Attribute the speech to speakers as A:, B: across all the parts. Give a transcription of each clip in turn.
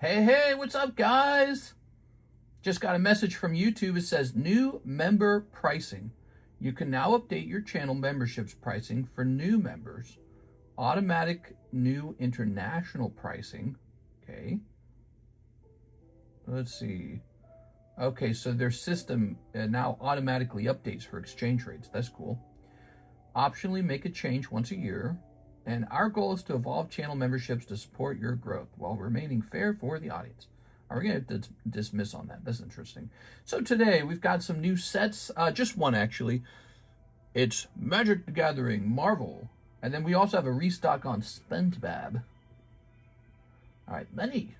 A: Hey, what's up, guys? Just got a message from YouTube. It says new member pricing. You can now update your channel memberships pricing for new members. Automatic new international pricing. Okay. Let's see. Okay, so their system now automatically updates for exchange rates. That's cool. Optionally make a change once a year. And our goal is to evolve channel memberships to support your growth while remaining fair for the audience. We're going to dismiss on that. That's interesting. So today we've got some new sets. Just one, actually. It's Magic the Gathering Marvel. And then we also have a restock on SpongeBob. All right, Lenny.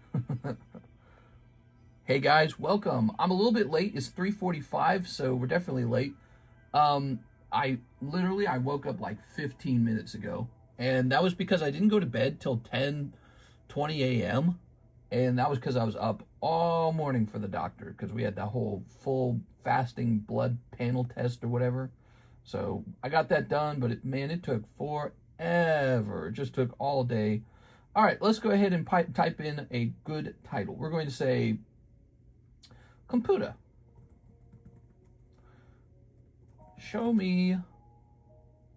A: Hey, guys, welcome. I'm a little bit late. It's 3:45, so we're definitely late. I woke up like 15 minutes ago. And that was because I didn't go to bed till 10:20 a.m. And that was because I was up all morning for the doctor because we had that whole full fasting blood panel test or whatever. So I got that done, but it took forever. It just took all day. All right, let's go ahead and type in a good title. We're going to say Compoota. Show me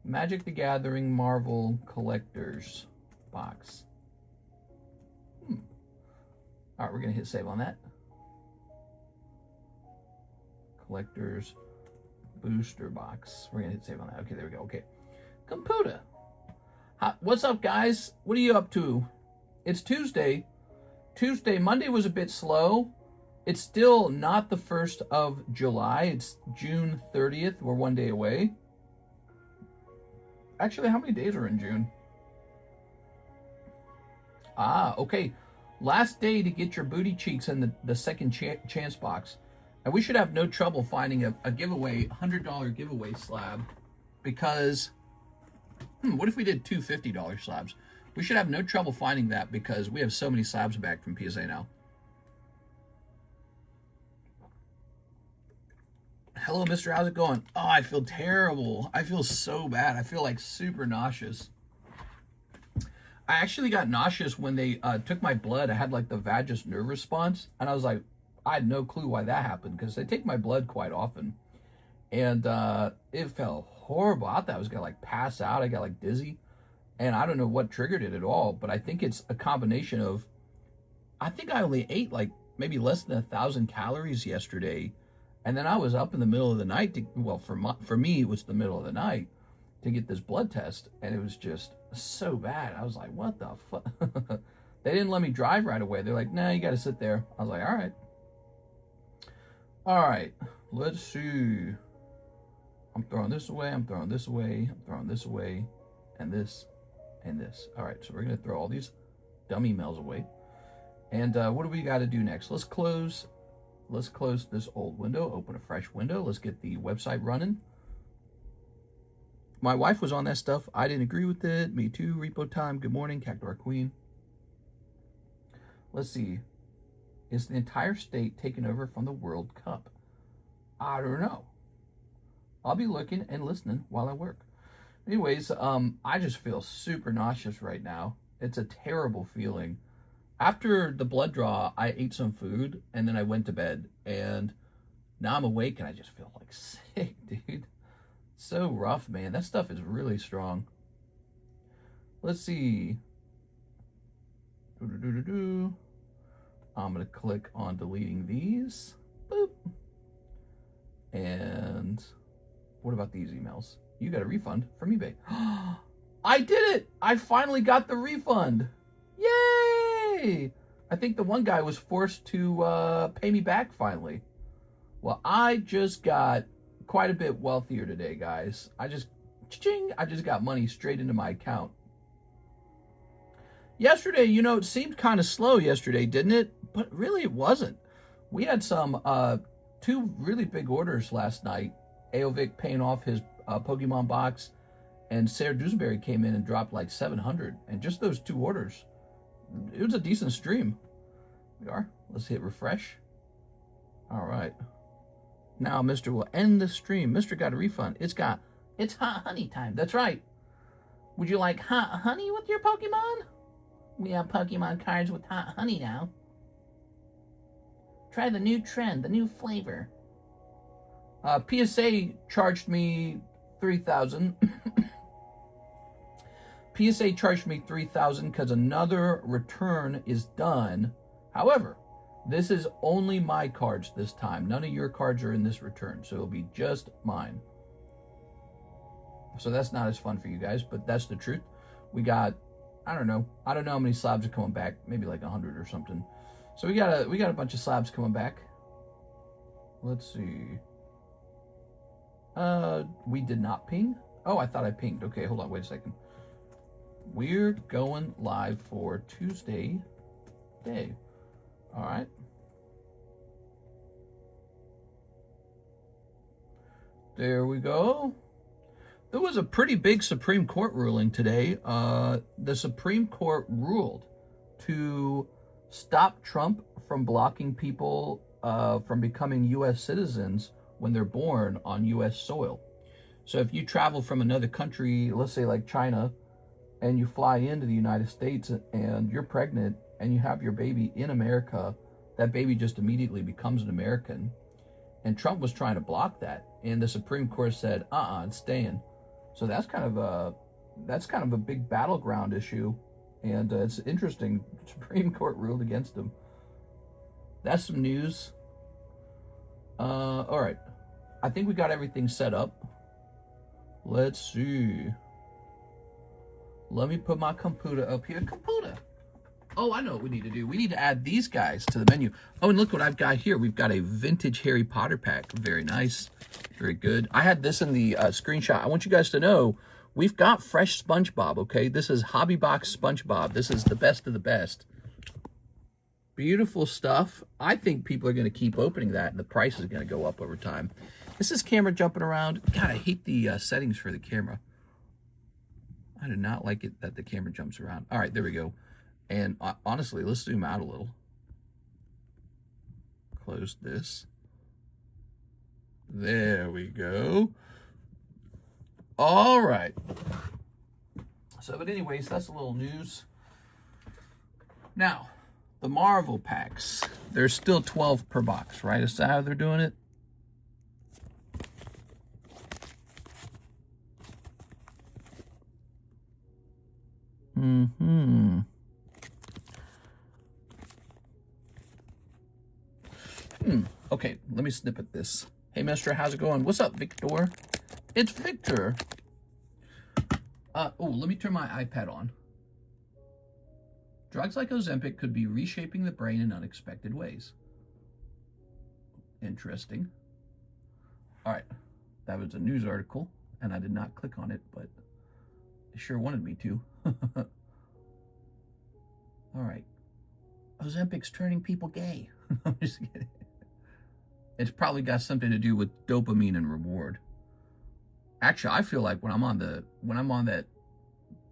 A: Magic the Gathering Marvel Collectors box. All right, we're going to hit save on that. Collectors booster box. We're going to hit save on that. Okay, there we go. Okay. Compoota. What's up, guys? What are you up to? It's Tuesday. Monday was a bit slow. It's still not the 1st of July. It's June 30th. We're one day away. Actually, how many days are in June? Okay. Last day to get your booty cheeks in the second chance box. And we should have no trouble finding a giveaway, $100 giveaway slab. Because, what if we did two $50 slabs? We should have no trouble finding that because we have so many slabs back from PSA now. Hello, mister. How's it going? Oh, I feel terrible. I feel so bad. I feel like super nauseous. I actually got nauseous when they took my blood. I had like the vagus nerve response. And I was like, I had no clue why that happened because they take my blood quite often. And it felt horrible. I thought I was going to like pass out. I got like dizzy. And I don't know what triggered it at all. But I think it's a combination of, I think I only ate like maybe less than 1,000 calories yesterday. And then I was up in the middle of the night for me, it was the middle of the night to get this blood test. And it was just so bad. I was like, what the fuck? They didn't let me drive right away. They're like, nah, you got to sit there. I was like, all right. All right, let's see. I'm throwing this away. I'm throwing this away. I'm throwing this away. And this and this. All right, so we're going to throw all these dumb emails away. And what do we got to do next? Let's close this old window, open a fresh window. Let's get the website running. My wife was on that stuff. I didn't agree with it. Me too. Repo time. Good morning, Cactuar Queen. Let's see. Is the entire state taken over from the World Cup? I don't know. I'll be looking and listening while I work. Anyways, I just feel super nauseous right now. It's a terrible feeling. After the blood draw, I ate some food, and then I went to bed, and now I'm awake, and I just feel like sick, dude. So rough, man. That stuff is really strong. Let's see. I'm going to click on deleting these. Boop. And what about these emails? You got a refund from eBay. I did it! I finally got the refund. Yay! I think the one guy was forced to pay me back finally. Well, I just got quite a bit wealthier today, guys. I just got money straight into my account. Yesterday, it seemed kind of slow yesterday, didn't it? But really it wasn't. We had some two really big orders last night. Aovic paying off his Pokemon box, and Sarah Dewsbury came in and dropped like 700. And just those two orders, it was a decent stream. We are. Let's hit refresh. All right. Now Mr. will end the stream. Mr. got a refund. It's hot honey time. That's right. Would you like hot honey with your Pokemon? We have Pokemon cards with hot honey now. Try the new trend, the new flavor. PSA charged me $3,000. PSA charged me $3,000 because another return is done. However, this is only my cards this time. None of your cards are in this return, so it'll be just mine. So that's not as fun for you guys, but that's the truth. We got, I don't know how many slabs are coming back. Maybe like 100 or something. So we got a bunch of slabs coming back. Let's see. We did not ping. Oh, I thought I pinged. Okay, hold on, wait a second. We're going live for Tuesday day. All right. There we go. There was a pretty big Supreme Court ruling today. The Supreme Court ruled to stop Trump from blocking people from becoming U.S. citizens when they're born on U.S. soil. So if you travel from another country, let's say like China, and you fly into the United States and you're pregnant and you have your baby in America, that baby just immediately becomes an American. And Trump was trying to block that, and the Supreme Court said, it's staying. So that's kind of a big battleground issue, and it's interesting. The Supreme Court ruled against him. That's some news. All right, I think we got everything set up. Let's see. Let me put my Compoota up here. Compoota. Oh, I know what we need to do. We need to add these guys to the menu. Oh, and look what I've got here. We've got a vintage Harry Potter pack. Very nice. Very good. I had this in the screenshot. I want you guys to know we've got fresh SpongeBob, okay? This is Hobby Box SpongeBob. This is the best of the best. Beautiful stuff. I think people are going to keep opening that, and the price is going to go up over time. This is camera jumping around. God, I hate the settings for the camera. I do not like it that the camera jumps around. All right, there we go. And honestly, let's zoom out a little. Close this. There we go. All right. So, but anyways, that's a little news. Now, the Marvel packs. There's still 12 per box, right? Is that how they're doing it? Okay, let me snip at this. Hey, mister, how's it going? What's up, Victor? It's Victor. Oh, let me turn my iPad on. Drugs like Ozempic could be reshaping the brain in unexpected ways. Interesting. All right, that was a news article, and I did not click on it, but it sure wanted me to. All right. Ozempic's turning people gay. I'm just kidding. It's probably got something to do with dopamine and reward. Actually, I feel like when I'm on that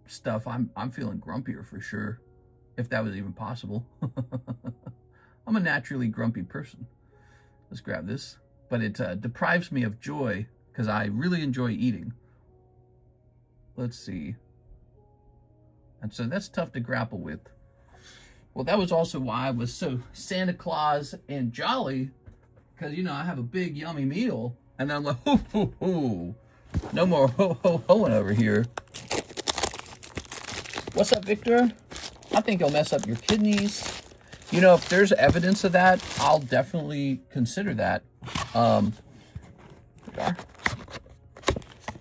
A: stuff, I'm feeling grumpier for sure, if that was even possible. I'm a naturally grumpy person. Let's grab this. But it deprives me of joy because I really enjoy eating. Let's see. And so that's tough to grapple with. Well, that was also why I was so Santa Claus and jolly, because, you know, I have a big yummy meal, and then I'm like, ho, ho, ho. No more ho, ho, hoing over here. What's up, Victor? I think it'll mess up your kidneys. You know, if there's evidence of that, I'll definitely consider that.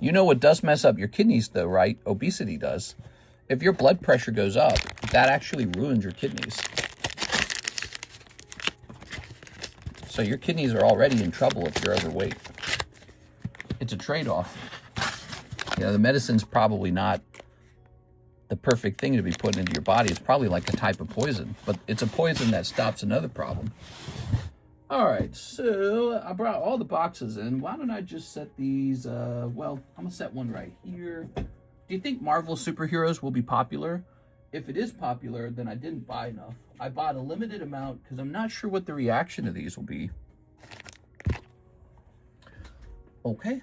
A: You know what does mess up your kidneys, though, right? Obesity does. If your blood pressure goes up, that actually ruins your kidneys. So your kidneys are already in trouble if you're overweight. It's a trade-off. You know, the medicine's probably not the perfect thing to be put into your body. It's probably like a type of poison, but it's a poison that stops another problem. All right, so I brought all the boxes in. Why don't I just set these, well, I'm gonna set one right here. Do you think Marvel superheroes will be popular? If it is popular, then I didn't buy enough. I bought a limited amount because I'm not sure what the reaction to these will be. Okay.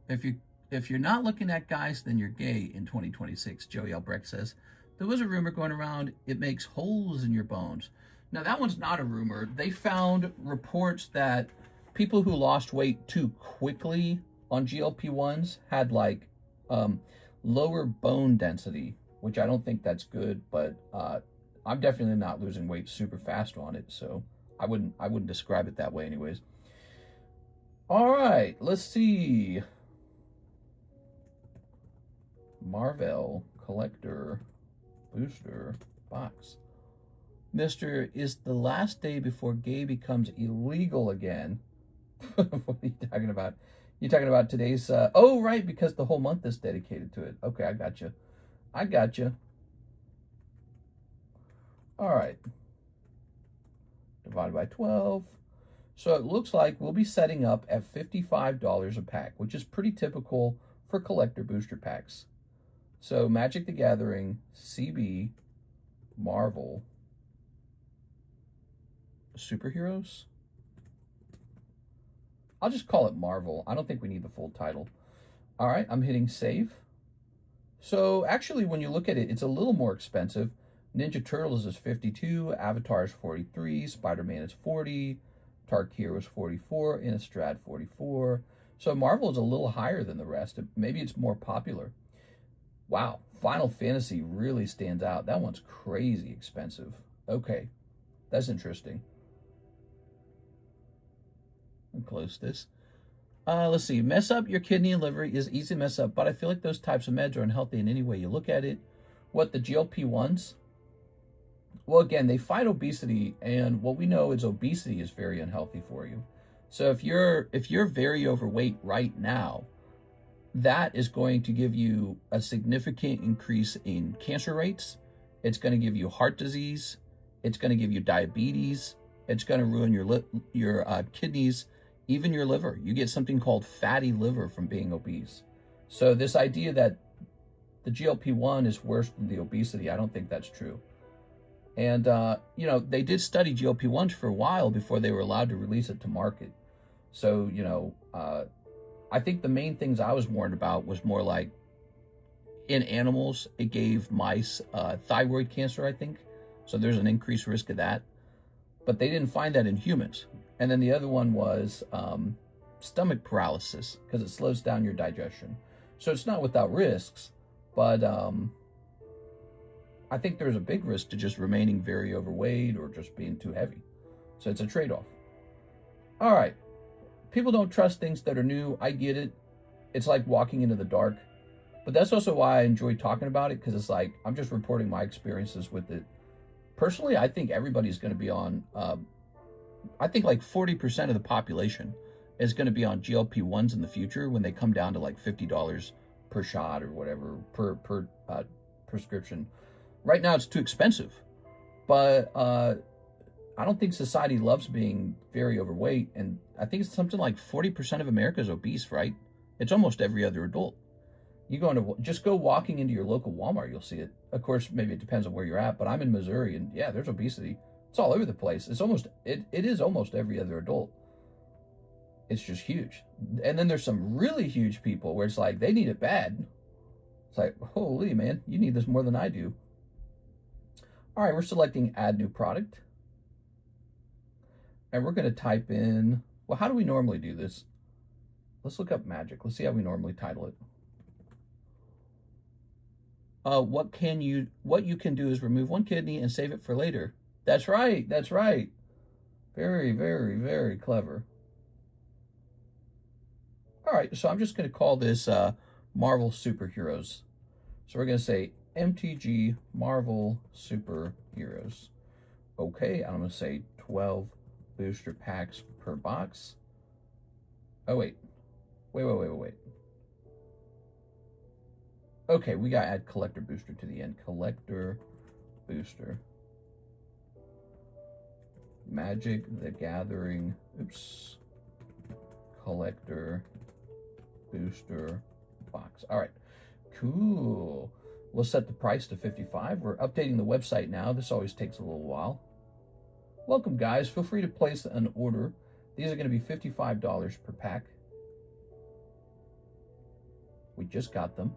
A: If you're not looking at guys, then you're gay in 2026, Joey Albrecht says. There was a rumor going around, it makes holes in your bones. Now, that one's not a rumor. They found reports that people who lost weight too quickly on GLP-1s had like lower bone density, which I don't think that's good, but I'm definitely not losing weight super fast on it, so I wouldn't describe it that way anyways. All right, let's see. Marvel Collector Booster Box. Mr. Is the last day before gay becomes illegal again. What are you talking about? You're talking about today's, oh, right, because the whole month is dedicated to it. Okay, I got you. I got you. All right. Divided by 12. So it looks like we'll be setting up at $55 a pack, which is pretty typical for collector booster packs. So Magic the Gathering, CB, Marvel, Superheroes. I'll just call it Marvel. I don't think we need the full title. All right, I'm hitting save. So actually, when you look at it, it's a little more expensive. Ninja Turtles is 52, Avatar is 43, Spider-Man is 40, Tarkir was 44, Innistrad 44. So Marvel is a little higher than the rest. Maybe it's more popular. Wow, Final Fantasy really stands out. That one's crazy expensive. Okay, that's interesting. I'll close this. Let's see. Mess up your kidney and liver is easy to mess up, but I feel like those types of meds are unhealthy in any way you look at it. What, the GLP-1s? Well, again, they fight obesity, and what we know is obesity is very unhealthy for you. So if you're very overweight right now, that is going to give you a significant increase in cancer rates. It's going to give you heart disease. It's going to give you diabetes. It's going to ruin your kidneys, even your liver. You get something called fatty liver from being obese. So this idea that the GLP-1 is worse than the obesity, I don't think that's true. And, you know, they did study GLP-1s for a while before they were allowed to release it to market. So, you know, I think the main things I was warned about was more like in animals, it gave mice thyroid cancer, I think. So there's an increased risk of that. But they didn't find that in humans. And then the other one was stomach paralysis, because it slows down your digestion. So it's not without risks, but I think there's a big risk to just remaining very overweight or just being too heavy. So it's a trade-off. All right. People don't trust things that are new. I get it. It's like walking into the dark. But that's also why I enjoy talking about it, because it's like I'm just reporting my experiences with it. Personally, I think everybody's going to be on, I think like 40% of the population is going to be on GLP-1s in the future when they come down to like $50 per shot or whatever, per prescription. Right now, it's too expensive. But I don't think society loves being very overweight. And I think it's something like 40% of America is obese, right? It's almost every other adult. You go into, just go walking into your local Walmart, you'll see it. Of course, maybe it depends on where you're at, but I'm in Missouri, and yeah, there's obesity. It's all over the place. It's almost, it is almost every other adult. It's just huge. And then there's some really huge people where it's like, they need it bad. It's like, holy man, you need this more than I do. All right, we're selecting add new product. And we're gonna type in, well, how do we normally do this? Let's look up magic. Let's see how we normally title it. What you can do is remove one kidney and save it for later. That's right. That's right. Very, very, very clever. All right. So I'm just going to call this Marvel Superheroes. So we're going to say MTG Marvel Superheroes. Okay. I'm going to say 12 booster packs per box. Oh, wait. Wait. Okay, we got to add collector booster to the end. Collector booster. Magic the Gathering. Oops. Collector booster box. All right. Cool. We'll set the price to $55. We're updating the website now. This always takes a little while. Welcome, guys. Feel free to place an order. These are going to be $55 per pack. We just got them.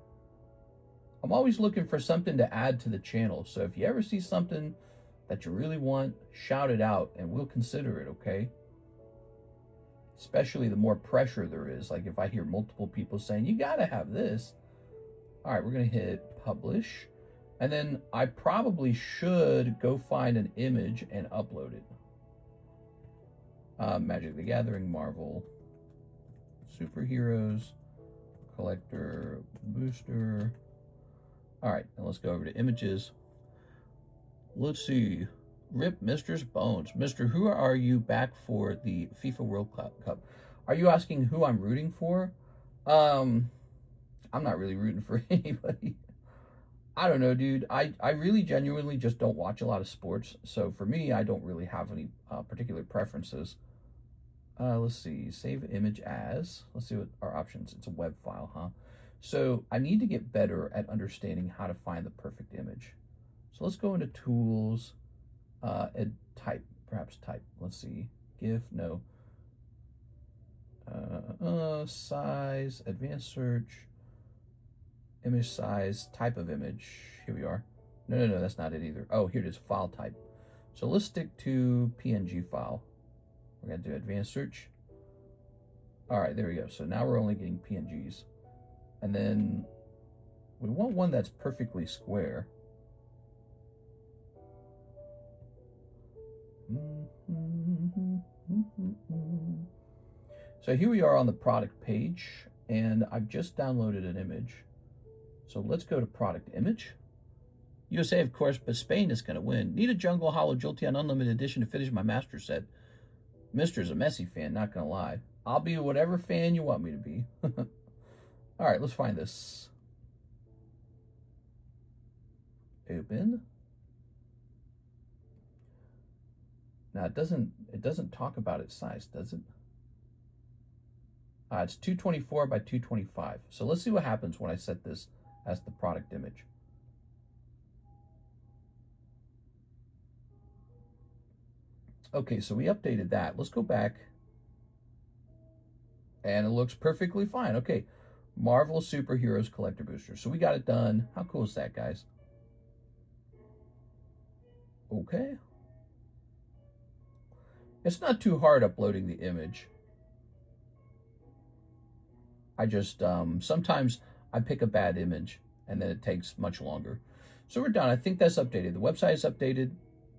A: I'm always looking for something to add to the channel. So if you ever see something that you really want, shout it out and we'll consider it, okay? Especially the more pressure there is. Like if I hear multiple people saying, you gotta have this. All right, we're gonna hit publish. And then I probably should go find an image and upload it. Magic the Gathering, Marvel, Superheroes, Collector, Booster. All right, now let's go over to images. Let's see. Rip Mister's Bones. Mister, who are you back for the FIFA World Cup? Are you asking who I'm rooting for? I'm not really rooting for anybody. I don't know, dude. I really genuinely just don't watch a lot of sports. So for me, I don't really have any particular preferences. Let's see. Save image as. Let's see what our options. It's a web file, huh? So I need to get better at understanding how to find the perfect image. So let's go into tools and type, perhaps type. Let's see. GIF, no. Size, advanced search. Image size, type of image. Here we are. No, that's not it either. Oh, here it is, file type. So let's stick to PNG file. We're gonna do advanced search. All right, there we go. So now we're only getting PNGs. And then we want one that's perfectly square. So here we are on the product page, and I've just downloaded an image. So let's go to product image. USA, of course, but Spain is going to win. Need a Jungle Hollow Jolteon Unlimited Edition to finish my master set. Mister's a Messi fan, not going to lie. I'll be whatever fan you want me to be. All right, let's find this. Open. Now it doesn't talk about its size, does it? It's 224 by 225. So let's see what happens when I set this as the product image. Okay, so we updated that. Let's go back. And it looks perfectly fine. Okay, Marvel Superheroes Collector Booster. So we got it done. How cool is that, guys? Okay. It's not too hard uploading the image. I just, sometimes I pick a bad image and then it takes much longer. So we're done. I think that's updated. The website is updated.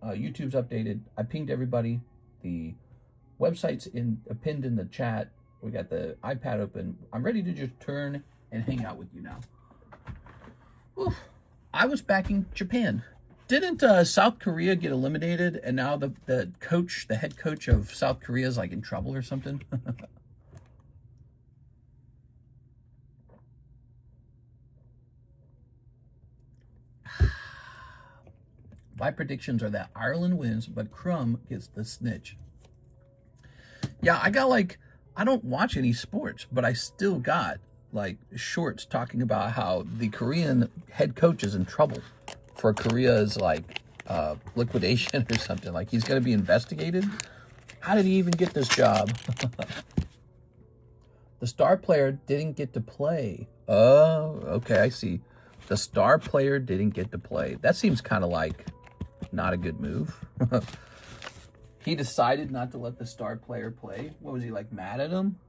A: YouTube's updated. I pinged everybody. The website's pinned in the chat. We got the iPad open. I'm ready to just turn and hang out with you now. Oof. I was backing Japan. Didn't South Korea get eliminated and now the head coach of South Korea is like in trouble or something? My predictions are that Ireland wins, but Crumb gets the snitch. Yeah, I don't watch any sports, but I still got like shorts talking about how the Korean head coach is in trouble for Korea's like liquidation or something. Like he's going to be investigated. How did he even get this job? The star player didn't get to play. Oh, okay, I see. The star player didn't get to play. That seems kind of like not a good move. He decided not to let the star player play. What was he, like, mad at him?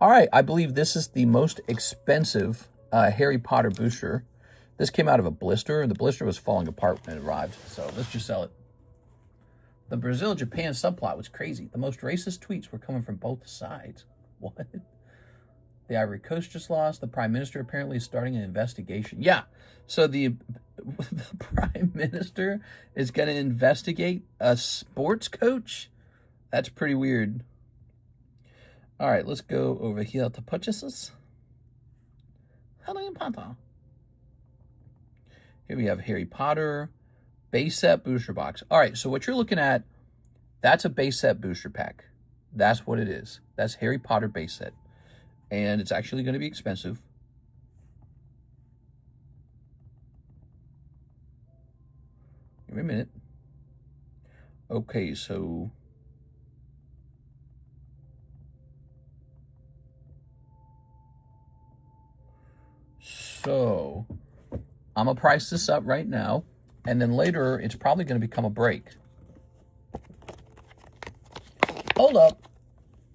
A: All right, I believe this is the most expensive Harry Potter booster. This came out of a blister, and the blister was falling apart when it arrived. So let's just sell it. The Brazil-Japan subplot was crazy. The most racist tweets were coming from both sides. What? The Ivory Coast just lost. The Prime Minister apparently is starting an investigation. Yeah, so the Prime Minister is going to investigate a sports coach? That's pretty weird. All right, let's go over here to purchases. Hello, Potter. Here we have Harry Potter base set booster box. All right, so what you're looking at, that's a base set booster pack. That's what it is. That's Harry Potter base set. And it's actually going to be expensive. Give me a minute. Okay, so So I'm going to price this up right now. And then later, it's probably going to become a break. Hold up.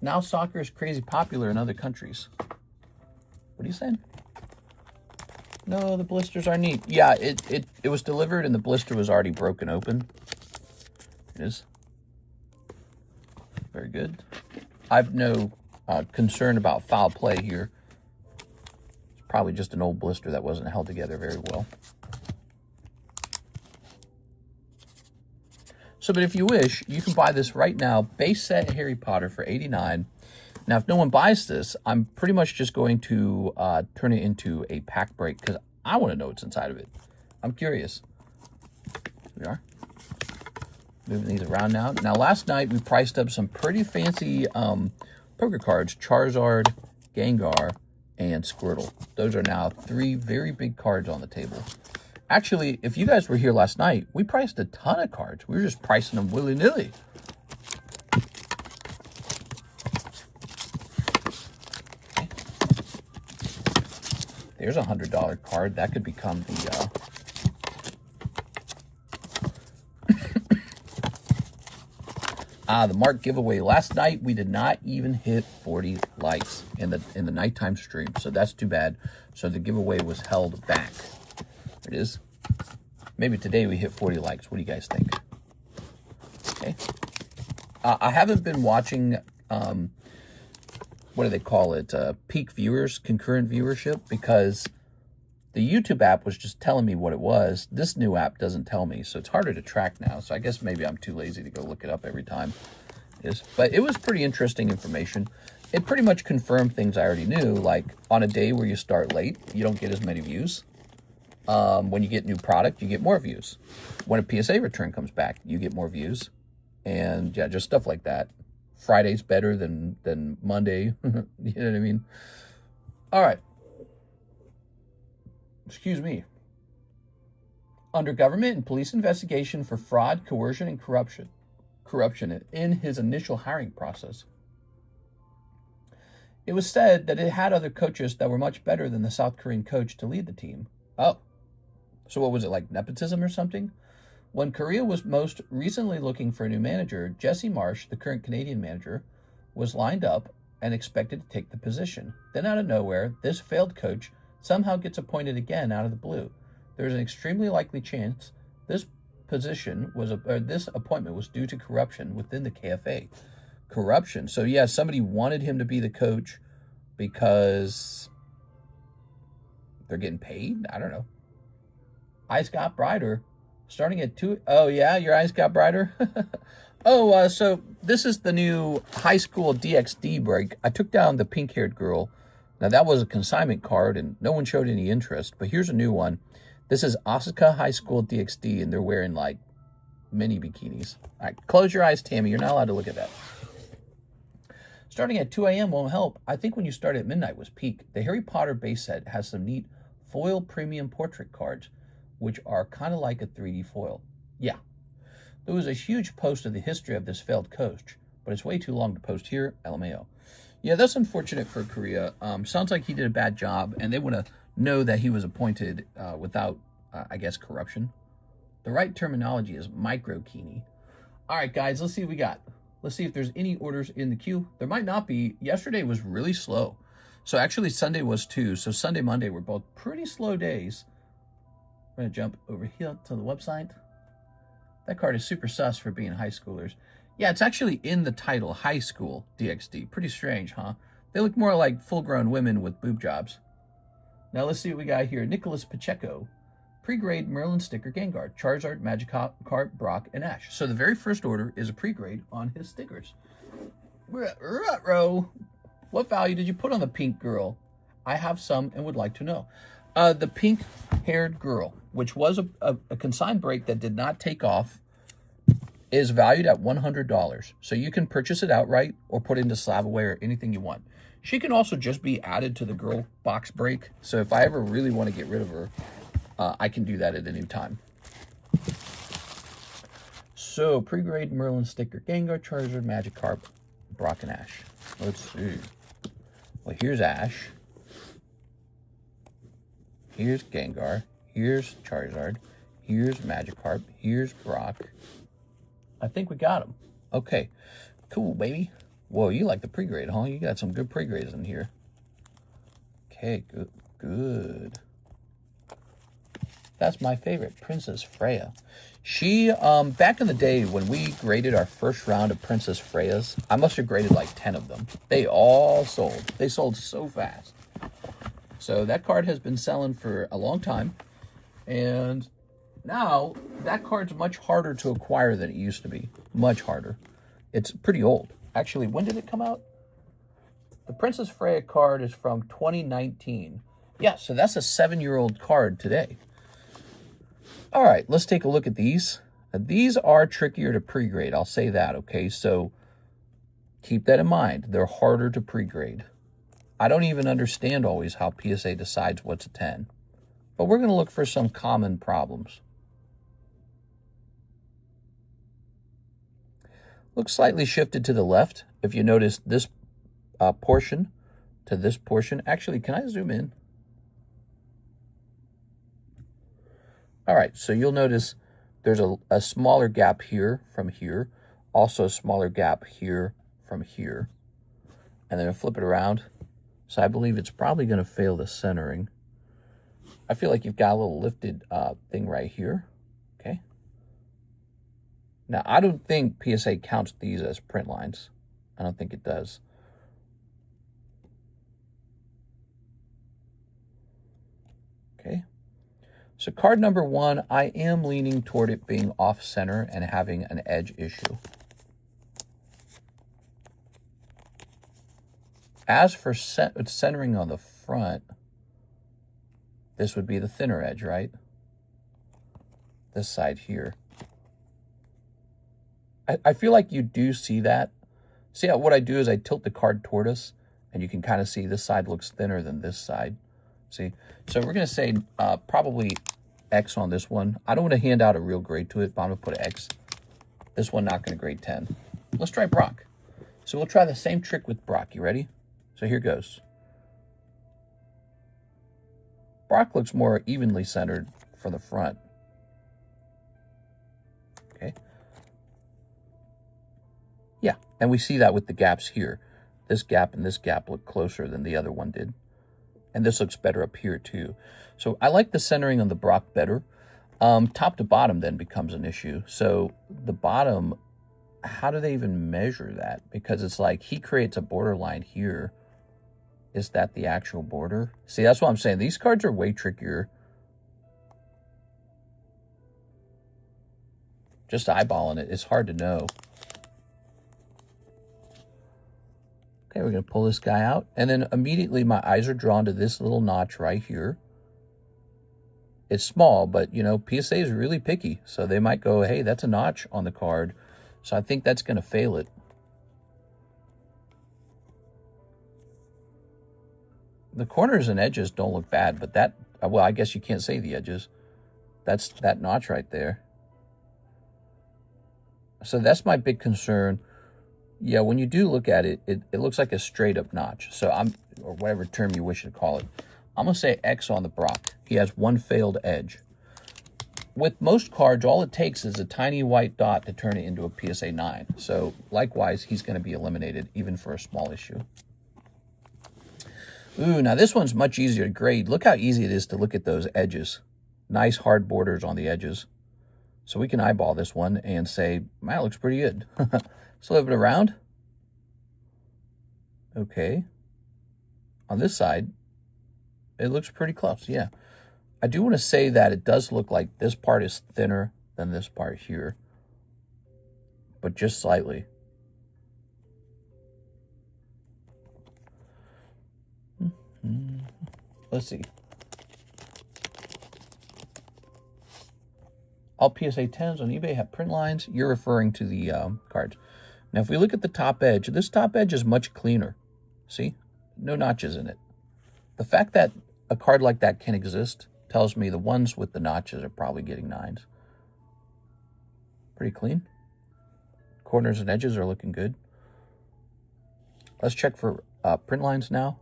A: Now soccer is crazy popular in other countries. What are you saying? No, the blisters are neat. Yeah, it was delivered and the blister was already broken open. It is. Very good. I've no concern about foul play here. It's probably just an old blister that wasn't held together very well. So, but if you wish, you can buy this right now, base set Harry Potter for $89. Now, if no one buys this, I'm pretty much just going to turn it into a pack break because I want to know what's inside of it. I'm curious. Here we are. Moving these around now. Now, last night we priced up some pretty fancy poker cards. Charizard, Gengar, and Squirtle. Those are now 3 very big cards on the table. Actually, if you guys were here last night, we priced a ton of cards. We were just pricing them willy-nilly. Okay. There's a $100 card. That could become the... the Mark giveaway. Last night, we did not even hit 40 likes in the nighttime stream. So that's too bad. So the giveaway was held back. There it is. Maybe today we hit 40 likes. What do you guys think? Okay. I haven't been watching, what do they call it? Peak viewers, concurrent viewership, because the YouTube app was just telling me what it was. This new app doesn't tell me, so it's harder to track now. So I guess maybe I'm too lazy to go look it up every time. But it was pretty interesting information. It pretty much confirmed things I already knew, like on a day where you start late, you don't get as many views. When you get new product, you get more views. When a PSA return comes back, you get more views. And yeah, just stuff like that. Friday's better than Monday. You know what I mean? All right. Excuse me. Under government and police investigation for fraud, coercion, and corruption in his initial hiring process, it was said that it had other coaches that were much better than the South Korean coach to lead the team. Oh. So what was it, like nepotism or something? When Korea was most recently looking for a new manager, Jesse Marsh, the current Canadian manager, was lined up and expected to take the position. Then out of nowhere, this failed coach somehow gets appointed again out of the blue. There's an extremely likely chance this appointment was due to corruption within the KFA. Corruption. So yeah, somebody wanted him to be the coach because they're getting paid? I don't know. Eyes got brighter. Starting at 2. Oh, yeah, your eyes got brighter? So this is the new high school DXD break. I took down the pink-haired girl. Now, that was a consignment card, and no one showed any interest. But here's a new one. This is Asuka High School DXD, and they're wearing, like, mini bikinis. All right, close your eyes, Tammy. You're not allowed to look at that. Starting at 2 a.m. won't help. I think when you start at midnight was peak. The Harry Potter base set has some neat foil premium portrait cards, which are kind of like a 3D foil. Yeah. There was a huge post of the history of this failed coach, but it's way too long to post here, LMAO. Yeah, that's unfortunate for Korea. Sounds like he did a bad job, and they want to know that he was appointed without, I guess, corruption. The right terminology is micro-kini. All right, guys, let's see what we got. Let's see if there's any orders in the queue. There might not be. Yesterday was really slow. So actually Sunday was too. So Sunday, Monday were both pretty slow days. We're going to jump over here to the website. That card is super sus for being high schoolers. Yeah, it's actually in the title, High School DXD. Pretty strange, huh? They look more like full-grown women with boob jobs. Now let's see what we got here. Nicholas Pacheco. Pre-grade Merlin sticker Gengar. Charizard, Magikarp, Brock, and Ash. So the very first order is a pre-grade on his stickers. Ruh-roh. What value did you put on the pink girl? I have some and would like to know. The pink-haired girl, which was a consigned break that did not take off, is valued at $100. So you can purchase it outright or put it into slab away or anything you want. She can also just be added to the girl box break. So if I ever really want to get rid of her, I can do that at any time. So pre-grade Merlin sticker Gengar, Charizard, Magikarp, Brock, and Ash. Let's see. Well, here's Ash. Here's Gengar. Here's Charizard. Here's Magikarp. Here's Brock. I think we got him. Okay. Cool, baby. Whoa, you like the pre-grade, huh? You got some good pre-grades in here. Okay, good. Good. That's my favorite, Princess Freya. She, back in the day when we graded our first round of Princess Freyas, I must have graded like 10 of them. They all sold. They sold so fast. So that card has been selling for a long time. And now that card's much harder to acquire than it used to be. Much harder. It's pretty old. Actually, when did it come out? The Princess Freya card is from 2019. Yeah, so that's a 7-year-old card today. All right, let's take a look at these. Now, these are trickier to pre-grade, I'll say that, okay? So keep that in mind. They're harder to pre-grade. I don't even understand always how PSA decides what's a 10. But we're going to look for some common problems. Looks slightly shifted to the left. If you notice this portion to this portion. Actually, can I zoom in? All right, so you'll notice there's a smaller gap here from here, also a smaller gap here from here. And then I flip it around. So I believe it's probably going to fail the centering. I feel like you've got a little lifted thing right here. Okay. Now, I don't think PSA counts these as print lines. I don't think it does. Okay. So card number 1, I am leaning toward it being off center and having an edge issue. As for centering on the front, this would be the thinner edge, right? This side here. I feel like you do see that. See how what I do is I tilt the card toward us, and you can kind of see this side looks thinner than this side. See? So we're going to say probably X on this one. I don't want to hand out a real grade to it, but I'm going to put X. This one not going to grade 10. Let's try Brock. So we'll try the same trick with Brock. You ready? So here goes. Brock looks more evenly centered from the front. Okay. Yeah, and we see that with the gaps here. This gap and this gap look closer than the other one did. And this looks better up here too. So I like the centering on the Brock better. Top to bottom then becomes an issue. So the bottom, how do they even measure that? Because it's like he creates a borderline here. Is that the actual border? See, that's what I'm saying. These cards are way trickier. Just eyeballing it, it's hard to know. Okay, we're going to pull this guy out. And then immediately my eyes are drawn to this little notch right here. It's small, but, you know, PSA is really picky. So they might go, hey, that's a notch on the card. So I think that's going to fail it. The corners and edges don't look bad, but that, well, I guess you can't say the edges. That's that notch right there. So that's my big concern. Yeah, when you do look at it, it looks like a straight up notch. So or whatever term you wish to call it. I'm going to say X on the Brock. He has one failed edge. With most cards, all it takes is a tiny white dot to turn it into a PSA 9. So likewise, he's going to be eliminated even for a small issue. Ooh, now this one's much easier to grade. Look how easy it is to look at those edges. Nice hard borders on the edges. So we can eyeball this one and say, man, it looks pretty good. Flip it around. Okay. On this side, it looks pretty close, yeah. I do want to say that it does look like this part is thinner than this part here. But just slightly. Let's see. All PSA 10s on eBay have print lines. You're referring to the cards. Now, if we look at the top edge, this top edge is much cleaner. See? No notches in it. The fact that a card like that can exist tells me the ones with the notches are probably getting 9s. Pretty clean. Corners and edges are looking good. Let's check for print lines now.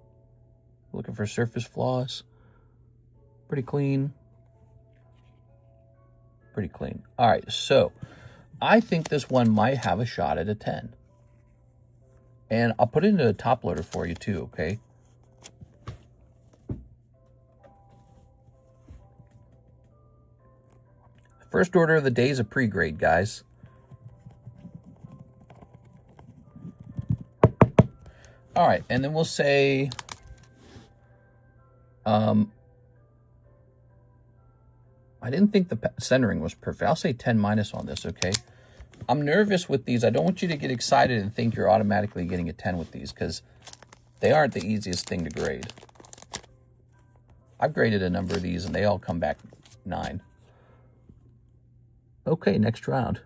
A: Looking for surface flaws. Pretty clean. Pretty clean. All right, so I think this one might have a shot at a 10. And I'll put it into a top loader for you too, okay? First order of the day is a pre-grade, guys. All right, and then we'll say, I didn't think the centering was perfect. I'll say 10 minus on this, okay? I'm nervous with these. I don't want you to get excited and think you're automatically getting a 10 with these, because they aren't the easiest thing to grade. I've graded a number of these, and they all come back 9. Okay, next round.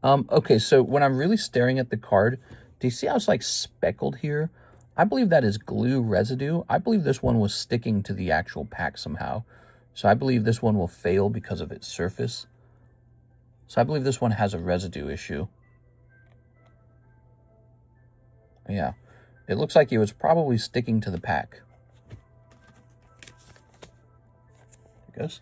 A: Okay, so when I'm really staring at the card, do you see how it's like speckled here? I believe that is glue residue. I believe this one was sticking to the actual pack somehow. So I believe this one will fail because of its surface. So I believe this one has a residue issue. Yeah, it looks like it was probably sticking to the pack. There it goes.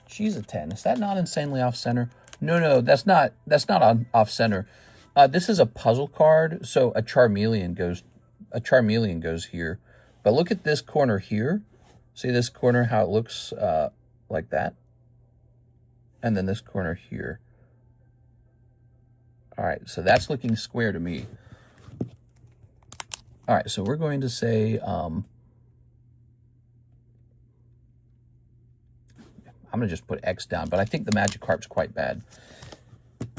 A: She's a 10. Is that not insanely off center? No, that's not on off center. This is a puzzle card, so a Charmeleon goes here. But look at this corner here. See this corner, how it looks like that? And then this corner here. All right, so that's looking square to me. All right, so we're going to say, I'm going to just put X down, but I think the Magikarp's quite bad.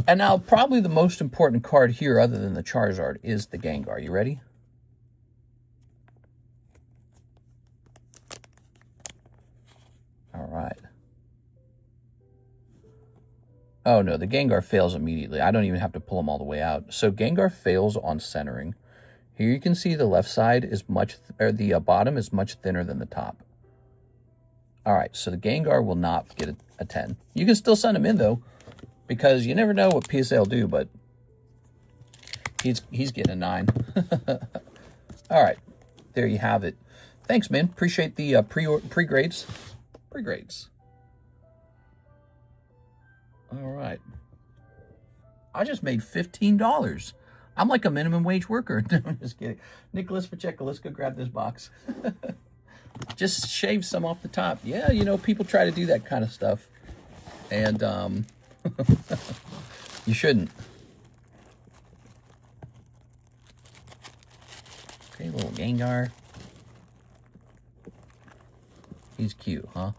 A: And now, probably the most important card here, other than the Charizard, is the Gengar. You ready? All right. Oh, no, the Gengar fails immediately. I don't even have to pull them all the way out. So Gengar fails on centering. Here you can see the left side is much, or the bottom is much thinner than the top. All right, so the Gengar will not get a 10. You can still send him in, though, because you never know what PSA will do, but he's getting a 9. All right, there you have it. Thanks, man. Appreciate the pre-grades. Pre-grades. All right. I just made $15. I'm like a minimum wage worker. No, I'm just kidding. Nicholas Pacheco, let's go grab this box. Just shave some off the top. Yeah, you know, people try to do that kind of stuff. And you shouldn't. Okay, little Gengar. He's cute, huh?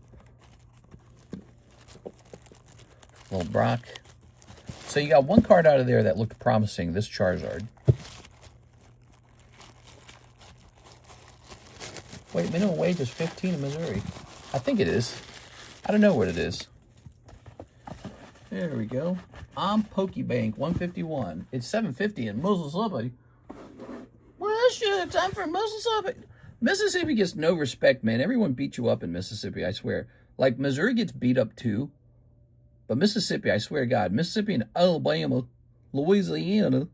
A: Little Brock. So you got one card out of there that looked promising, this Charizard. Wait, minimum wage is 15 in Missouri. I think it is. I don't know what it is. There we go. I'm Pokebank 151. It's 750 in Mississippi. Well, shit, time for Mississippi. Mississippi gets no respect, man. Everyone beats you up in Mississippi, I swear. Like, Missouri gets beat up too. But Mississippi, I swear to God, Mississippi and Alabama, Louisiana,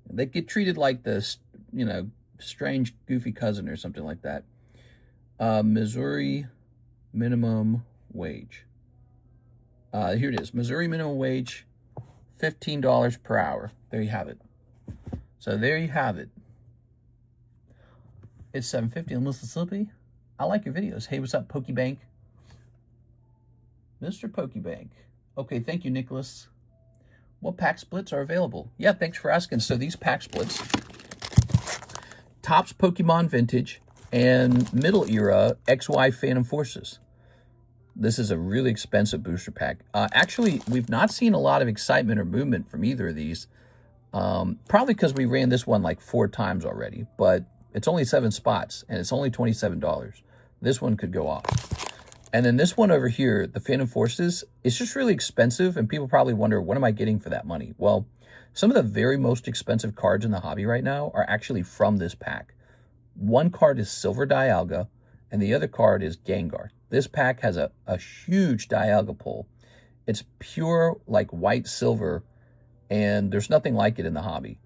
A: they get treated like this, you know, strange, goofy cousin or something like that. Missouri minimum wage. Here it is. Missouri minimum wage, $15 per hour. There you have it. So there you have it. It's 750 in Mississippi. I like your videos. Hey, what's up, Pokebank? Mr. Pokebank. Okay, thank you, Nicholas. What pack splits are available? Yeah, thanks for asking. So these pack splits, Topps Pokemon Vintage and Middle Era XY Phantom Forces. This is a really expensive booster pack. Actually, we've not seen a lot of excitement or movement from either of these. Probably because we ran this one like 4 times already, but it's only 7 spots and it's only $27. This one could go off. And then this one over here, the Phantom Forces, it's just really expensive, and people probably wonder, what am I getting for that money? Well, some of the very most expensive cards in the hobby right now are actually from this pack. One card is Silver Dialga, and the other card is Gengar. This pack has a huge Dialga pull, It's pure like white silver, and there's nothing like it in the hobby.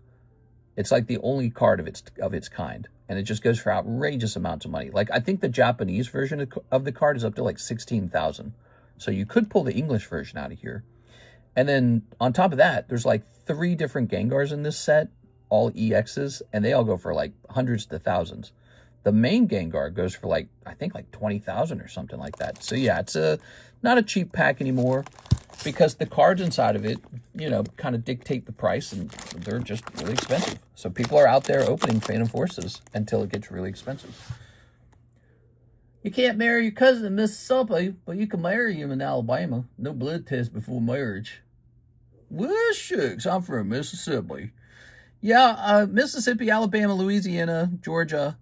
A: It's like the only card of its kind, and it just goes for outrageous amounts of money. Like, I think the Japanese version of the card is up to like 16,000. So you could pull the English version out of here. And then on top of that, there's like 3 different Gengars in this set, all EXs, and they all go for like hundreds to thousands. The main Gengar goes for like, I think like 20,000 or something like that. So yeah, it's not a cheap pack anymore, because the cards inside of it, you know, kind of dictate the price, and they're just really expensive. So people are out there opening Phantom Forces until it gets really expensive. You can't marry your cousin in Mississippi, but you can marry him in Alabama. No blood test before marriage. Well, shucks, I'm from Mississippi. Yeah, Mississippi, Alabama, Louisiana, Georgia,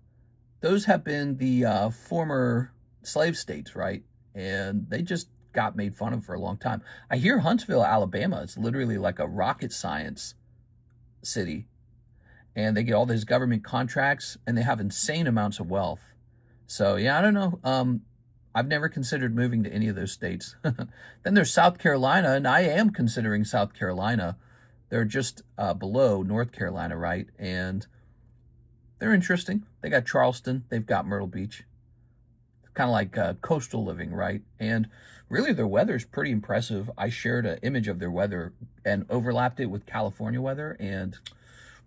A: those have been the former slave states, right? And they just got made fun of for a long time. I hear Huntsville, Alabama, is literally like a rocket science city. And they get all these government contracts, and they have insane amounts of wealth. So, yeah, I don't know. I've never considered moving to any of those states. Then there's South Carolina, and I am considering South Carolina. They're just below North Carolina, right? And they're interesting. They got Charleston. They've got Myrtle Beach. Kind of like coastal living, right? And really, their weather is pretty impressive. I shared an image of their weather and overlapped it with California weather, and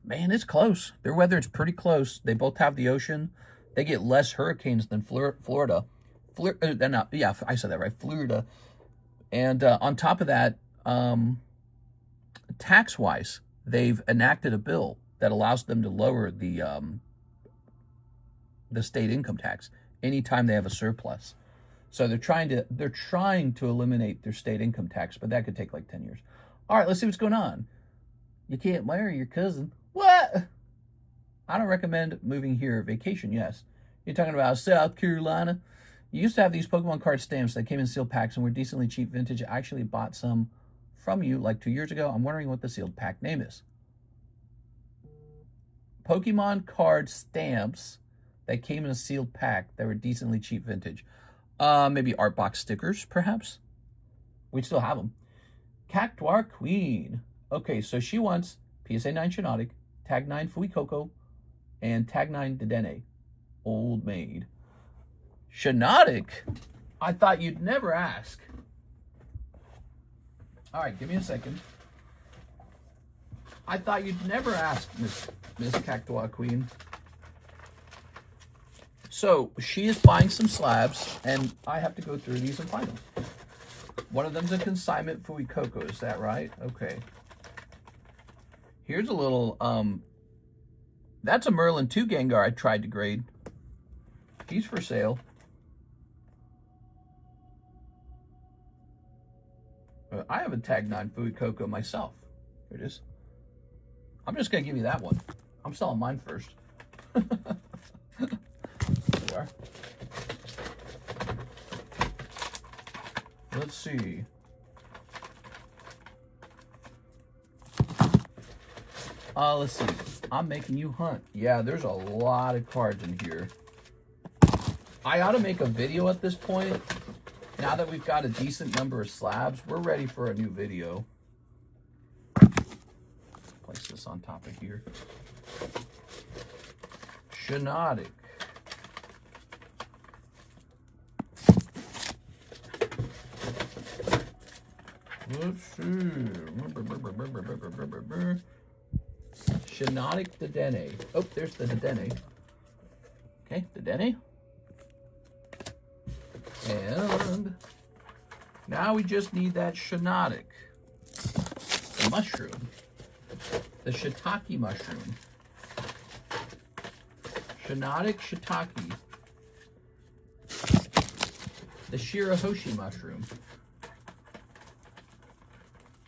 A: man, it's close. Their weather is pretty close. They both have the ocean. They get less hurricanes than Florida. Yeah, I said that right, Florida. And on top of that, tax-wise, they've enacted a bill that allows them to lower the state income tax anytime they have a surplus. So they're trying to eliminate their state income tax, but that could take like 10 years. All right, let's see what's going on. You can't marry your cousin. What? I don't recommend moving here. Vacation, yes. You're talking about South Carolina? You used to have these Pokemon card stamps that came in sealed packs and were decently cheap vintage. I actually bought some from you like 2 years ago. I'm wondering what the sealed pack name is. Pokemon card stamps that came in a sealed pack that were decently cheap vintage. Maybe art box stickers, perhaps? We'd still have them. Cactuar Queen. Okay, so she wants PSA 9 Shiinotic, Tag 9 Fuecoco, and Tag 9 Dedenne. Old maid. Shiinotic? I thought you'd never ask. All right, give me a second. I thought you'd never ask, Miss Cactuar Queen. So, she is buying some slabs, and I have to go through these and find them. One of them's a consignment Fuecoco, is that right? Okay. Here's a little, that's a Merlin 2 Gengar I tried to grade. He's for sale. I have a Tag 9 Fuecoco myself. Here it is. I'm just going to give you that one. I'm selling mine first. There. Let's see. Let's see. I'm making you hunt. Yeah, there's a lot of cards in here. I ought to make a video at this point. Now that we've got a decent number of slabs, we're ready for a new video. Place this on top of here. Shiinotic. Let's see. Shiinotic Dedenne. Oh, there's the Dedenne. Okay, Dedenne. And now we just need that Shiinotic. The mushroom. The shiitake mushroom. Shiinotic shiitake. The Shirahoshi mushroom.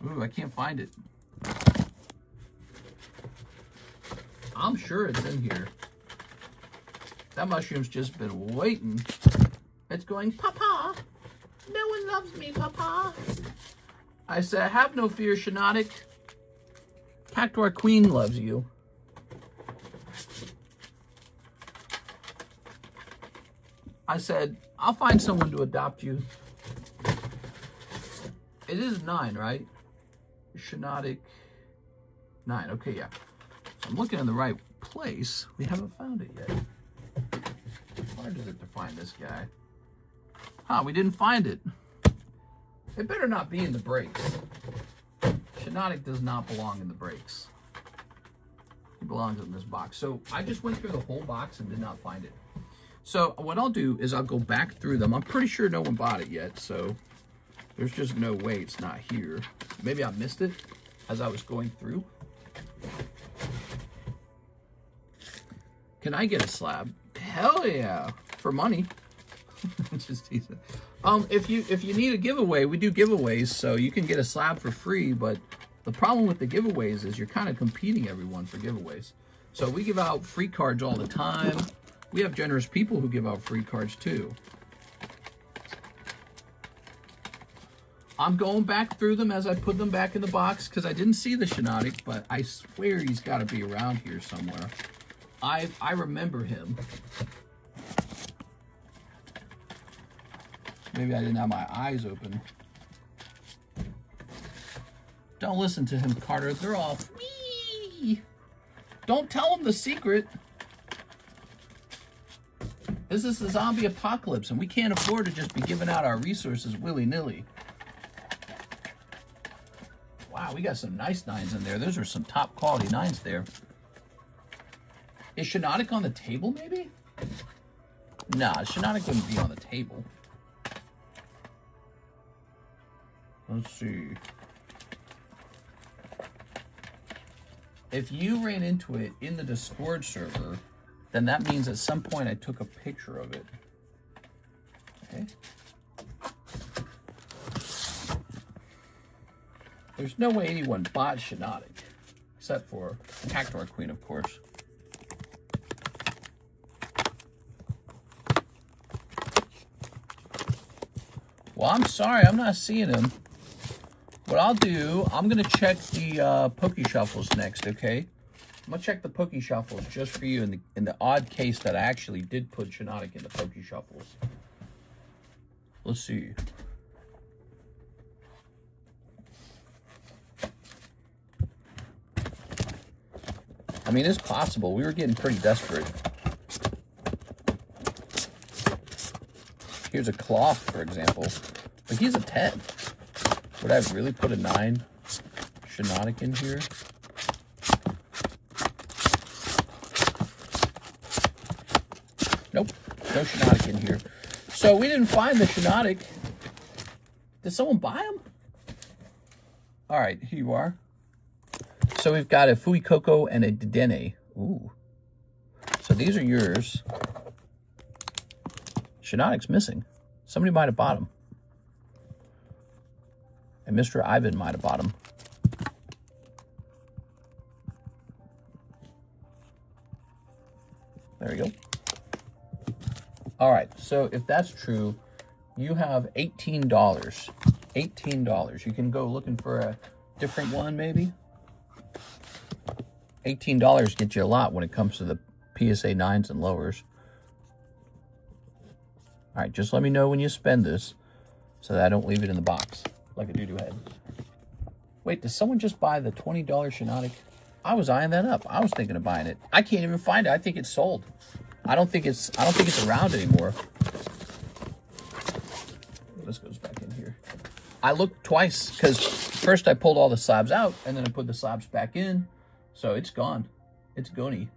A: Ooh, I can't find it. I'm sure it's in here. That mushroom's just been waiting. It's going, Papa, no one loves me, Papa. I said, have no fear, Shiinotic. Cactuar Queen loves you. I said, I'll find someone to adopt you. It is 9, right? Shinotic 9. Okay, yeah. So I'm looking in the right place. We haven't found it yet. How hard is it to find this guy? Huh, we didn't find it. It better not be in the brakes. Shinotic does not belong in the brakes. It belongs in this box. So I just went through the whole box and did not find it. So what I'll do is I'll go back through them. I'm pretty sure no one bought it yet, so there's just no way it's not here. Maybe I missed it as I was going through. Can I get a slab? Hell yeah, for money. Just teasing. If you need a giveaway, we do giveaways, so you can get a slab for free. But the problem with the giveaways is you're kind of competing everyone for giveaways. So we give out free cards all the time. We have generous people who give out free cards too. I'm going back through them as I put them back in the box because I didn't see the Shinotic, but I swear he's got to be around here somewhere. I remember him. Maybe I didn't have my eyes open. Don't listen to him, Carter. They're all wee. Don't tell him the secret. This is the zombie apocalypse, and we can't afford to just be giving out our resources willy-nilly. Wow, we got some nice 9s in there. Those are some top quality 9s there. Is Shinotic on the table, maybe? Nah, Shinotic wouldn't be on the table. Let's see. If you ran into it in the Discord server, then that means at some point I took a picture of it. Okay. There's no way anyone bought Shinotic, except for Cactuar Queen, of course. Well, I'm sorry, I'm not seeing him. What I'll do, I'm gonna check the Poke Shuffles next, okay? I'm gonna check the Poke Shuffles just for you in the odd case that I actually did put Shinotic in the Poke Shuffles. Let's see. I mean, it's possible. We were getting pretty desperate. Here's a Cloth, for example. But he's a 10. Would I really put a 9 Shinotic in here? Nope, no Shinotic in here. So we didn't find the Shinotic. Did someone buy him? All right, here you are. So we've got a Fuecoco and a Dedenne. Ooh. So these are yours. Shinotic's missing. Somebody might have bought him. And Mr. Ivan might have bought him. There we go. All right, so if that's true, you have $18. $18. You can go looking for a different one, maybe. $18 gets you a lot when it comes to the PSA 9s and lowers. All right, just let me know when you spend this so that I don't leave it in the box like a doo-doo head. Wait, did someone just buy the $20 Shinotic? I was eyeing that up. I was thinking of buying it. I can't even find it. I think it's sold. I don't think it's around anymore. This goes back in here. I looked twice because first I pulled all the slabs out and then I put the slabs back in. So it's gone. It's gony.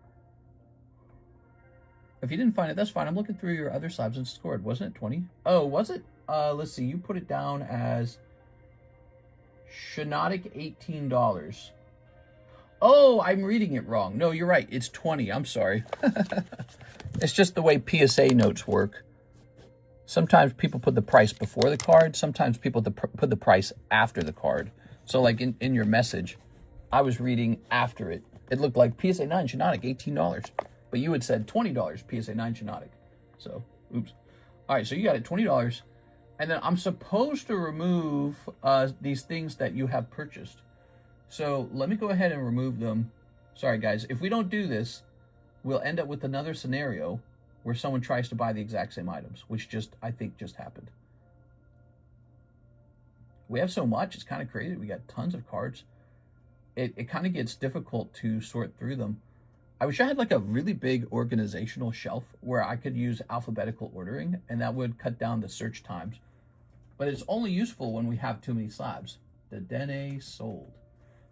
A: If you didn't find it, that's fine. I'm looking through your other slabs and scored. Wasn't it 20? Oh, was it? Let's see. You put it down as Shinotic $18. Oh, I'm reading it wrong. No, you're right. It's 20. I'm sorry. It's just the way PSA notes work. Sometimes people put the price before the card. Sometimes people put the price after the card. So like in your message, I was reading after it. It looked like PSA 9 Shinotic, $18. But you had said $20 PSA 9 Shinotic. So, oops. All right, so you got it $20. And then I'm supposed to remove these things that you have purchased. So let me go ahead and remove them. Sorry, guys. If we don't do this, we'll end up with another scenario where someone tries to buy the exact same items, which I think just happened. We have so much, it's kind of crazy. We got tons of cards. It kind of gets difficult to sort through them. I wish I had like a really big organizational shelf where I could use alphabetical ordering, and that would cut down the search times. But it's only useful when we have too many slabs. The Dene sold.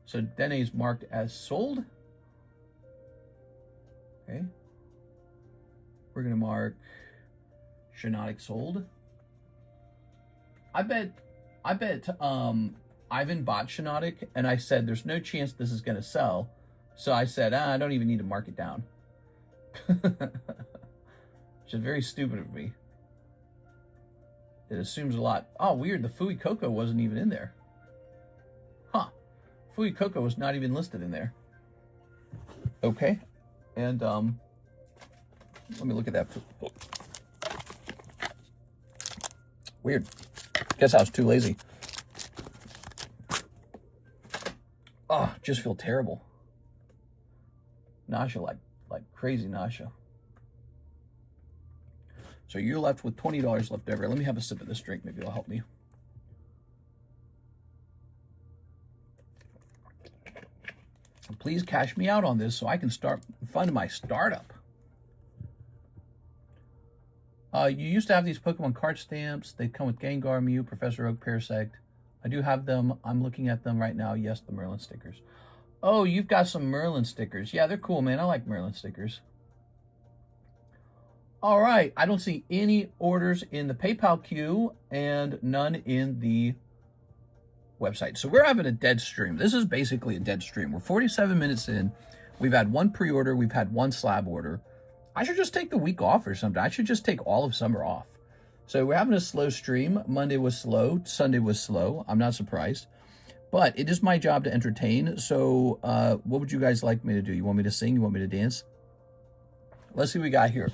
A: So Dene is marked as sold. Okay. We're gonna mark Shinotic sold. I bet Ivan bought Shinotic, and I said there's no chance this is gonna sell. So I said, I don't even need to mark it down. Which is very stupid of me. It assumes a lot. Oh, weird. The Fui Coco wasn't even in there. Huh. Fui Coco was not even listed in there. Okay. And let me look at that. Weird. Guess I was too lazy. Oh, just feel terrible. Nausea, like crazy nausea. So you're left with $20 left over. Let me have a sip of this drink. Maybe it'll help me. Please cash me out on this so I can fund my startup. You used to have these Pokemon card stamps. They come with Gengar, Mew, Professor Oak, Parasect. I do have them. I'm looking at them right now. Yes, the Merlin stickers. Oh, you've got some Merlin stickers. Yeah, they're cool, man. I like Merlin stickers. All right. I don't see any orders in the PayPal queue and none in the website. So we're having a dead stream. This is basically a dead stream. We're 47 minutes in. We've had one pre-order. We've had one slab order. I should just take the week off or something. I should just take all of summer off. So we're having a slow stream. Monday was slow. Sunday was slow. I'm not surprised. But it is my job to entertain. So what would you guys like me to do? You want me to sing? You want me to dance? Let's see what we got here.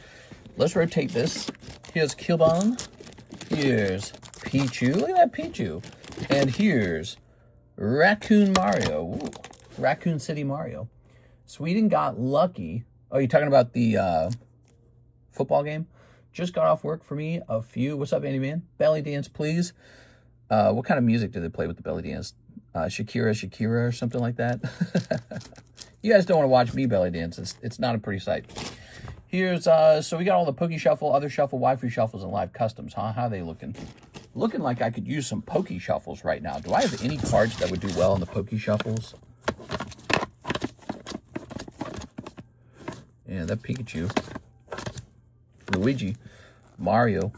A: Let's rotate this. Here's Kilbon. Here's Pichu. Look at that Pichu. And here's Raccoon Mario. Ooh, Raccoon City Mario. Sweden got lucky. Oh, you're talking about the football game? Just got off work for me. A few. What's up, Andy Man? Belly dance, please. What kind of music do they play with the belly dance? Shakira or something like that? You guys don't want to watch me belly dance. It's not a pretty sight. Here's, so we got all the Poke Shuffle, Other Shuffle, Waifu Shuffles, and Live Customs, huh? How are they looking? Looking like I could use some Poke Shuffles right now. Do I have any cards that would do well in the Poke Shuffles? Yeah, that Pikachu. Luigi. Mario.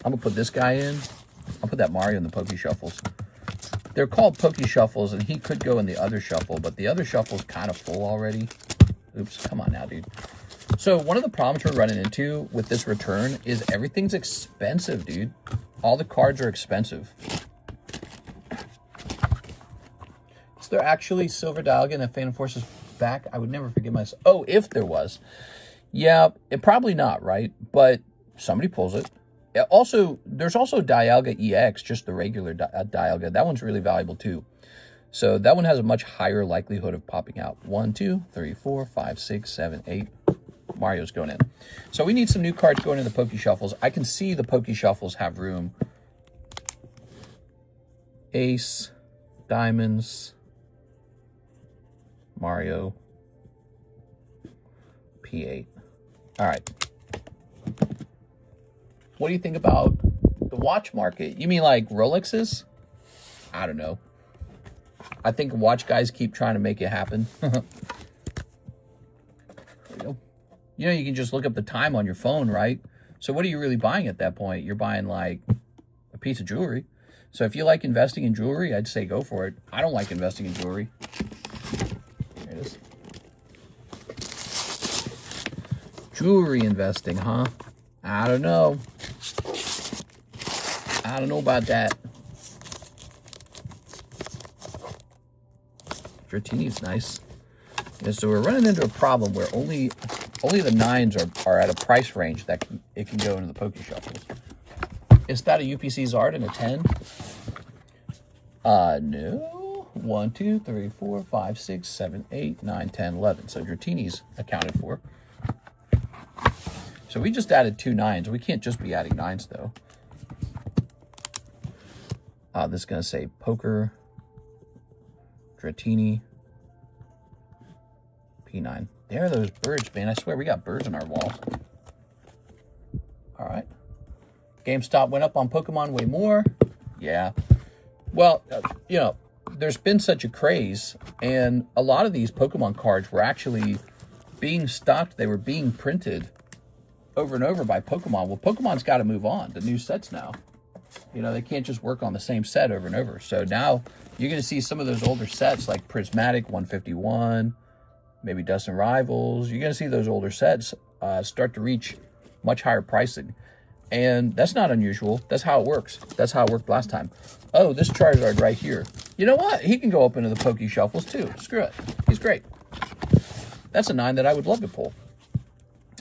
A: I'm going to put this guy in. I'll put that Mario in the Poke Shuffles. They're called Poke Shuffles, and he could go in the Other Shuffle, but the Other Shuffle's kind of full already. Oops, come on now, dude. So one of the problems we're running into with this return is everything's expensive, dude. All the cards are expensive. Is there actually Silver Dialga and Phantom Forces back? I would never forgive myself. Oh, if there was. Yeah, probably not, right? But somebody pulls it. Also, there's also Dialga EX, just the regular Dialga. That one's really valuable too. So that one has a much higher likelihood of popping out. 1, 2, 3, 4, 5, 6, 7, 8. Mario's going in. So we need some new cards going in the Poke Shuffles. I can see the Poke Shuffles have room. Ace, Diamonds, Mario, P8. All right. What do you think about the watch market? You mean like Rolexes? I don't know. I think watch guys keep trying to make it happen. There we go. You know, you can just look up the time on your phone, right? So what are you really buying at that point? You're buying like a piece of jewelry. So if you like investing in jewelry, I'd say go for it. I don't like investing in jewelry. There it is. Jewelry investing, huh? I don't know. I don't know about that. Dratini's nice. Yeah, so we're running into a problem where only the 9s are at a price range that it can go into the Poke Shuffles. Is that a UPC Zard and a 10? No. 1, 2, 3, 4, 5, 6, 7, 8, 9, 10, 11. So Dratini's accounted for. So we just added 2 9s. We can't just be adding 9s though. This is going to say Poker, Dratini, P9. There are those birds, man. I swear we got birds on our wall. All right. GameStop went up on Pokemon way more. Yeah. Well, you know, there's been such a craze, and a lot of these Pokemon cards were actually being stocked. They were being printed over and over by Pokemon. Well, Pokemon's got to move on to new sets now. You know, they can't just work on the same set over and over. So now you're going to see some of those older sets like Prismatic 151, maybe Dust and Rivals. You're going to see those older sets start to reach much higher pricing. And that's not unusual. That's how it works. That's how it worked last time. Oh, this Charizard right here. You know what? He can go up into the Poke Shuffles too. Screw it. He's great. That's a 9 that I would love to pull.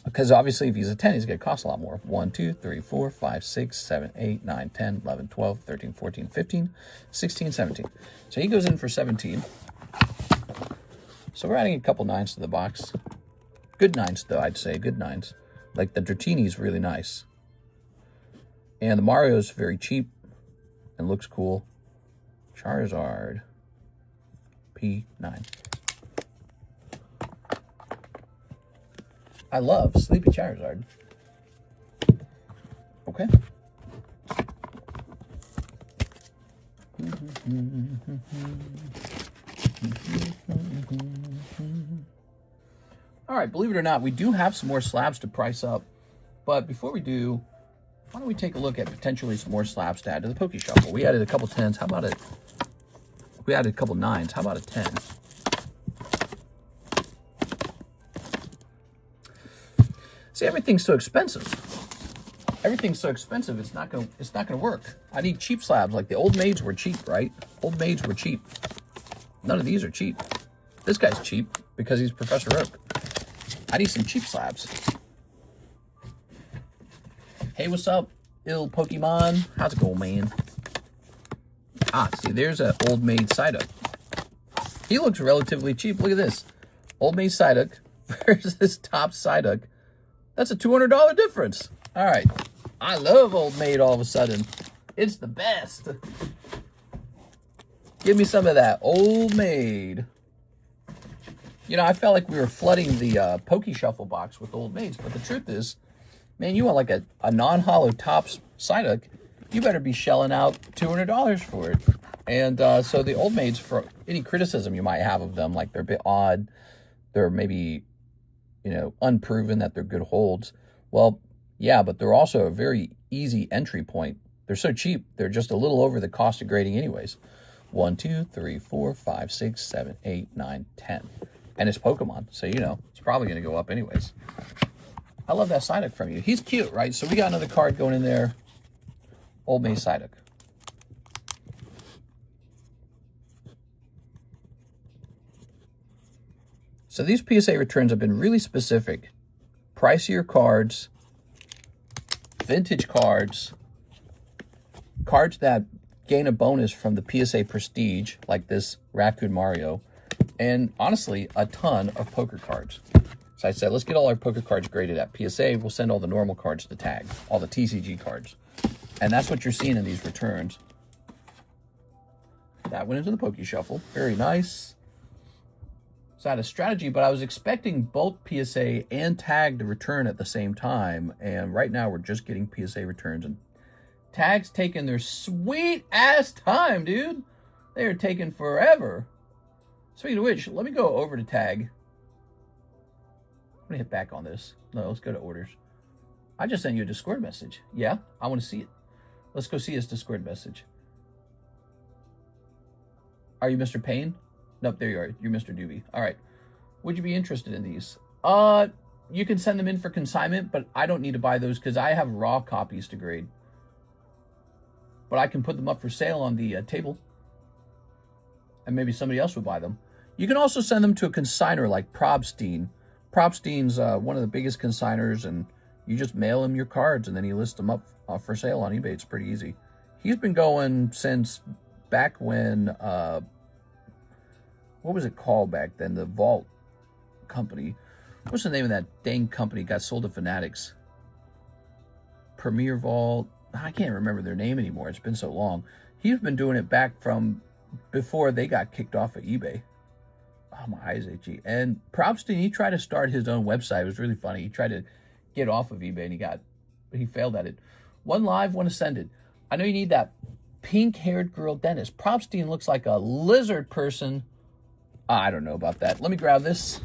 A: Because obviously if he's a 10, he's going to cost a lot more. 1, 2, 3, 4, 5, 6, 7, 8, 9, 10, 11, 12, 13, 14, 15, 16, 17. So he goes in for 17. So we're adding a couple 9s to the box. Good 9s though, I'd say. Good 9s. Like the Dratini is really nice. And the Mario is very cheap and looks cool. Charizard P9. I love Sleepy Charizard. Okay. All right, believe it or not, we do have some more slabs to price up. But before we do, why don't we take a look at potentially some more slabs to add to the Poke Shuffle? We added a couple 10s. How about it? We added a couple 9s. How about a 10? See, everything's so expensive. Everything's so expensive, it's not gonna work. I need cheap slabs. Like the old maids were cheap, right? Old maids were cheap. None of these are cheap. This guy's cheap because he's Professor Oak. I need some cheap slabs. Hey, what's up, ill Pokemon? How's it going, man? Ah, see, there's an old maid Psyduck. He looks relatively cheap. Look at this. Old maid Psyduck versus top Psyduck. That's a $200 difference. All right. I love old maid all of a sudden. It's the best. Give me some of that old maid. You know, I felt like we were flooding the Poke Shuffle box with old maids, but the truth is, man, you want like a non-hollow tops Psyduck, you better be shelling out $200 for it. And so the old maids, for any criticism you might have of them, like they're a bit odd, they're maybe, you know, unproven that they're good holds. Well, yeah, but they're also a very easy entry point. They're so cheap, they're just a little over the cost of grading anyways. 1, 2, 3, 4, 5, 6, 7, 8, 9, 10. And it's Pokemon, so you know, it's probably going to go up anyways. I love that Psyduck from you. He's cute, right? So we got another card going in there. Old Maid Psyduck. So these PSA returns have been really specific. Pricier cards, vintage cards, cards that gain a bonus from the PSA Prestige, like this Raccoon Mario, and honestly, a ton of poker cards. So I said, let's get all our poker cards graded at PSA. We'll send all the normal cards to tag, all the TCG cards. And that's what you're seeing in these returns. That went into the Poke Shuffle. Very nice. So I had a strategy, but I was expecting both PSA and tag to return at the same time. And right now we're just getting PSA returns. And tag's taking their sweet ass time, dude. They are taking forever. Speaking of which, let me go over to tag. I'm going to hit back on this. No, let's go to orders. I just sent you a Discord message. Yeah, I want to see it. Let's go see his Discord message. Are you Mr. Payne? Nope, there you are. You're Mr. Doobie. All right. Would you be interested in these? You can send them in for consignment, but I don't need to buy those because I have raw copies to grade. But I can put them up for sale on the table. And maybe somebody else would buy them. You can also send them to a consignor like Probstein. Probstein's one of the biggest consignors, and you just mail him your cards, and then he lists them up for sale on eBay. It's pretty easy. He's been going since back when, what was it called back then? The Vault Company. What's the name of that dang company? Got sold to Fanatics. Premier Vault. I can't remember their name anymore. It's been so long. He's been doing it back from before they got kicked off of eBay. Oh, my eyes itchy. And Propstein, he tried to start his own website. It was really funny. He tried to get off of eBay and he failed at it. One live, one ascended. I know you need that pink-haired girl dentist. Propstein looks like a lizard person. I don't know about that. Let me grab this.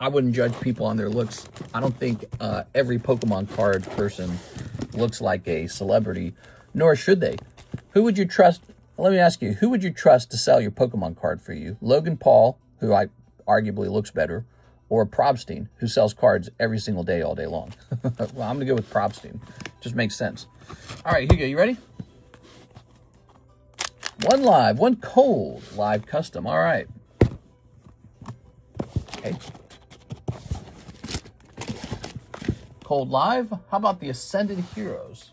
A: I wouldn't judge people on their looks. I don't think every Pokemon card person looks like a celebrity, nor should they. Who would you trust? Let me ask you, who would you trust to sell your Pokemon card for you? Logan Paul, who arguably looks better, or Propstein, who sells cards every single day, all day long? Well, I'm going to go with Propstein. Just makes sense. All right, here you go. You ready? One live, one cold live custom. All right. Okay. Cold live. How about the Ascended Heroes?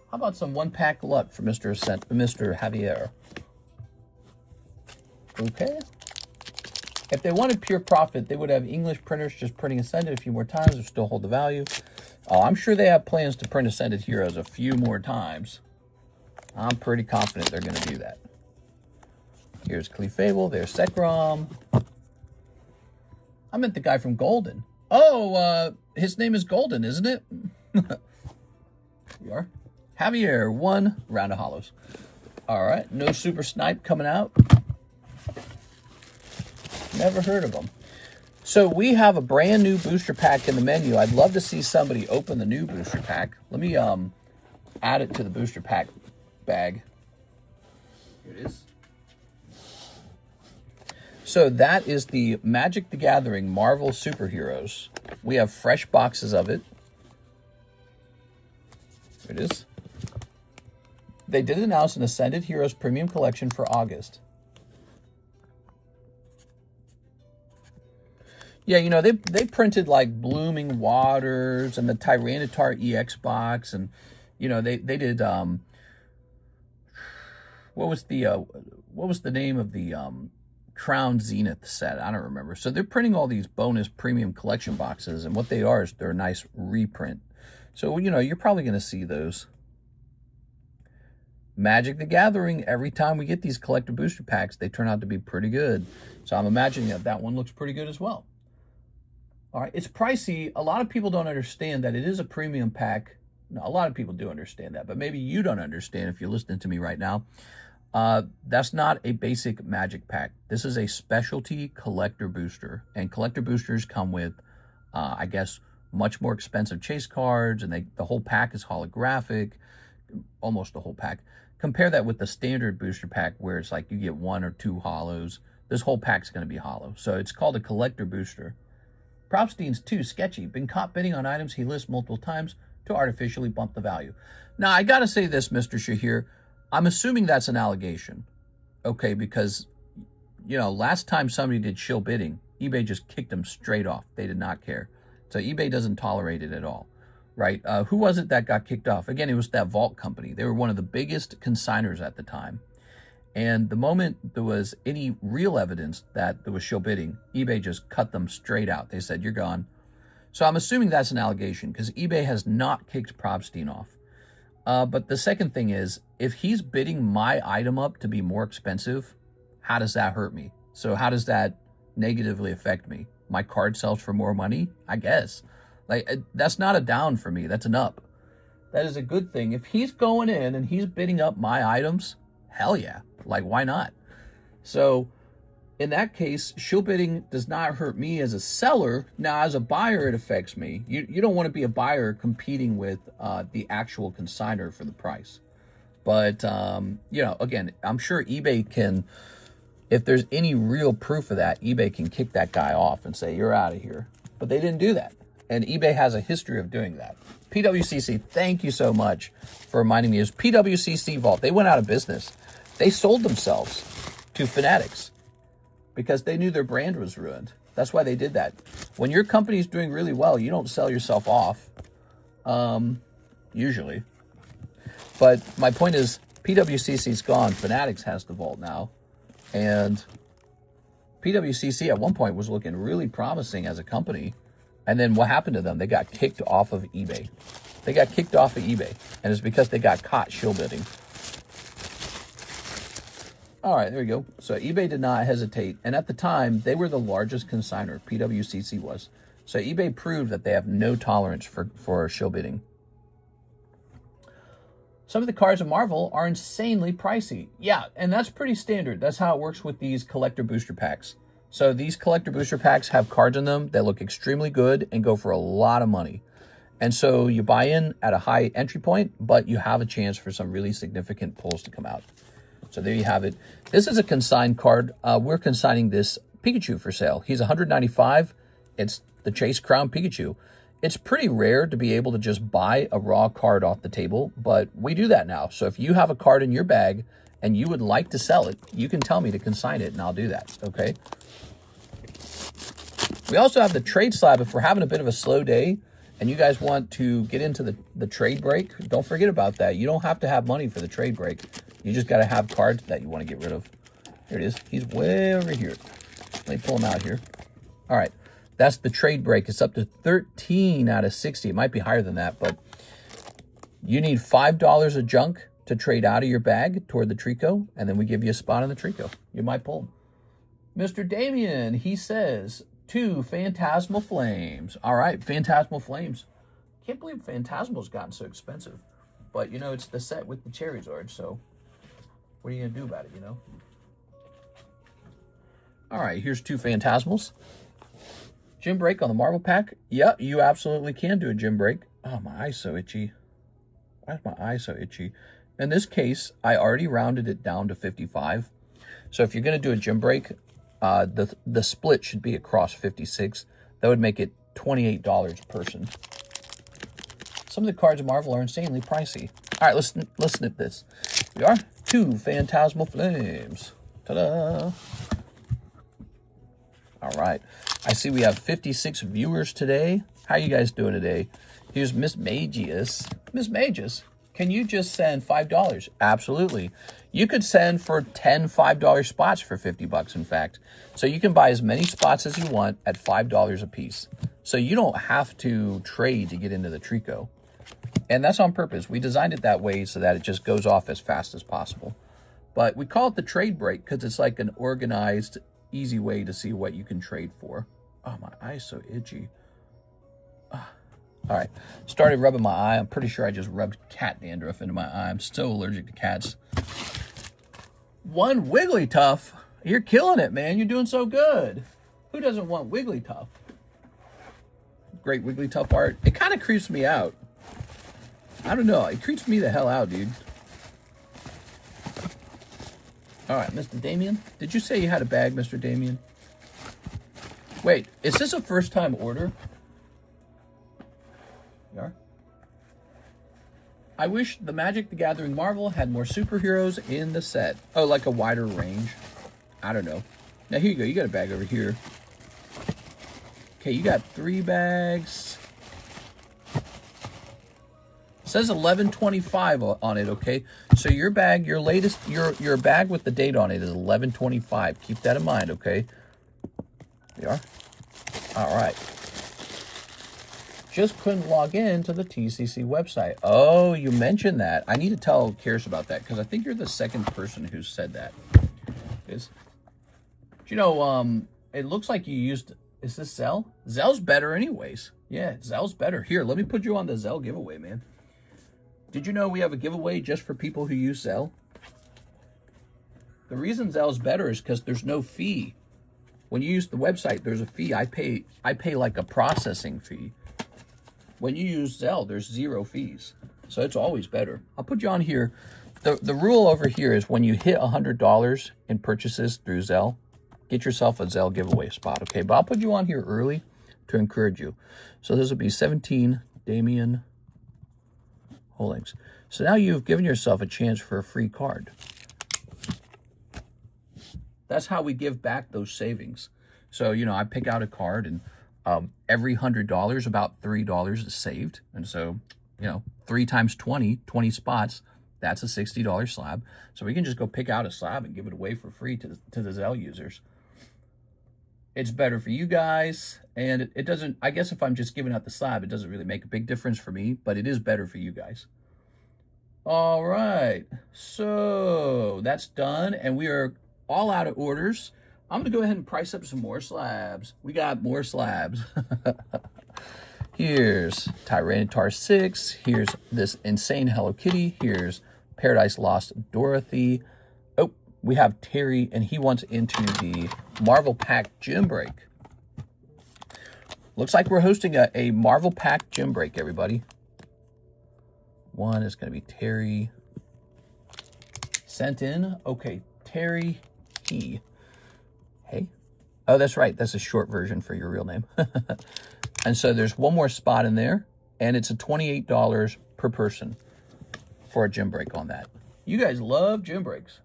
A: How about some one-pack luck for Mr. Javier? Okay. If they wanted pure profit, they would have English printers just printing Ascended a few more times or still hold the value. Oh, I'm sure they have plans to print Ascended Heroes a few more times. I'm pretty confident they're going to do that. Here's Clefable. There's Sekrom. I meant the guy from Golden. Oh, his name is Golden, isn't it? We are. Javier, one round of hollows. All right, no Super Snipe coming out. Never heard of them. So we have a brand new booster pack in the menu. I'd love to see somebody open the new booster pack. Let me add it to the booster pack bag. Here it is. So that is the Magic the Gathering Marvel Superheroes. We have fresh boxes of it. Here it is. They did announce an Ascended Heroes Premium Collection for August. Yeah, you know, they printed like Blooming Waters and the Tyranitar EX box, and you know, they did what was the name of the Crown Zenith set? I don't remember. So they're printing all these bonus premium collection boxes, and what they are is they're a nice reprint. So, you know, you're probably going to see those. Magic the Gathering, every time we get these collector booster packs, they turn out to be pretty good. So I'm imagining that one looks pretty good as well. All right, it's pricey. A lot of people don't understand that it is a premium pack. No, a lot of people do understand that, but maybe you don't understand if you're listening to me right now. That's not a basic Magic pack. This is a specialty collector booster, and collector boosters come with, I guess, much more expensive chase cards, and the whole pack is holographic, almost the whole pack. Compare that with the standard booster pack where it's like you get one or two hollows. This whole pack's going to be hollow. So it's called a collector booster. Propstein's too sketchy. Been caught bidding on items he lists multiple times to artificially bump the value. Now, I got to say this, Mr. Shahir. I'm assuming that's an allegation. Okay, because, you know, last time somebody did shill bidding, eBay just kicked them straight off. They did not care. So eBay doesn't tolerate it at all, right? Who was it that got kicked off? Again, it was that Vault company. They were one of the biggest consigners at the time. And the moment there was any real evidence that there was shill bidding, eBay just cut them straight out. They said, you're gone. So I'm assuming that's an allegation because eBay has not kicked Propstein off. But the second thing is, if he's bidding my item up to be more expensive, how does that hurt me? So how does that negatively affect me? My card sells for more money? I guess. Like, that's not a down for me. That's an up. That is a good thing. If he's going in and he's bidding up my items, hell yeah. Like, why not? So in that case, shill bidding does not hurt me as a seller. Now, as a buyer, it affects me. You don't want to be a buyer competing with the actual consignor for the price. But, you know, again, I'm sure eBay can, if there's any real proof of that, eBay can kick that guy off and say, you're out of here. But they didn't do that. And eBay has a history of doing that. PWCC, thank you so much for reminding me. It was PWCC Vault. They went out of business. They sold themselves to Fanatics because they knew their brand was ruined. That's why they did that. When your company's doing really well, you don't sell yourself off, usually. But my point is, PWCC's gone. Fanatics has the Vault now. And PWCC at one point was looking really promising as a company. And then what happened to them? They got kicked off of eBay. They got kicked off of eBay, and it's because they got caught shill bidding. All right, there we go. So eBay did not hesitate, and at the time, they were the largest consignor, PWCC was. So eBay proved that they have no tolerance for shill bidding. Some of the cards in Marvel are insanely pricey. Yeah, and that's pretty standard. That's how it works with these collector booster packs. So these collector booster packs have cards in them that look extremely good and go for a lot of money. And so you buy in at a high entry point, but you have a chance for some really significant pulls to come out. So there you have it. This is a consigned card. We're consigning this Pikachu for sale. He's $195. It's the Chase Crown Pikachu. It's pretty rare to be able to just buy a raw card off the table, but we do that now. So if you have a card in your bag and you would like to sell it, you can tell me to consign it and I'll do that, okay? We also have the trade slab. If we're having a bit of a slow day and you guys want to get into the trade break, don't forget about that. You don't have to have money for the trade break. You just got to have cards that you want to get rid of. Here it is. He's way over here. Let me pull him out here. All right. That's the trade break. It's up to 13 out of 60. It might be higher than that, but you need $5 of junk to trade out of your bag toward the Trico, and then we give you a spot on the Trico. You might pull him. Mr. Damien, he says, 2 Phantasmal Flames. All right, Phantasmal Flames. Can't believe Phantasmal's gotten so expensive. But, you know, it's the set with the Charizard, so what are you going to do about it, you know? All right, here's 2 Phantasmals. Gym break on the Marvel pack. Yeah, you absolutely can do a gym break. Oh, my eye's so itchy. Why is my eye so itchy? In this case, I already rounded it down to 55. So if you're going to do a gym break, the split should be across 56. That would make it $28 a person. Some of the cards in Marvel are insanely pricey. All right, let's snip this. We are 2 Phantasmal Flames. Ta-da! All right. I see we have 56 viewers today. How you guys doing today? Here's Miss Magius. Miss Magius, can you just send $5? Absolutely. You could send for 10 $5 spots for 50 bucks, in fact. So you can buy as many spots as you want at $5 a piece. So you don't have to trade to get into the Trico. And that's on purpose. We designed it that way so that it just goes off as fast as possible. But we call it the trade break because it's like an organized, easy way to see what you can trade for. Oh, my eye's so itchy. All right, started rubbing my eye. I'm pretty sure I just rubbed cat dandruff into my eye. I'm so allergic to cats. 1 Wigglytuff. You're killing it, man. You're doing so good. Who doesn't want Wigglytuff? Great Wigglytuff art. It kind of creeps me out. I don't know. It creeps me the hell out, dude. All right, Mr. Damien. Did you say you had a bag, Mr. Damien? Wait, is this a first-time order? You are? I wish the Magic the Gathering Marvel had more superheroes in the set. Oh, like a wider range. I don't know. Now, here you go. You got a bag over here. Okay, you got 3 bags. It says 1125 on it, okay? So your bag, your latest, your bag with the date on it is 1125. Keep that in mind, okay? There you are. All right. Just couldn't log in to the TCC website. Oh, you mentioned that. I need to tell Karis about that because I think you're the second person who said that. You know, it looks like you used, is this Zelle? Zelle's better anyways. Yeah, Zelle's better. Here, let me put you on the Zelle giveaway, man. Did you know we have a giveaway just for people who use Zelle? The reason Zelle's better is because there's no fee. When you use the website, there's a fee. I pay like a processing fee. When you use Zelle, there's 0 fees. So it's always better. I'll put you on here. The rule over here is when you hit $100 in purchases through Zelle, get yourself a Zelle giveaway spot, okay? But I'll put you on here early to encourage you. So this will be 17 Damien Holdings. So now you've given yourself a chance for a free card. That's how we give back those savings. So, you know, I pick out a card and every $100, about $3 is saved. And so, you know, 3 times 20 spots, that's a $60 slab. So we can just go pick out a slab and give it away for free to the Zelle users. It's better for you guys, and it doesn't, I guess if I'm just giving out the slab, it doesn't really make a big difference for me, but it is better for you guys. All right, so that's done, and we are all out of orders. I'm gonna go ahead and price up some more slabs. We got more slabs. Here's Tyranitar 6. Here's this insane Hello Kitty. Here's Paradise Lost Dorothy. Oh, we have Terry, and he wants into the Marvel Pack Gym Break. Looks like we're hosting a Marvel Pack Gym Break, everybody. One is going to be Terry. Sent in. Okay, Terry He. Hey. Oh, that's right. That's a short version for your real name. And so there's one more spot in there, and it's a $28 per person for a gym break on that. You guys love gym breaks.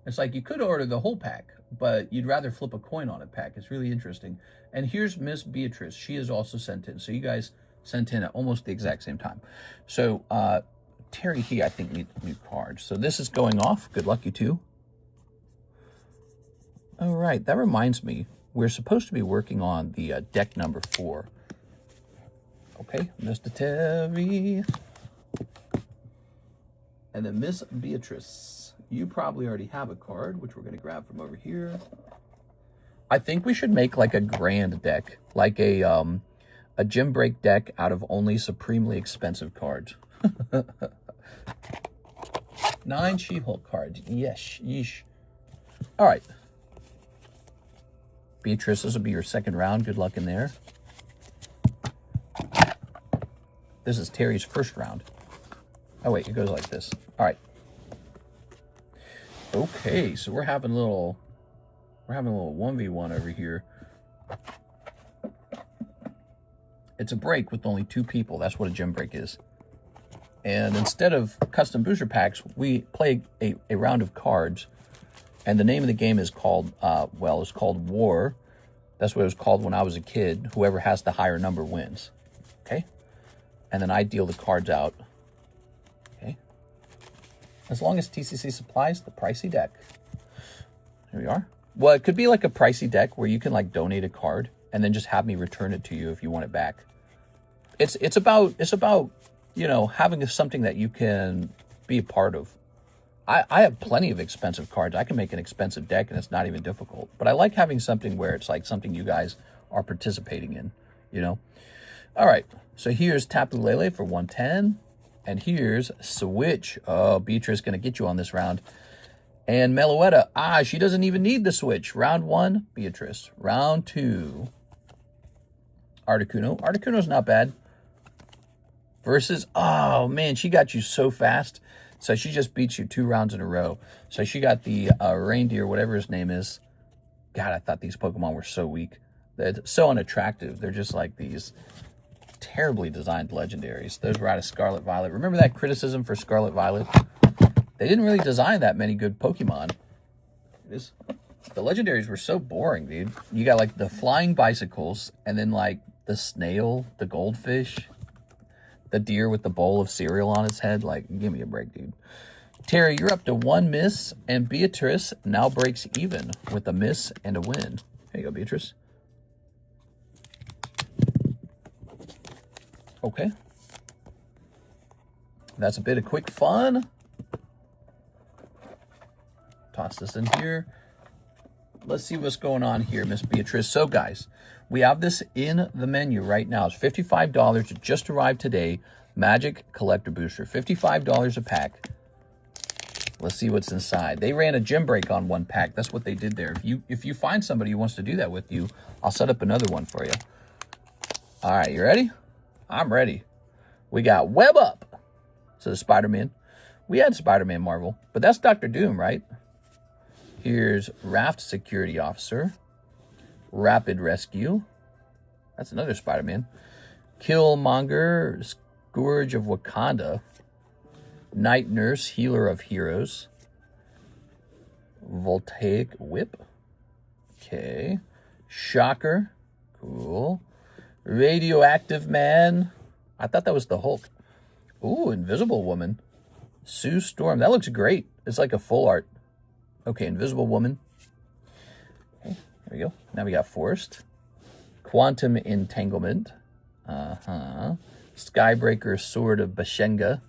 A: It's like you could order the whole pack, but you'd rather flip a coin on a pack. It's really interesting. And here's Miss Beatrice. She is also sent in. So you guys sent in at almost the exact same time. So Terry He, I think, needs new cards. So this is going off. Good luck, you two. All right, that reminds me. We're supposed to be working on the deck number 4. Okay, Mr. Terry. And then Miss Beatrice. You probably already have a card, which we're going to grab from over here. I think we should make like a grand deck, like a gym break deck out of only supremely expensive cards. 9 She-Hulk cards. Yes, yeesh. All right. Beatrice, this will be your second round. Good luck in there. This is Terry's first round. Oh, wait, it goes like this. All right. Okay, so we're having a little 1v1 over here. It's a break with only 2 people. That's what a gym break is. And instead of custom booster packs, we play a round of cards. And the name of the game is called, well, it's called War. That's what it was called when I was a kid. Whoever has the higher number wins. Okay? And then I deal the cards out. Okay? As long as TCC supplies the pricey deck. Here we are. Well, it could be like a pricey deck where you can like donate a card and then just have me return it to you if you want it back. It's about, you know, having something that you can be a part of. I have plenty of expensive cards. I can make an expensive deck, and it's not even difficult. But I like having something where it's like something you guys are participating in, you know? All right, so here's Tapu Lele for 110. And here's Switch. Oh, Beatrice going to get you on this round. And Meloetta, she doesn't even need the Switch. Round 1, Beatrice. Round 2, Articuno. Articuno's not bad. Versus, oh, man, she got you so fast. So she just beats you 2 rounds in a row. So she got the reindeer, whatever his name is. God, I thought these Pokemon were so weak. They're so unattractive. They're just like these terribly designed legendaries. Those were out of Scarlet Violet. Remember that criticism for Scarlet Violet? They didn't really design that many good Pokemon. The legendaries were so boring, dude. You got like the flying bicycles, and then like the snail, the goldfish, the deer with the bowl of cereal on its head. Like, give me a break, dude. Terry, you're up to 1 miss, and Beatrice now breaks even with a miss and a win. There you go, Beatrice. Okay. That's a bit of quick fun. Toss this in here. Let's see what's going on here, Miss Beatrice. So, guys, we have this in the menu right now. It's $55. It just arrived today. Magic Collector Booster. $55 a pack. Let's see what's inside. They ran a gym break on 1 pack. That's what they did there. If you find somebody who wants to do that with you, I'll set up another one for you. All right, you ready? I'm ready. We got Web Up. So Spider-Man. We had Spider-Man Marvel, but that's Dr. Doom, right? Here's Raft Security Officer. Rapid Rescue. That's another Spider-Man. Killmonger, Scourge of Wakanda. Night Nurse, Healer of Heroes. Voltaic Whip. Okay. Shocker. Cool. Radioactive Man. I thought that was the Hulk. Ooh, Invisible Woman. Sue Storm. That looks great. It's like a full art. Okay, Invisible Woman. Okay, there we we go. Now we got Forest. Quantum Entanglement. Skybreaker Sword of Bashenga.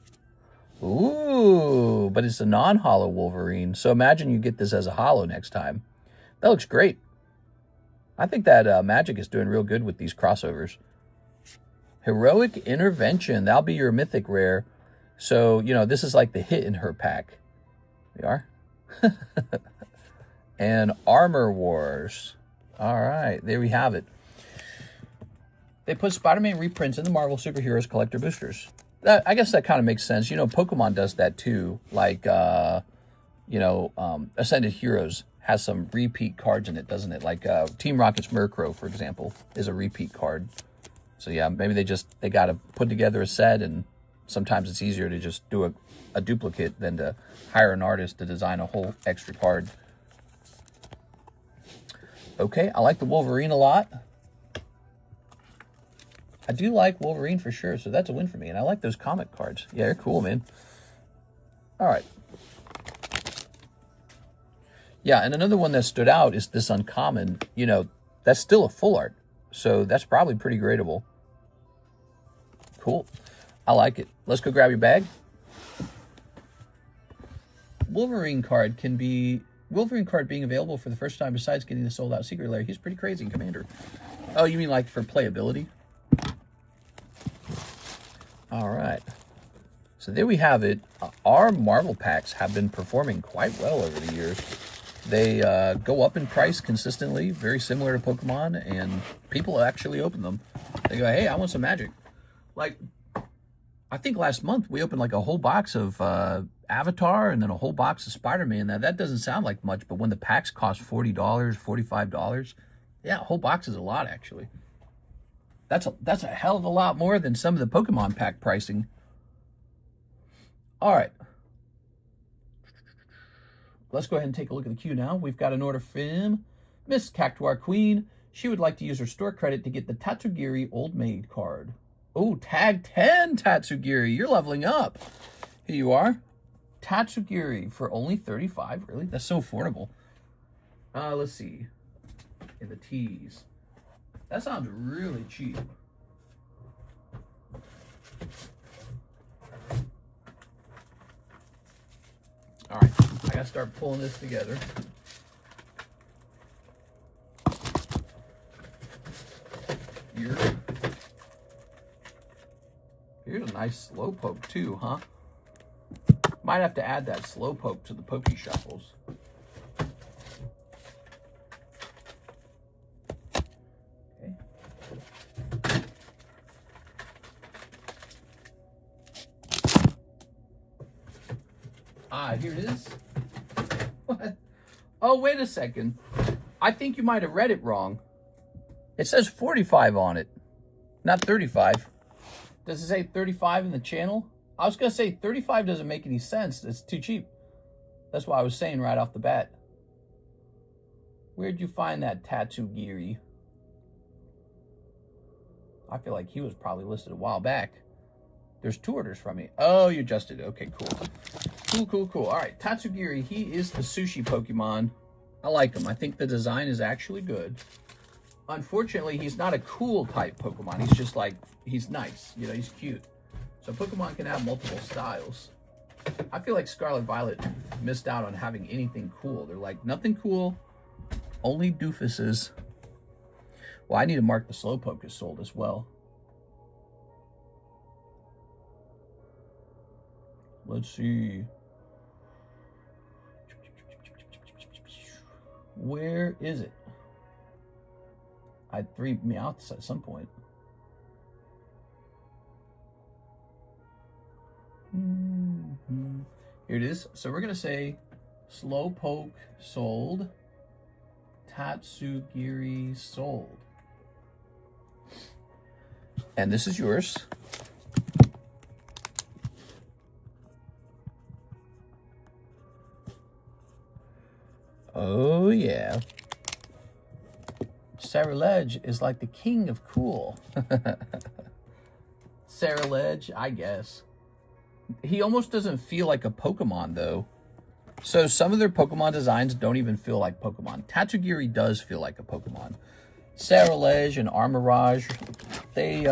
A: Ooh, but it's a non-holo Wolverine. So imagine you get this as a holo next time. That looks great. I think that Magic is doing real good with these crossovers. Heroic Intervention. That'll be your mythic rare. So, you know, this is like the hit in her pack. We are. And Armor Wars. All right, there we have it. They put Spider-Man reprints in the Marvel Superheroes Collector Boosters. I guess that kind of makes sense. You know, Pokemon does that too. Like, Ascended Heroes has some repeat cards in it, doesn't it? Like Team Rocket's Murkrow, for example, is a repeat card. So yeah, maybe they got to put together a set, and sometimes it's easier to just do a duplicate than to hire an artist to design a whole extra card. Okay, I like the Wolverine a lot. I do like Wolverine for sure, so that's a win for me. And I like those comic cards. Yeah, they're cool, man. All right. Yeah, and another one that stood out is this uncommon. You know, that's still a full art, so that's probably pretty gradable. Cool. I like it. Let's go grab your bag. Wolverine card being available for the first time besides getting the sold out secret lair. He's pretty crazy, Commander. Oh, you mean like for playability? All right. So there we have it. Our Marvel packs have been performing quite well over the years. They go up in price consistently, very similar to Pokemon, and people actually open them. They go, hey, I want some Magic. Like, I think last month we opened like a whole box of Avatar and then a whole box of Spider-Man. Now, that doesn't sound like much, but when the packs cost $40, $45, yeah, a whole box is a lot, actually. That's a hell of a lot more than some of the Pokemon pack pricing. All right. Let's go ahead and take a look at the queue now. We've got an order from Miss Cactuar Queen. She would like to use her store credit to get the Tatsugiri Old Maid card. Oh, tag 10, Tatsugiri. You're leveling up. Here you are. Tatsugiri for only $35. Really? That's so affordable. Let's see. In the T's. That sounds really cheap. All right, I gotta start pulling this together. Here's a nice Slowpoke too, huh? Might have to add that Slowpoke to the Poke Shuffles. Here it is. What? Oh, wait a second. I think you might have read it wrong. It says 45 on it, not 35. Does it say 35 in the channel? I was going to say 35 doesn't make any sense. It's too cheap. That's what I was saying right off the bat. Where'd you find that Tatsugiri? I feel like he was probably listed a while back. There's 2 orders from me. Oh, you adjusted it. Okay, cool. Cool. All right, Tatsugiri, he is the sushi Pokemon. I like him. I think the design is actually good. Unfortunately, he's not a cool type Pokemon. He's just like, he's nice. You know, he's cute. So Pokemon can have multiple styles. I feel like Scarlet Violet missed out on having anything cool. They're like, nothing cool, only doofuses. Well, I need to mark the Slowpoke as sold as well. Let's see. Where is it? I had 3 Meowths at some point. Here it is. So we're going to say Slowpoke sold. Tatsugiri sold. And this is yours. Oh, yeah. Ceruledge is like the king of cool. Ceruledge, I guess. He almost doesn't feel like a Pokemon, though. So some of their Pokemon designs don't even feel like Pokemon. Tatsugiri does feel like a Pokemon. Cerulege and Armorage, they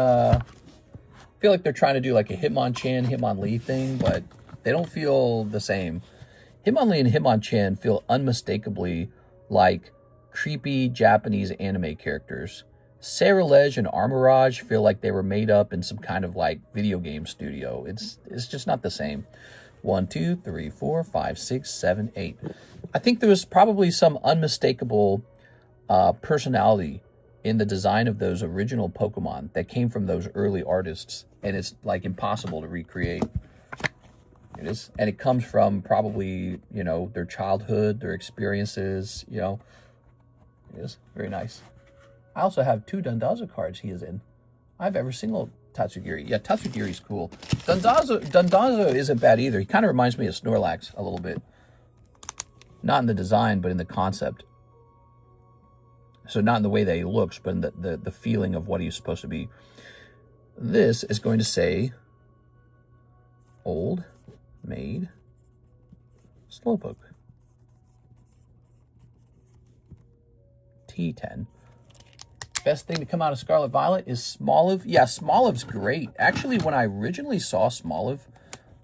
A: feel like they're trying to do like a Hitmonchan, Hitmonlee thing, but they don't feel the same. Hitmonlee and Hitmonchan feel unmistakably like creepy Japanese anime characters. Cerulege and Armorage feel like they were made up in some kind of like video game studio. It's just not the same. 1, 2, 3, 4, 5, 6, 7, 8. I think there was probably some unmistakable personality in the design of those original Pokemon that came from those early artists, and it's like impossible to recreate. It is, and it comes from probably, you know, their childhood, their experiences, you know. It is very nice. I also have 2 Dundaza cards he is in. I have every single Tatsugiri. Yeah, Tatsugiri's cool. Dundaza isn't bad either. He kind of reminds me of Snorlax a little bit. Not in the design, but in the concept. So not in the way that he looks, but in the feeling of what he's supposed to be. This is going to say Old Maid Slowpoke. T10. Best thing to come out of Scarlet Violet is Smoliv. Yeah, Smoliv's great. Actually, when I originally saw Smoliv,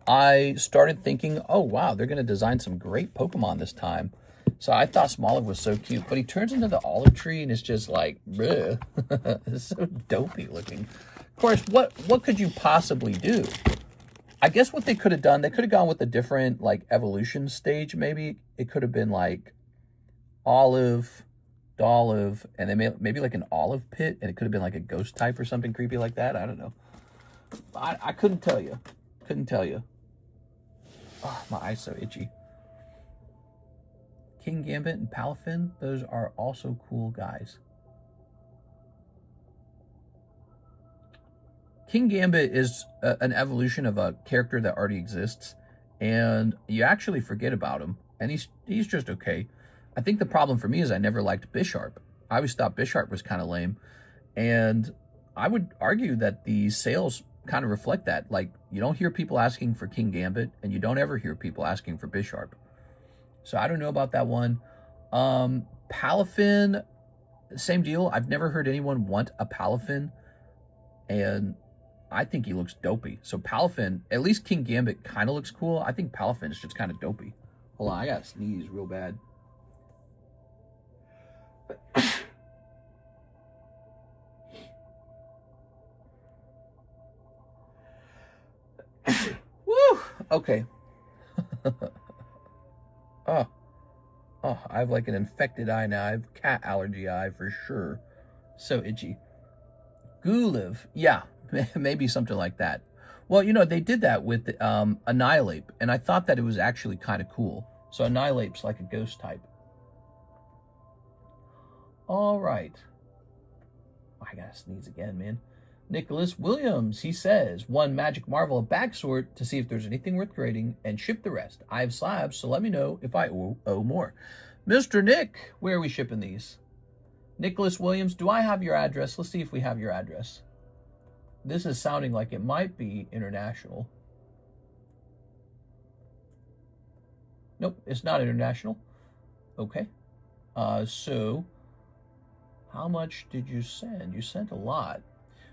A: I started thinking, oh, wow, they're going to design some great Pokemon this time. So I thought Smoliv was so cute, but he turns into the olive tree and it's just like, bleh. It's so dopey looking. Of course, what could you possibly do? I guess what they could have done, they could have gone with a different like evolution stage maybe. It could have been like olive, Dolive, and then maybe like an olive pit, and it could have been like a ghost type or something creepy like that. I don't know. I couldn't tell you. Couldn't tell you. Oh, my eye's so itchy. King Gambit and Palafin, those are also cool guys. King Gambit is an evolution of a character that already exists, and you actually forget about him, and he's just okay. I think the problem for me is I never liked Bisharp. I always thought Bisharp was kind of lame, and I would argue that the sales kind of reflect that. Like, you don't hear people asking for King Gambit, and you don't ever hear people asking for Bisharp. So I don't know about that one. Palafin, same deal. I've never heard anyone want a Palafin, and I think he looks dopey. So Palafin, at least King Gambit kind of looks cool. I think Palafin is just kind of dopey. Hold on, I gotta sneeze real bad. Woo! Okay. Oh, I have like an infected eye now. I have cat allergy eye for sure. So itchy. Guliv. Yeah, maybe something like that. Well, you know, they did that with Annihilate, and I thought that it was actually kind of cool. So Annihilate's like a ghost type. All right. I gotta sneeze again, man. Nicholas Williams, he says, 1 Magic Marvel of bag sort to see if there's anything worth creating and ship the rest. I have slabs, so let me know if I owe more. Mr. Nick, where are we shipping these? Nicholas Williams, do I have your address? Let's see if we have your address. This is sounding like it might be international. Nope, it's not international. Okay. So, how much did you send? You sent a lot.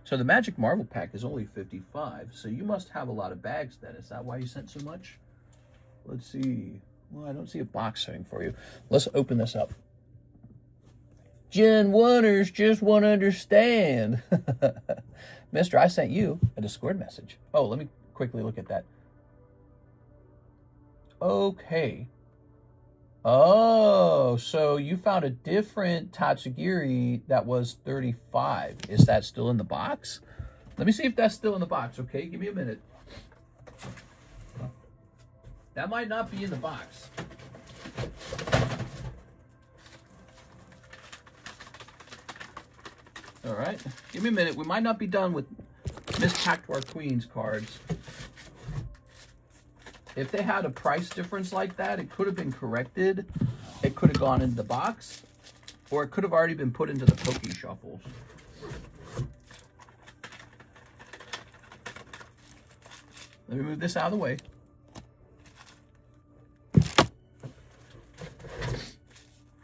A: So the Magic Marvel pack is only 55, so you must have a lot of bags then. Is that why you sent so much? Let's see. Well, I don't see a box setting for you. Let's open this up. Gen 1ers just want to understand. Mister, I sent you a Discord message. Oh, let me quickly look at that. Okay. Oh, so you found a different Tatsugiri that was 35. Is that still in the box? Let me see if that's still in the box, okay? Give me a minute. That might not be in the box. All right, give me a minute. We might not be done with Miss Cactuar Queen's cards. If they had a price difference like that, it could have been corrected. It could have gone into the box, or it could have already been put into the Poke Shuffles. Let me move this out of the way.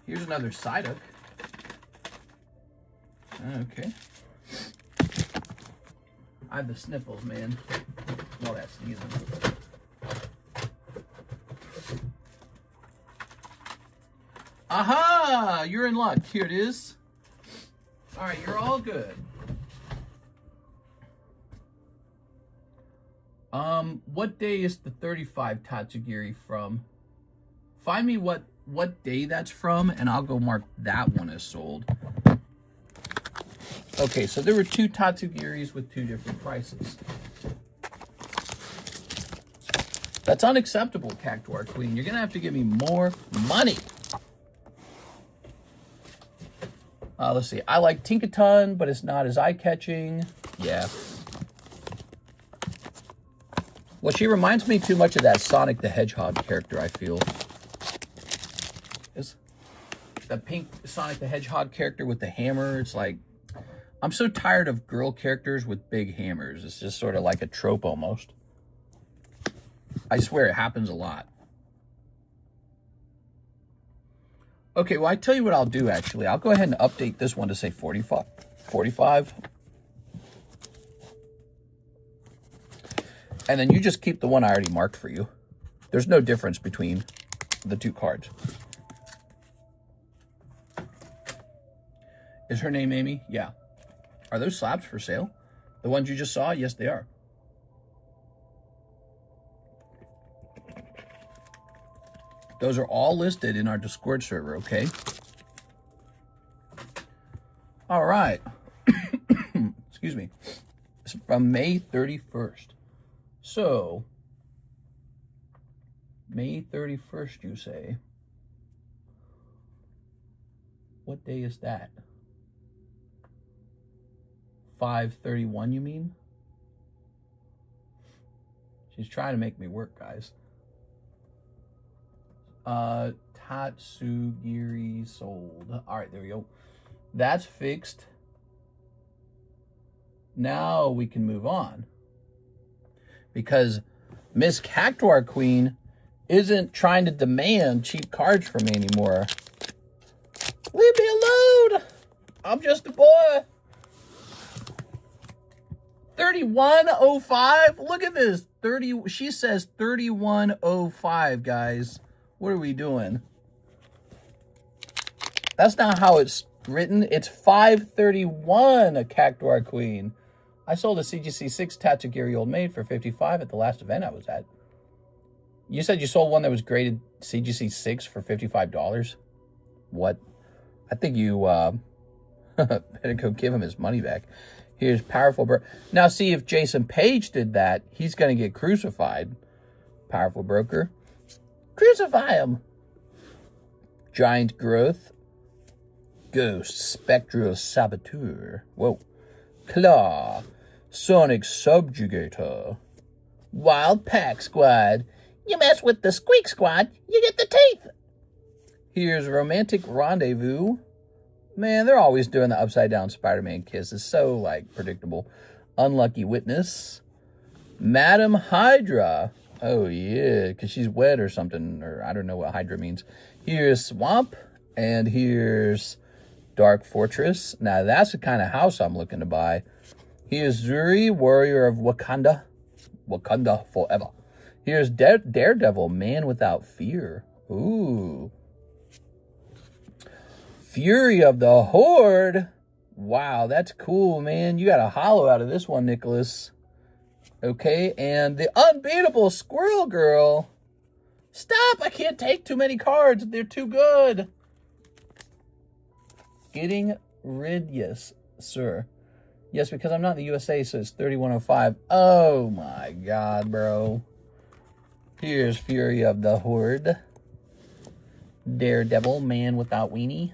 A: Here's another Psyduck. Okay. I have the sniffles, man. All that sneezing. Aha! You're in luck. Here it is. All right, you're all good. What day is the 35 Tatsugiri from? Find me what day that's from, and I'll go mark that one as sold. Okay, so there were 2 Tatsugiris with 2 different prices. That's unacceptable, Cactuar Queen. You're gonna have to give me more money. Let's see. I like Tinkaton, but it's not as eye-catching. Yeah. Well, she reminds me too much of that Sonic the Hedgehog character, I feel. Is the pink Sonic the Hedgehog character with the hammer. It's like, I'm so tired of girl characters with big hammers. It's just sort of like a trope almost. I swear it happens a lot. Okay, well, I tell you what I'll do, actually. I'll go ahead and update this one to say 45. And then you just keep the one I already marked for you. There's no difference between the 2 cards. Is her name Amy? Yeah. Are those slabs for sale? The ones you just saw? Yes, they are. Those are all listed in our Discord server, okay? All right. Excuse me. It's from May 31st. So, May 31st, you say? What day is that? 5/31, you mean? She's trying to make me work, guys. Tatsugiri sold. All right, there we go. That's fixed. Now we can move on. Because Miss Cactuar Queen isn't trying to demand cheap cards from me anymore. Leave me alone. I'm just a boy. 3105. Look at this. She says 3105, guys. What are we doing? That's not how it's written. It's 531, a Cactuar Queen. I sold a CGC 6 Tatsugiri Old Maid for 55 at the last event I was at. You said you sold one that was graded CGC 6 for $55? What? I think you better go give him his money back. Here's Powerful Broker. Now, see, if Jason Page did that, he's going to get crucified. Powerful Broker. Crucify him. Giant Growth. Ghost. Spectral Saboteur. Whoa. Claw. Sonic Subjugator. Wild Pack Squad. You mess with the Squeak Squad, you get the teeth. Here's Romantic Rendezvous. Man, they're always doing the upside-down Spider-Man kiss. It's so, like, predictable. Unlucky Witness. Madam Hydra. Oh, yeah, because she's wet or something, or I don't know what Hydra means. Here's Swamp, and here's Dark Fortress. Now, that's the kind of house I'm looking to buy. Here's Zuri, Warrior of Wakanda. Wakanda forever. Here's Daredevil, Man Without Fear. Ooh. Fury of the Horde. Wow, that's cool, man. You got a holo out of this one, Nicholas. Okay, and the Unbeatable Squirrel Girl. Stop, I can't take too many cards. They're too good. Getting rid, yes, sir. Yes, because I'm not in the USA, so it's 3105. Oh, my God, bro. Here's Fury of the Horde. Daredevil, Man Without Weenie.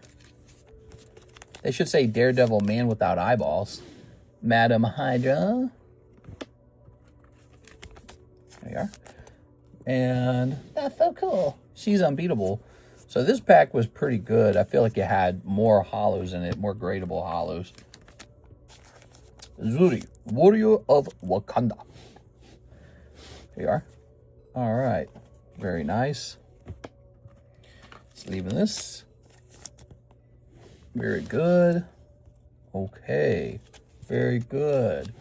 A: They should say Daredevil, Man Without Eyeballs. Madam Hydra. There you are. And that's so cool. She's unbeatable. So this pack was pretty good. I feel like it had more hollows in it, more gradable hollows. Zuri, Warrior of Wakanda. There you are. All right. Very nice. Just leaving this. Very good. Okay. Very good.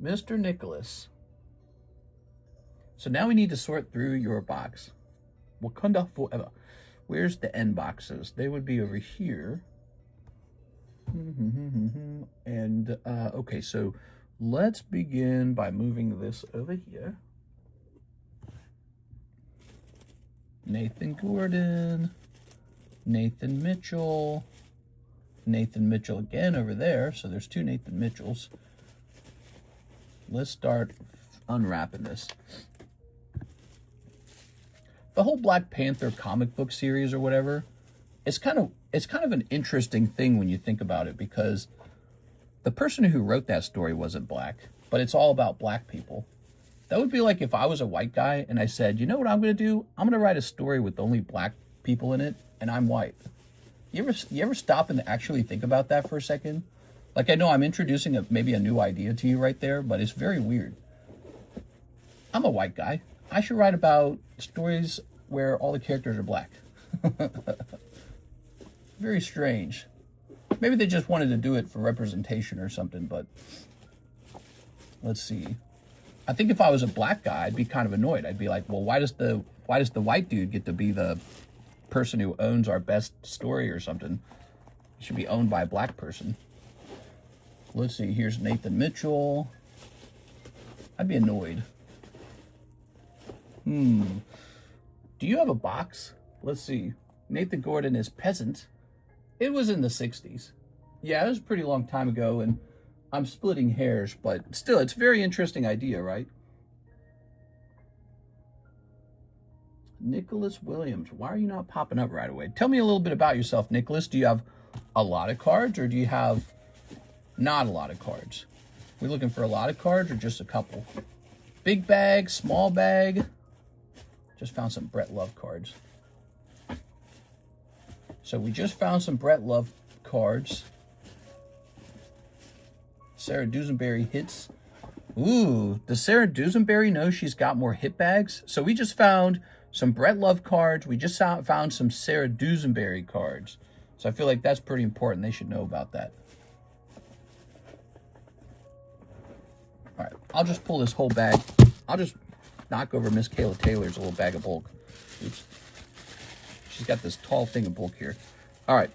A: Mr. Nicholas. So now we need to sort through your box. Wakanda forever. Where's the end boxes? They would be over here. And, okay, so let's begin by moving this over here. Nathan Gordon, Nathan Mitchell, Nathan Mitchell again over there. So there's two Nathan Mitchells. Let's start unwrapping this. The whole Black Panther comic book series or whatever, it's kind of an interesting thing when you think about it, because the person who wrote that story wasn't black, but it's all about black people. That would be like if I was a white guy and I said, you know what I'm going to do? I'm going to write a story with only black people in it, and I'm white. You ever stop and actually think about that for a second? Like, I know I'm introducing maybe a new idea to you right there, but it's very weird. I'm a white guy. I should write about stories where all the characters are black. Very strange. Maybe they just wanted to do it for representation or something, but let's see. I think if I was a black guy, I'd be kind of annoyed. I'd be like, well, why does the white dude get to be the person who owns our best story or something? It should be owned by a black person. Let's see, here's Nathan Mitchell. I'd be annoyed. Do you have a box? Let's see. Nathan Gordon is peasant. It was in the 60s. Yeah, it was a pretty long time ago, and I'm splitting hairs, but still, it's a very interesting idea, right? Nicholas Williams. Why are you not popping up right away? Tell me a little bit about yourself, Nicholas. Do you have a lot of cards, or do you have not a lot of cards? We looking for a lot of cards or just a couple? Big bag, small bag. Just found some Brett Love cards. So we just found some Brett Love cards. Sarah Dusenberry hits. Ooh, does Sarah Dusenberry know she's got more hit bags? So we just found some Brett Love cards. We just found some Sarah Dusenberry cards. So I feel like that's pretty important. They should know about that. All right, I'll just pull this whole bag. I'll just knock over Miss Kayla Taylor's little bag of bulk. Oops. She's got this tall thing of bulk here. All right.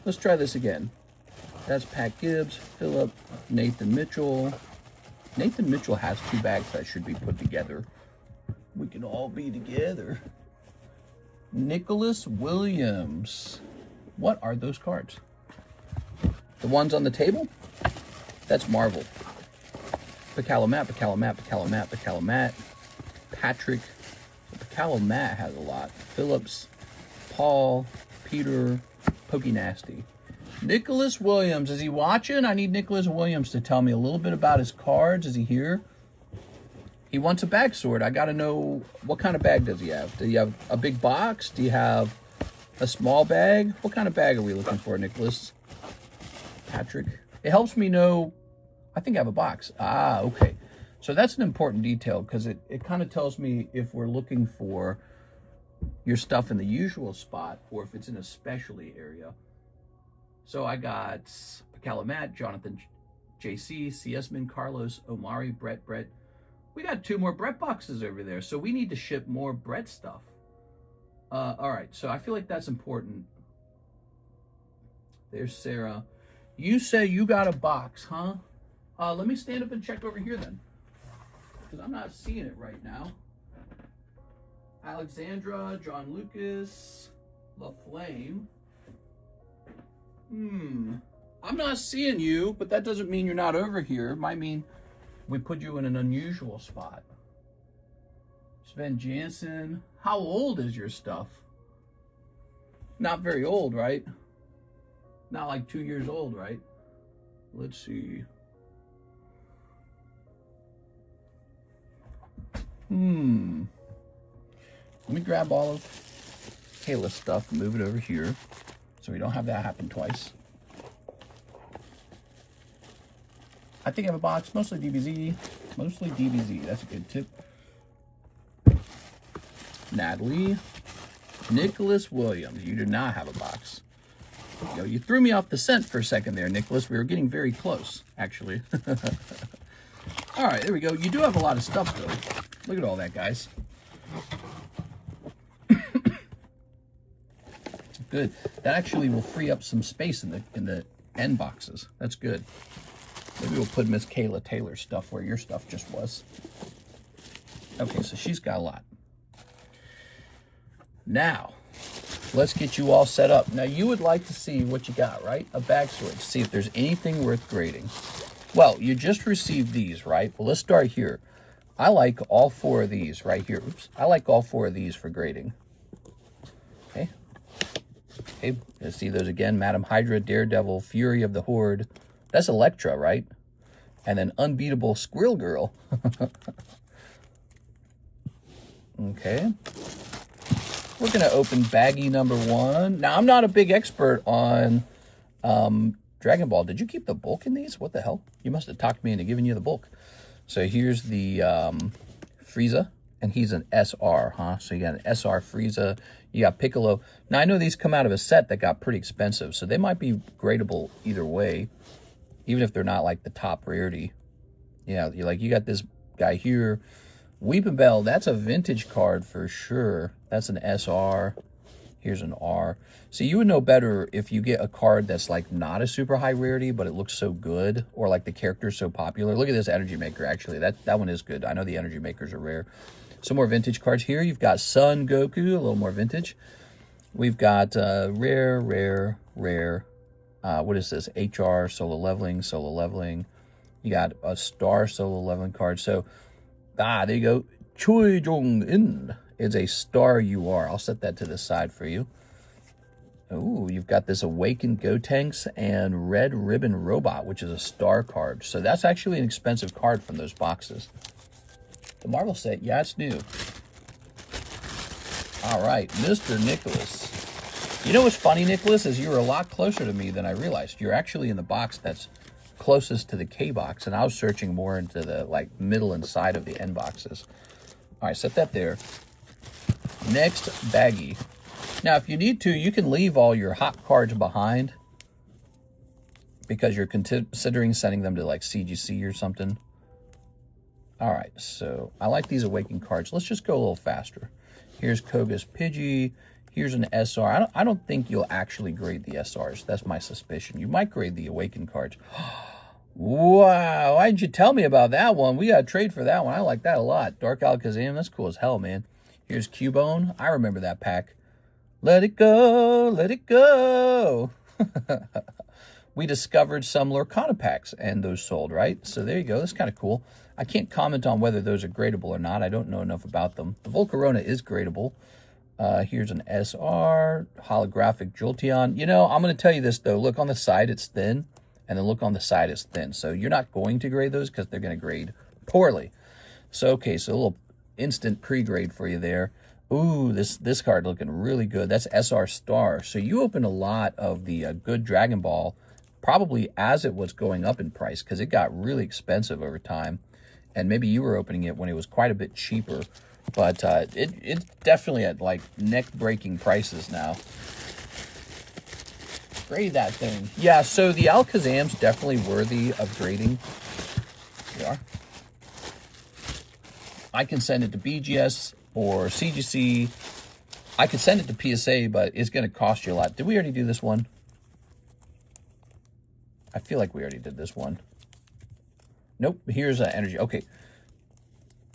A: Let's try this again. That's Pat Gibbs, Phillip, Nathan Mitchell. Nathan Mitchell has two bags that should be put together. We can all be together. Nicholas Williams. What are those cards? The ones on the table? That's Marvel. Pacalamat, Pacalamat, Pacalamat, Pacalamat. Patrick. Pacalamat has a lot. Phillips, Paul, Peter, Pokey Nasty. Nicholas Williams, is he watching? I need Nicholas Williams to tell me a little bit about his cards. Is he here? He wants a bag sort. I got to know, what kind of bag does he have? Do you have a big box? Do you have a small bag? What kind of bag are we looking for, Nicholas? Patrick. It helps me know, I think I have a box. Ah, okay. So that's an important detail, because it kind of tells me if we're looking for your stuff in the usual spot or if it's in a specialty area. So I got Pacalamat, Jonathan JC, CSman, Carlos, Omari, Brett. We got two more Brett boxes over there, so we need to ship more Brett stuff. All right, so I feel like that's important. There's Sarah. You say you got a box, huh? Let me stand up and check over here then, because I'm not seeing it right now. Alexandra, John Lucas, La Flame. I'm not seeing you, but that doesn't mean you're not over here. It might mean we put you in an unusual spot. Sven Jansen. How old is your stuff? Not very old, right? Not like 2 years old, right? Let's see. Let me grab all of Kayla's stuff and move it over here, so we don't have that happen twice. I think I have a box, mostly DBZ. Mostly DBZ, that's a good tip. Natalie, Nicholas Williams. You do not have a box. You threw me off the scent for a second there, Nicholas. We were getting very close, actually. All right, there we go. You do have a lot of stuff, though. Look at all that, guys. Good. That actually will free up some space in the end boxes. That's good. Maybe we'll put Miss Kayla Taylor's stuff where your stuff just was. Okay, so she's got a lot. Now, let's get you all set up. Now, you would like to see what you got, right? A bag switch. See if there's anything worth grading. Well, you just received these, right? Well, let's start here. I like all 4 of these right here. Oops. I like all 4 of these for grading. Okay. Okay, let's see those again. Madam Hydra, Daredevil, Fury of the Horde. That's Elektra, right? And then Unbeatable Squirrel Girl. Okay. We're going to open baggie number 1. Now, I'm not a big expert on Dragon Ball. Did you keep the bulk in these? What the hell? You must have talked me into giving you the bulk. So here's the Frieza, and he's an SR, huh? So you got an SR Frieza. You got Piccolo. Now, I know these come out of a set that got pretty expensive, so they might be gradable either way, even if they're not like the top rarity. Yeah, you got this guy here. Weeping Bell, that's a vintage card for sure. That's an SR. Here's an R. So you would know better if you get a card that's like not a super high rarity, but it looks so good, or like the character's so popular. Look at this Energy Maker, actually. That one is good. I know the Energy Makers are rare. Some more vintage cards here. You've got Son Goku, a little more vintage. We've got rare. What is this? HR, solo leveling. You got a Star solo leveling card. So, there you go. Choi Jong-in is a Star UR. I'll set that to the side for you. Ooh, you've got this Awakened Gotenks and Red Ribbon Robot, which is a Star card. So that's actually an expensive card from those boxes. The Marvel set, yeah, it's new. All right, Mr. Nicholas. You know what's funny, Nicholas, is you were a lot closer to me than I realized. You're actually in the box that's closest to the K box, and I was searching more into the middle and side of the N boxes. All right, set that there. Next baggie. Now, if you need to, you can leave all your hot cards behind because you're considering sending them to CGC or something. All right, so I like these Awakened cards. Let's just go a little faster. Here's Koga's Pidgey. Here's an SR. I don't think you'll actually grade the SRs. That's my suspicion. You might grade the Awakened cards. Wow, why didn't you tell me about that one? We got to trade for that one. I like that a lot. Dark Alakazam, that's cool as hell, man. Here's Cubone. I remember that pack. Let it go, let it go. We discovered some Lorcana packs, and those sold, right? So there you go. That's kind of cool. I can't comment on whether those are gradable or not. I don't know enough about them. The Volcarona is gradable. Here's an SR, holographic Jolteon. You know, I'm going to tell you this, though. Look on the side, it's thin, and then look on the side, it's thin. So you're not going to grade those because they're going to grade poorly. So, okay, so a little instant pre-grade for you there. Ooh, this card looking really good. That's SR Star. So you opened a lot of the good Dragon Ball, probably as it was going up in price, because it got really expensive over time. And maybe you were opening it when it was quite a bit cheaper. But it's definitely at neck-breaking prices now. Grade that thing. Yeah, so the Alakazam's definitely worthy of grading. They are. I can send it to BGS or CGC. I could send it to PSA, but it's going to cost you a lot. Did we already do this one? I feel like we already did this one. Nope, here's energy. Okay.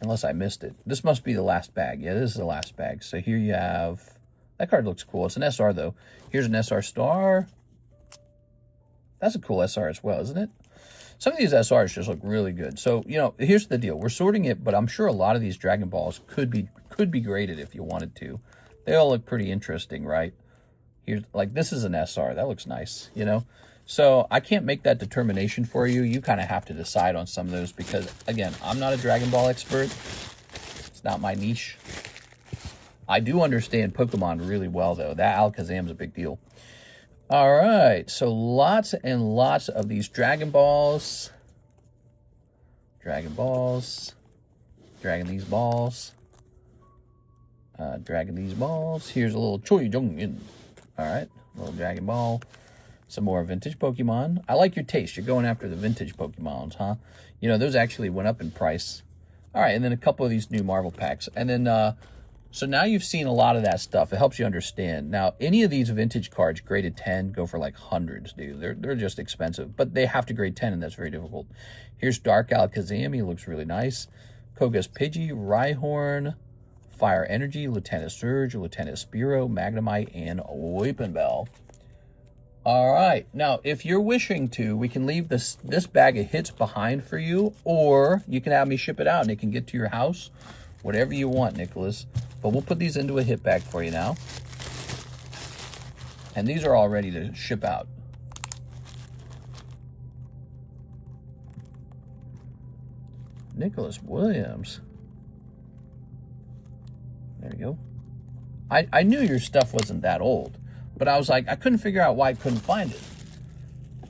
A: Unless I missed it. This must be the last bag. Yeah, this is the last bag. So here you have... That card looks cool. It's an SR, though. Here's an SR Star. That's a cool SR as well, isn't it? Some of these SRs just look really good. So, you know, here's the deal. We're sorting it, but I'm sure a lot of these Dragon Balls could be graded if you wanted to. They all look pretty interesting, right? Here's this is an SR. That looks nice, you know? So I can't make that determination for you. You kind of have to decide on some of those because, again, I'm not a Dragon Ball expert. It's not my niche. I do understand Pokemon really well, though. That Alakazam's a big deal. All right, so lots and lots of these Dragon Balls. Dragon Balls. Dragging these balls. Dragging these balls. Here's a little Choi Jong-in. All right, little Dragon Ball. Some more vintage Pokemon. I like your taste. You're going after the vintage Pokemons, huh? You know, those actually went up in price. All right, and then a couple of these new Marvel packs. And then, so now you've seen a lot of that stuff. It helps you understand. Now, any of these vintage cards graded 10 go for like hundreds, dude. They're just expensive. But they have to grade 10, and that's very difficult. Here's Dark Alakazam. He looks really nice. Koga's Pidgey, Rhyhorn, Fire Energy, Lieutenant Surge, Lieutenant Spearow, Magnemite, and Weepinbell. All right, now if you're wishing to, we can leave this bag of hits behind for you, or you can have me ship it out and it can get to your house, whatever you want, Nicholas. But we'll put these into a hit bag for you now. And these are all ready to ship out. Nicholas Williams. There you go. I knew your stuff wasn't that old, but I was like, I couldn't figure out why I couldn't find it.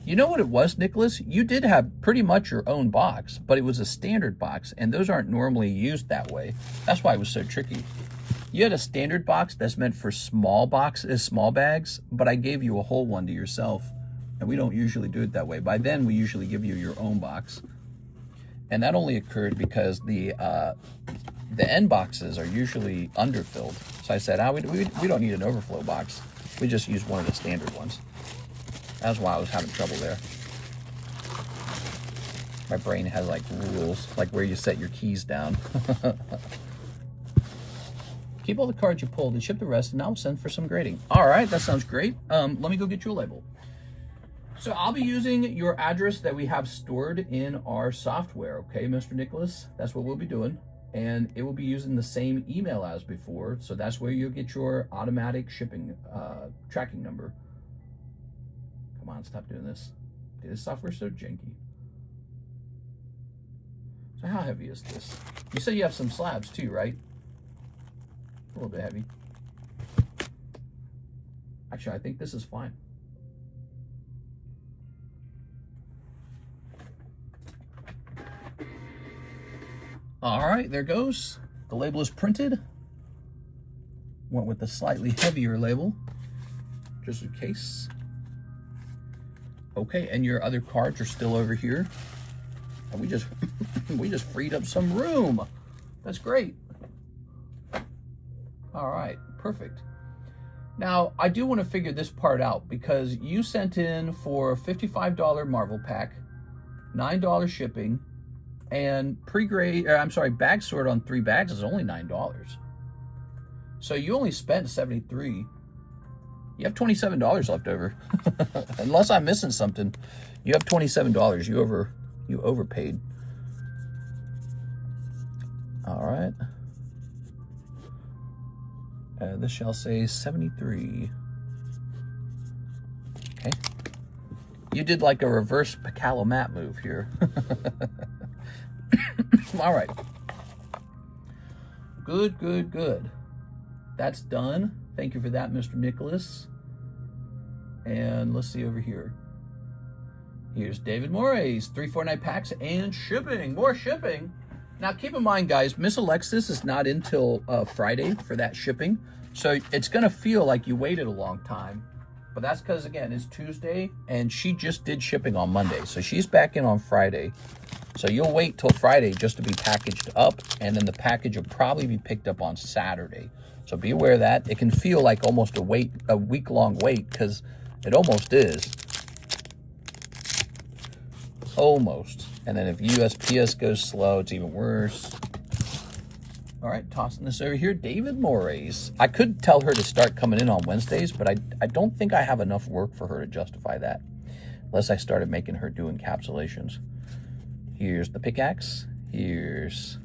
A: You know what it was, Nicholas? You did have pretty much your own box, but it was a standard box, and those aren't normally used that way. That's why it was so tricky. You had a standard box that's meant for small boxes, small bags, but I gave you a whole one to yourself, and we don't usually do it that way. By then, we usually give you your own box, and that only occurred because the end boxes are usually underfilled. So I said, we don't need an overflow box. We just use one of the standard ones. That's why I was having trouble there. My brain has like rules, like where you set your keys down. Keep all the cards you pulled and ship the rest, and I'll send for some grading. All right, that sounds great. Let me go get you a label. So I'll be using your address that we have stored in our software, okay, Mr. Nicholas? That's what we'll be doing. And it will be using the same email as before. So that's where you'll get your automatic shipping tracking number. Come on, stop doing this. Dude, this software's so janky. So how heavy is this? You said you have some slabs too, right? A little bit heavy. Actually, I think this is fine. All right, there goes. The label is printed. Went with the slightly heavier label, just in case. Okay, and your other cards are still over here. And we just we just freed up some room. That's great. All right, perfect. Now, I do want to figure this part out because you sent in for a $55 Marvel pack, $9 shipping, and bag sort on 3 bags is only $9. So you only spent $73. You have $27 left over. Unless I'm missing something, you have $27. You overpaid. All right. This shall say 73. Okay. You did like a reverse Pacalomat move here. All right. Good, good, good. That's done. Thank you for that, Mr. Nicholas. And let's see over here. Here's David Moray's 349 packs and shipping. More shipping. Now, keep in mind, guys, Miss Alexis is not in till Friday for that shipping. So it's going to feel like you waited a long time. But that's because, again, it's Tuesday, and she just did shipping on Monday. So she's back in on Friday. So you'll wait till Friday just to be packaged up, and then the package will probably be picked up on Saturday. So be aware of that. It can feel like almost a week-long wait, because it almost is. Almost. And then if USPS goes slow, it's even worse. All right, tossing this over here. David Moray's. I could tell her to start coming in on Wednesdays, but I don't think I have enough work for her to justify that, unless I started making her do encapsulations. Here's the pickaxe. Here's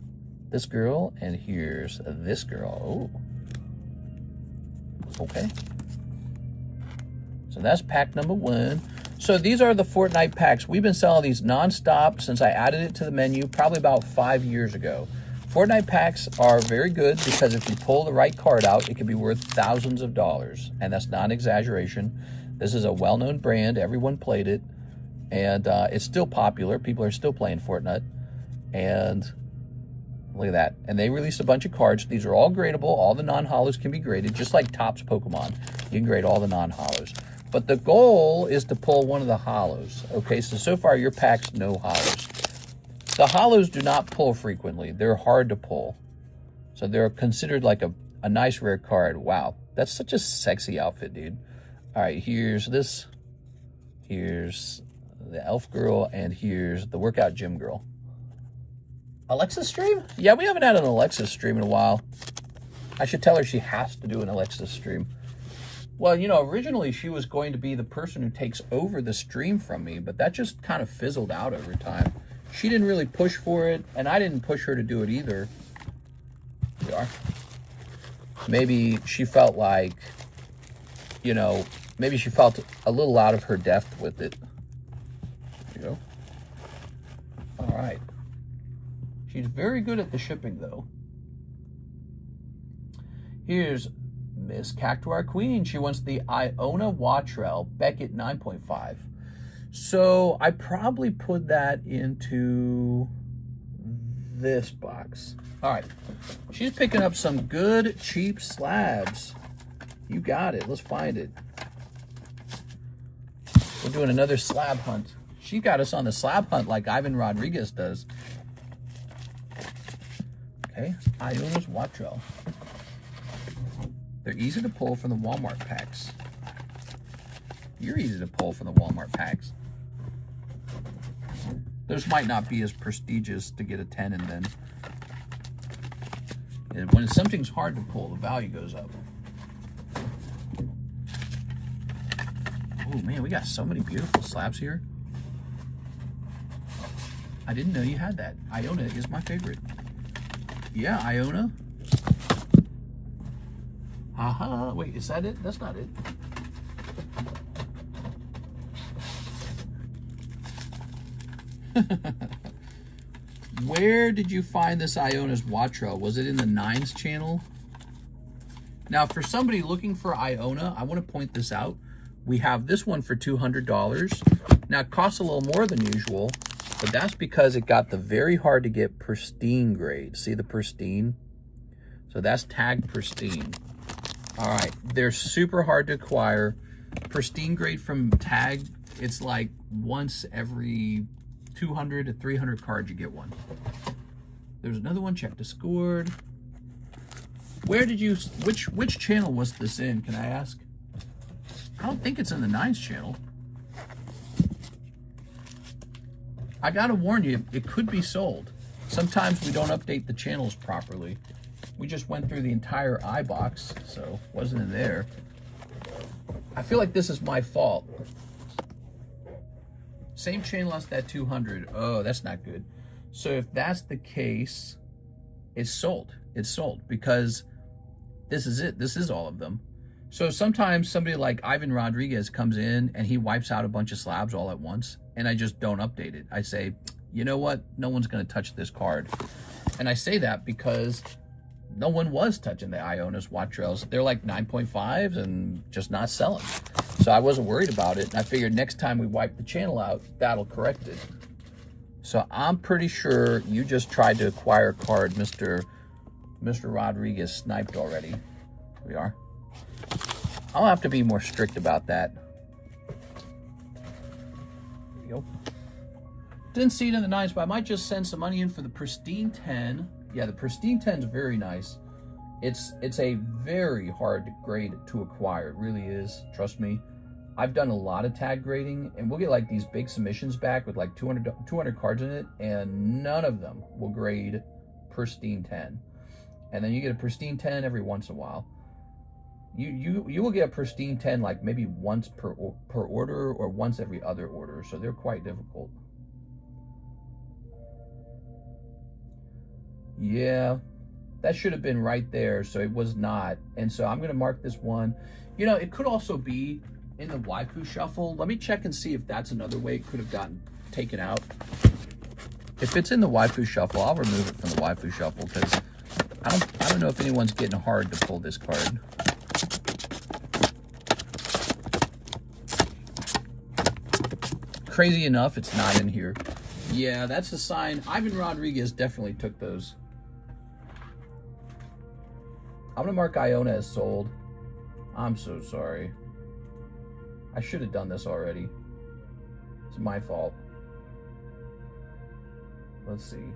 A: this girl, and here's this girl. Oh. Okay. So that's pack number 1. So these are the Fortnite packs. We've been selling these nonstop since I added it to the menu, probably about 5 years ago. Fortnite packs are very good because if you pull the right card out, it can be worth thousands of dollars. And that's not an exaggeration. This is a well-known brand. Everyone played it. And it's still popular. People are still playing Fortnite. And Look at that. And they released a bunch of cards. These are all gradable. All the non-holos can be graded, just like Topps Pokemon. You can grade all the non-holos. But the goal is to pull one of the holos. Okay, so far your pack's no holos. The holos do not pull frequently. They're hard to pull. So they're considered like a nice rare card. Wow, that's such a sexy outfit, dude. All right, here's this. Here's the elf girl, and here's the workout gym girl. Alexa stream? Yeah, we haven't had an Alexa stream in a while. I should tell her she has to do an Alexa stream. Well, you know, originally she was going to be the person who takes over the stream from me, but that just kind of fizzled out over time. She didn't really push for it, and I didn't push her to do it either. Here we are. Maybe she felt like, you know, maybe she felt a little out of her depth with it. There you go. All right. She's very good at the shipping, though. Here's Miss Cactuar Queen. She wants the Iona Watrell Beckett 9.5. So I probably put that into this box. All right. She's picking up some good, cheap slabs. You got it. Let's find it. We're doing another slab hunt. She got us on the slab hunt like Ivan Rodriguez does. Okay, Iona's Watrell. They're easy to pull from the Walmart packs. You're easy to pull from the Walmart packs. Those might not be as prestigious to get a 10 in then. And when something's hard to pull, the value goes up. Oh man, we got so many beautiful slabs here. I didn't know you had that. Iona is my favorite. Yeah, Iona. Aha, wait, is that it? That's not it. Where did you find this Iona's Watrell? Was it in the Nines channel? Now, for somebody looking for Iona, I want to point this out. We have this one for $200. Now, it costs a little more than usual, but that's because it got the very hard to get pristine grade. See the pristine? So that's tagged pristine. All right, they're super hard to acquire. Pristine grade from tag, it's like once every 200 to 300 cards you get one. There's another one, check Discord. Where did you, which channel was this in, can I ask? I don't think it's in the Nines channel. I gotta warn you, it could be sold. Sometimes we don't update the channels properly. We just went through the entire iBox, so wasn't in there. I feel like this is my fault. Same channel as that 200. Oh, that's not good. So if that's the case, it's sold. It's sold because this is it. This is all of them. So sometimes somebody like Ivan Rodriguez comes in and he wipes out a bunch of slabs all at once, and I just don't update it. I say, you know what? No one's going to touch this card. And I say that because no one was touching the Iona's Watrells. They're like 9.5s and just not selling. So I wasn't worried about it. And I figured next time we wipe the channel out, that'll correct it. So I'm pretty sure you just tried to acquire a card Mr. Rodriguez sniped already. Here we are. I'll have to be more strict about that. There you go. Didn't see it in the Nines, but I might just send some money in for the Pristine 10. Yeah, the Pristine 10 is very nice. It's a very hard grade to acquire. It really is. Trust me. I've done a lot of tag grading, and we'll get like these big submissions back with like 200 cards in it, and none of them will grade Pristine 10. And then you get a Pristine 10 every once in a while. You will get a Pristine 10 like maybe once per order or once every other order, so they're quite difficult. Yeah, that should have been right there, so it was not. And so I'm going to mark this one. You know, it could also be in the Waifu Shuffle. Let me check and see if that's another way it could have gotten taken out. If it's in the Waifu Shuffle, I'll remove it from the Waifu Shuffle because I don't know if anyone's getting hard to pull this card. Crazy enough, it's not in here. Yeah, that's a sign. Ivan Rodriguez definitely took those I'm gonna mark Iona as sold. I'm so sorry. I should have done this already. It's my fault. Let's see.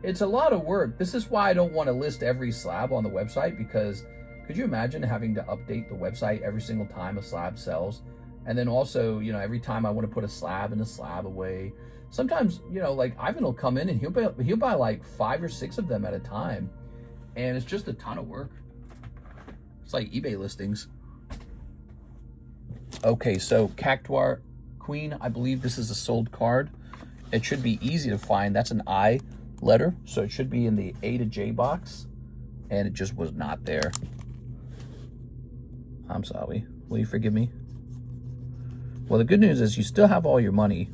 A: It's a lot of work. This is why I don't want to list every slab on the website, because could you imagine having to update the website every single time a slab sells? And then also, you know, every time I want to put a slab and a slab away. Sometimes, you know, like Ivan will come in and he'll buy like 5 or 6 of them at a time. And it's just a ton of work. It's like eBay listings. Okay, so Cactuar Queen, I believe this is a sold card. It should be easy to find. That's an I letter, so it should be in the A to J box, and it just was not there. I'm sorry. Will you forgive me? Well, the good news is you still have all your money,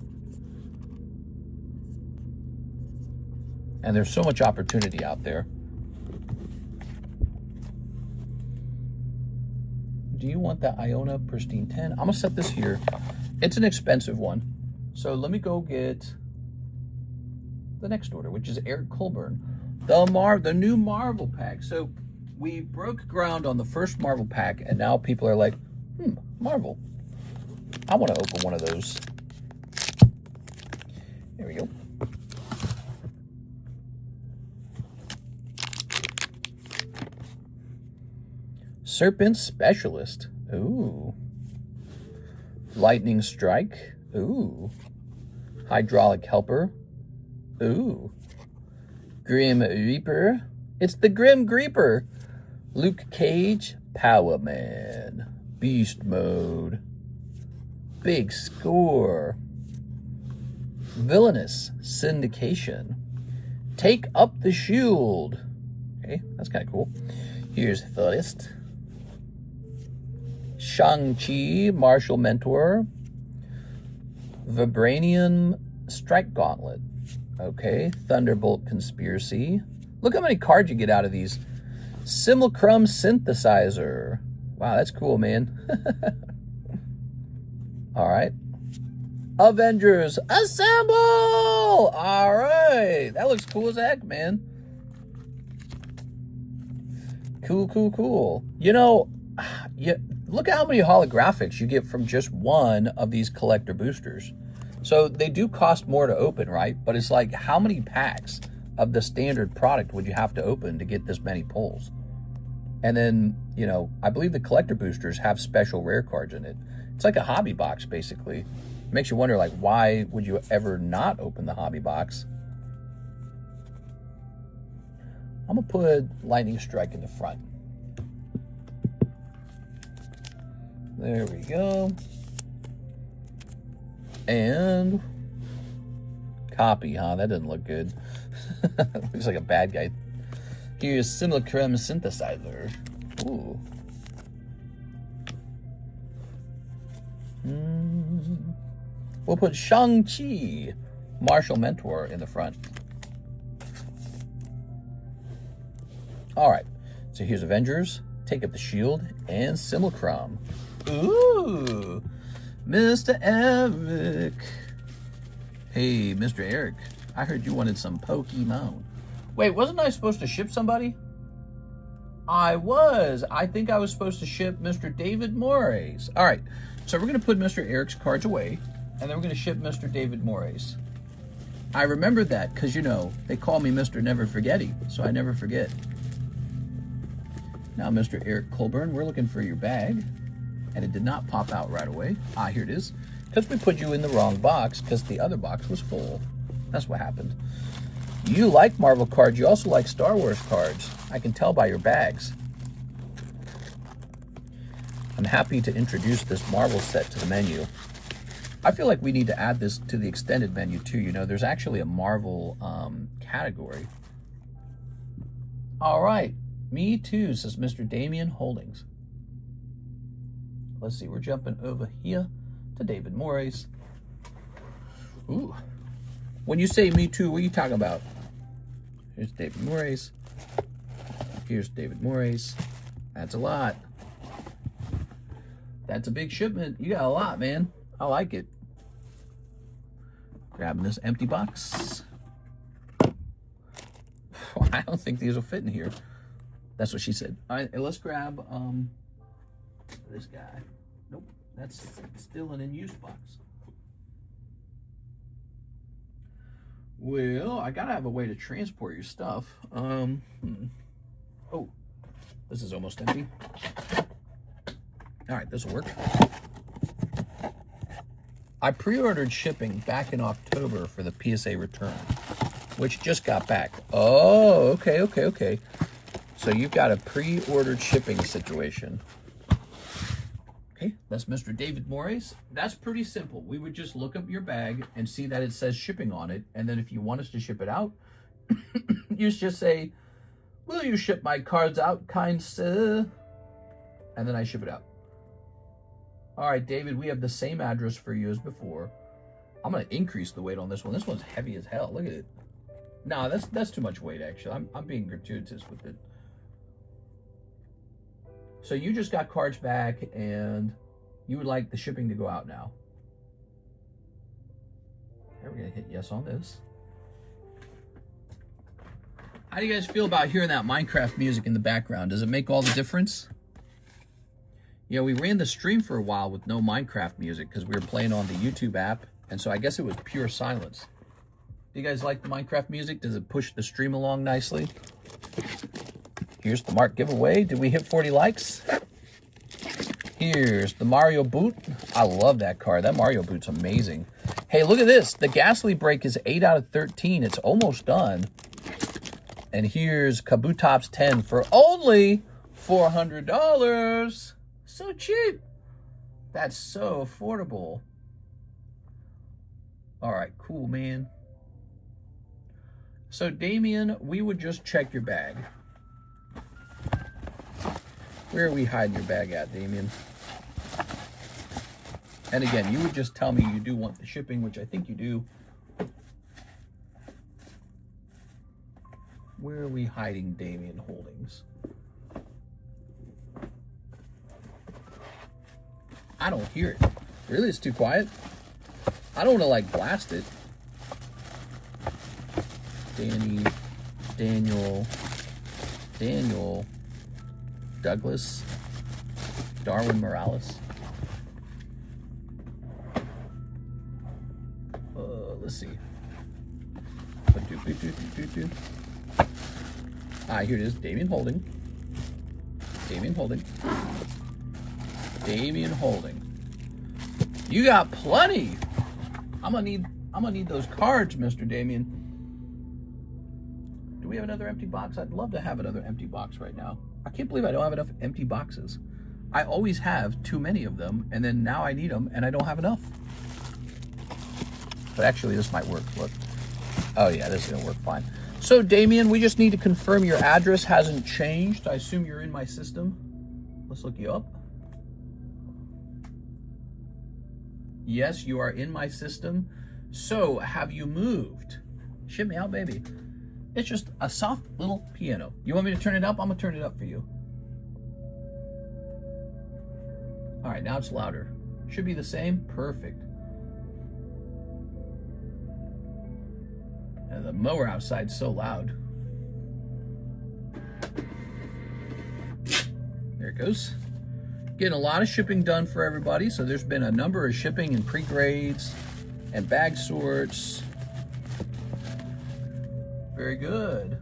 A: and there's so much opportunity out there. Do you want that Iona Pristine 10? I'm gonna set this here. It's an expensive one. So let me go get the next order, which is Eric Colburn. The new Marvel pack. So we broke ground on the first Marvel pack, and now people are like, Marvel. I want to open one of those. There we go. Serpent Specialist. Ooh. Lightning Strike. Ooh. Hydraulic Helper. Ooh. Grim Reaper. It's the Grim Reaper. Luke Cage. Power Man. Beast Mode. Big Score. Villainous Syndication. Take Up the Shield. Okay, that's kind of cool. Here's Thudist. Shang-Chi, Martial Mentor. Vibranium Strike Gauntlet. Okay, Thunderbolt Conspiracy. Look how many cards you get out of these. Simulacrum Synthesizer. Wow, that's cool, man. All right. Avengers Assemble! All right. That looks cool as heck, man. Cool, cool, cool. You know, look at how many holographics you get from just one of these collector boosters. So they do cost more to open, right? But it's like, how many packs of the standard product would you have to open to get this many pulls? And then, you know, I believe the collector boosters have special rare cards in it. It's like a hobby box, basically. It makes you wonder, like, why would you ever not open the hobby box? I'm going to put Lightning Strike in the front. There we go. And copy, huh? That doesn't look good. Looks like a bad guy. Here's Simulacrum Synthesizer. Ooh. We'll put Shang-Chi, Martial Mentor in the front. All right. So here's Avengers, Take Up the Shield, and Simulacrum. Ooh. Mr. Eric. Hey, Mr. Eric. I heard you wanted some Pokemon. Wait, wasn't I supposed to ship somebody? I was. I think I was supposed to ship Mr. David Moraes. All right. So we're going to put Mr. Eric's cards away, and then we're going to ship Mr. David Moraes. I remember that because, you know, they call me Mr. Never Forgetty, so I never forget. Now, Mr. Eric Colburn, we're looking for your bag, and it did not pop out right away. Ah, here it is. Because we put you in the wrong box because the other box was full. That's what happened. You like Marvel cards. You also like Star Wars cards. I can tell by your bags. I'm happy to introduce this Marvel set to the menu. I feel like we need to add this to the extended menu too. You know, there's actually a Marvel category. All right. Me too, says Mr. Damien Holdings. Let's see. We're jumping over here to David Moraes. Ooh. When you say me too, what are you talking about? Here's David Moraes. Here's David Moraes. That's a lot. That's a big shipment. You got a lot, man. I like it. Grabbing this empty box. I don't think these will fit in here. That's what she said. All right, let's grab this guy. Nope, that's still an in-use box. Well, I gotta have a way to transport your stuff. Oh, this is almost empty. All right, this will work. I pre-ordered shipping back in October for the PSA return, which just got back. Oh, okay. So you've got a pre-ordered shipping situation. Okay, that's Mr. David Morris. That's pretty simple. We would just look up your bag and see that it says shipping on it. And then if you want us to ship it out, you just say, will you ship my cards out, kind sir? And then I ship it out. All right, David, we have the same address for you as before. I'm going to increase the weight on this one. This one's heavy as hell. Look at it. No, that's too much weight, actually. I'm being gratuitous with it. So you just got cards back, and you would like the shipping to go out now. Okay, we're going to hit yes on this. How do you guys feel about hearing that Minecraft music in the background? Does it make all the difference? You know, we ran the stream for a while with no Minecraft music because we were playing on the YouTube app, and so I guess it was pure silence. Do you guys like the Minecraft music? Does it push the stream along nicely? Here's the Mark giveaway. Did we hit 40 likes? Here's the Mario boot. I love that card. That Mario boot's amazing. Hey, look at this. The Ghastly break is 8 out of 13. It's almost done. And here's Kabutops 10 for only $400. So cheap. That's so affordable. All right, cool, man. So, Damien, we would just check your bag. Where are we hiding your bag at, Damien? And again, you would just tell me you do want the shipping, which I think you do. Where are we hiding Damien Holdings? I don't hear it. Really? It's too quiet? I don't want to, like, blast it. Danny, Daniel, Douglas, Darwin Morales. Let's see. Ah, here it is. Damien Holding. You got plenty. I'm gonna need those cards, Mr. Damien. Do we have another empty box? I'd love to have another empty box right now. I can't believe I don't have enough empty boxes. I always have too many of them, and then now I need them, and I don't have enough. But actually, this might work. Look. Oh, yeah, this is going to work fine. So, Damien, we just need to confirm your address hasn't changed. I assume you're in my system. Let's look you up. Yes, you are in my system. So, have you moved? Ship me out, baby. It's just a soft little piano. You want me to turn it up? I'm going to turn it up for you. All right, now it's louder. Should be the same. Perfect. And the mower outside's so loud. There it goes. Getting a lot of shipping done for everybody. So there's been a number of shipping and pre-grades and bag sorts. Very good.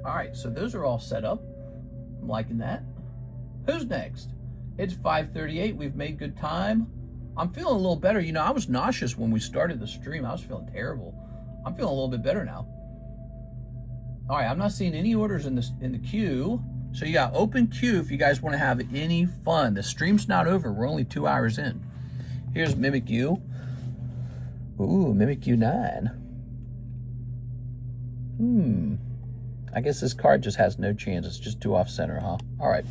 A: All right, so those are all set up. I'm liking that. Who's next? It's 5:38. We've made good time. I'm feeling a little better. You know, I was nauseous when we started the stream. I was feeling terrible. I'm feeling a little bit better now. All right, I'm not seeing any orders in the queue. So you got open queue if you guys want to have any fun. The stream's not over. We're only 2 hours in. Here's Mimic U. Ooh, Mimic U9. I guess this card just has no chance. It's just too off center, huh? All right.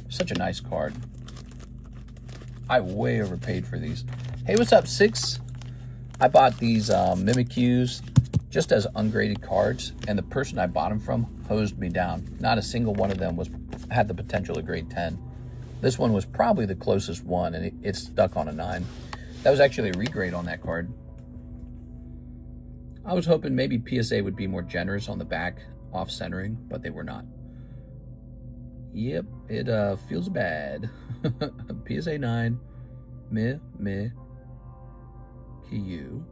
A: Such a nice card. I way overpaid for these. Hey, what's up, Six? I bought these Mimic Qs just as ungraded cards, and the person I bought them from hosed me down. Not a single one of them had the potential to grade 10. This one was probably the closest one, and it stuck on a 9. That was actually a regrade on that card. I was hoping maybe PSA would be more generous on the back, off-centering, but they were not. Yep, it feels bad. PSA 9, meh, KU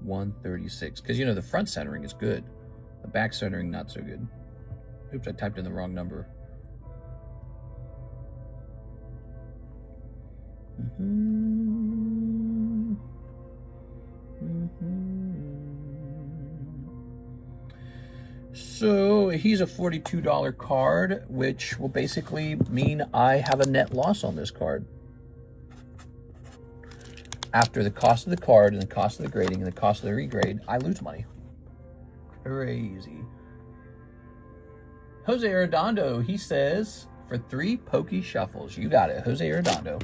A: 136. Because, you know, the front centering is good. The back centering, not so good. Oops, I typed in the wrong number. So he's a $42 card, which will basically mean I have a net loss on this card. After the cost of the card and the cost of the grading and the cost of the regrade, I lose money. Crazy. Jose Arredondo, he says, for 3 pokey shuffles. You got it, Jose Arredondo.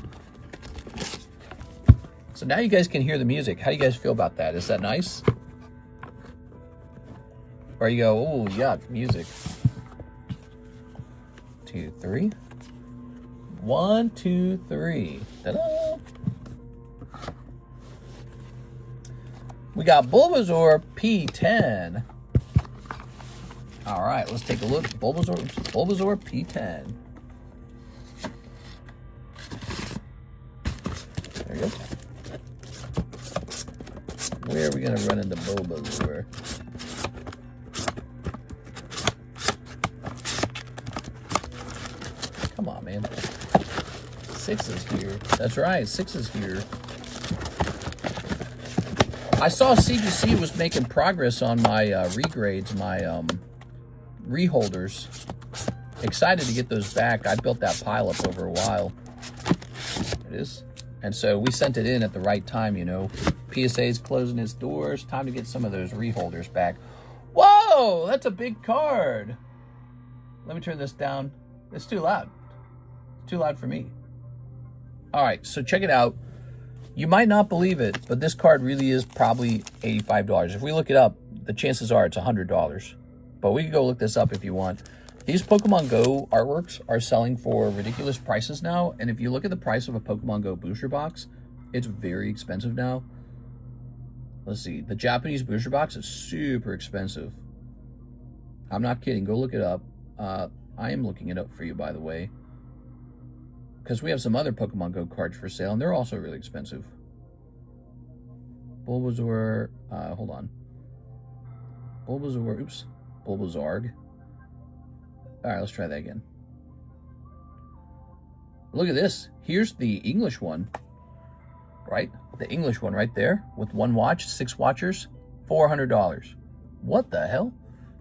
A: So now you guys can hear the music. How do you guys feel about that? Is that nice? Or you go, oh, yuck, music. 2, 3. 1, 2, 3. Ta-da! We got Bulbasaur P10. All right, let's take a look. Bulbasaur P10. There you go. Where are we gonna run into Bulbasaur? Come on, man. 6 is here. That's right, 6 is here. I saw CGC was making progress on my regrades, my reholders. Excited to get those back. I built that pile up over a while. There it is. And so we sent it in at the right time, you know. PSA's closing its doors. Time to get some of those reholders back. Whoa, that's a big card. Let me turn this down. It's too loud. It's too loud for me. All right, so check it out. You might not believe it, but this card really is probably $85. If we look it up, the chances are it's $100. But we can go look this up if you want. These Pokemon Go artworks are selling for ridiculous prices now. And if you look at the price of a Pokemon Go booster box, it's very expensive now. Let's see. The Japanese booster box is super expensive. I'm not kidding. Go look it up. I am looking it up for you, by the way. Because we have some other Pokemon Go cards for sale, and they're also really expensive. Bulbasaur, hold on. Bulbasaur, oops. Bulbazarg. All right, let's try that again. Look at this. Here's the English one, right? The English one right there with 1 watch, 6 watchers, $400. What the hell?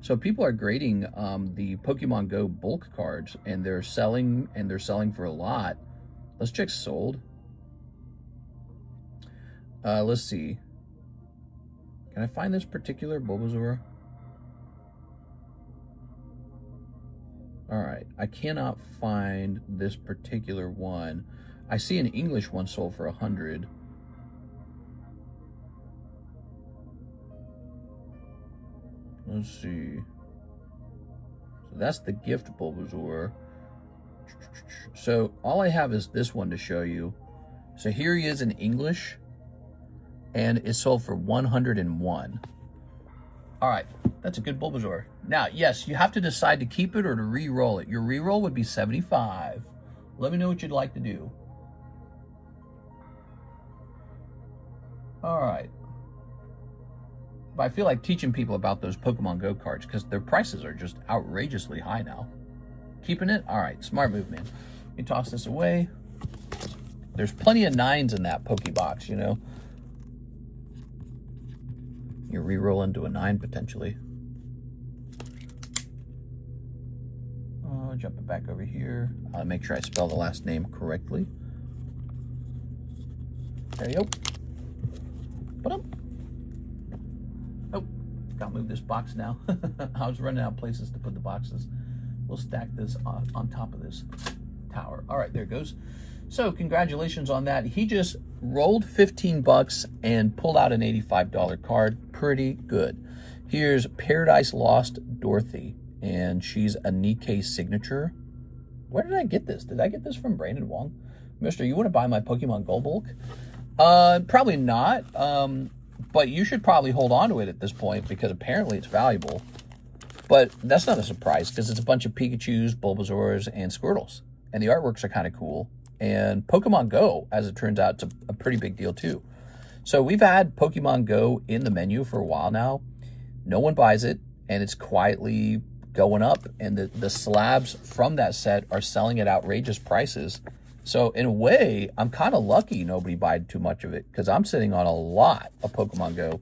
A: So people are grading the Pokemon Go bulk cards, and they're selling for a lot. Let's check sold. Let's see. Can I find this particular Bulbasaur? All right, I cannot find this particular one. I see an English one sold for 100. Let's see. So that's the gift Bulbasaur. So all I have is this one to show you. So here he is in English, and it's sold for 101. All right, that's a good Bulbasaur. Now, yes, you have to decide to keep it or to re-roll it. Your re-roll would be 75. Let me know what you'd like to do. All right. But I feel like teaching people about those Pokemon Go cards because their prices are just outrageously high now. Keeping it? All right, smart move, man. Let me toss this away. There's plenty of 9s in that Pokebox, you know. You re-roll into a 9 potentially. Jump it back over here. Make sure I spell the last name correctly. There you go. Oh, gotta move this box now. I was running out of places to put the boxes. We'll stack this on top of this tower. All right, there it goes. So congratulations on that. He just rolled 15 bucks and pulled out an $85 card. Pretty good. Here's Paradise Lost Dorothy, and she's a Nikkei signature. Where did I get this? Did I get this from Brandon Wong? Mister, you want to buy my Pokemon Go bulk? Probably not. But you should probably hold on to it at this point because apparently it's valuable. But that's not a surprise because it's a bunch of Pikachus, Bulbasaurs, and Squirtles. And the artworks are kind of cool. And Pokemon Go, as it turns out, it's a pretty big deal too. So we've had Pokemon Go in the menu for a while now. No one buys it, and it's quietly going up. And the slabs from that set are selling at outrageous prices. So in a way, I'm kind of lucky nobody bought too much of it because I'm sitting on a lot of Pokemon Go.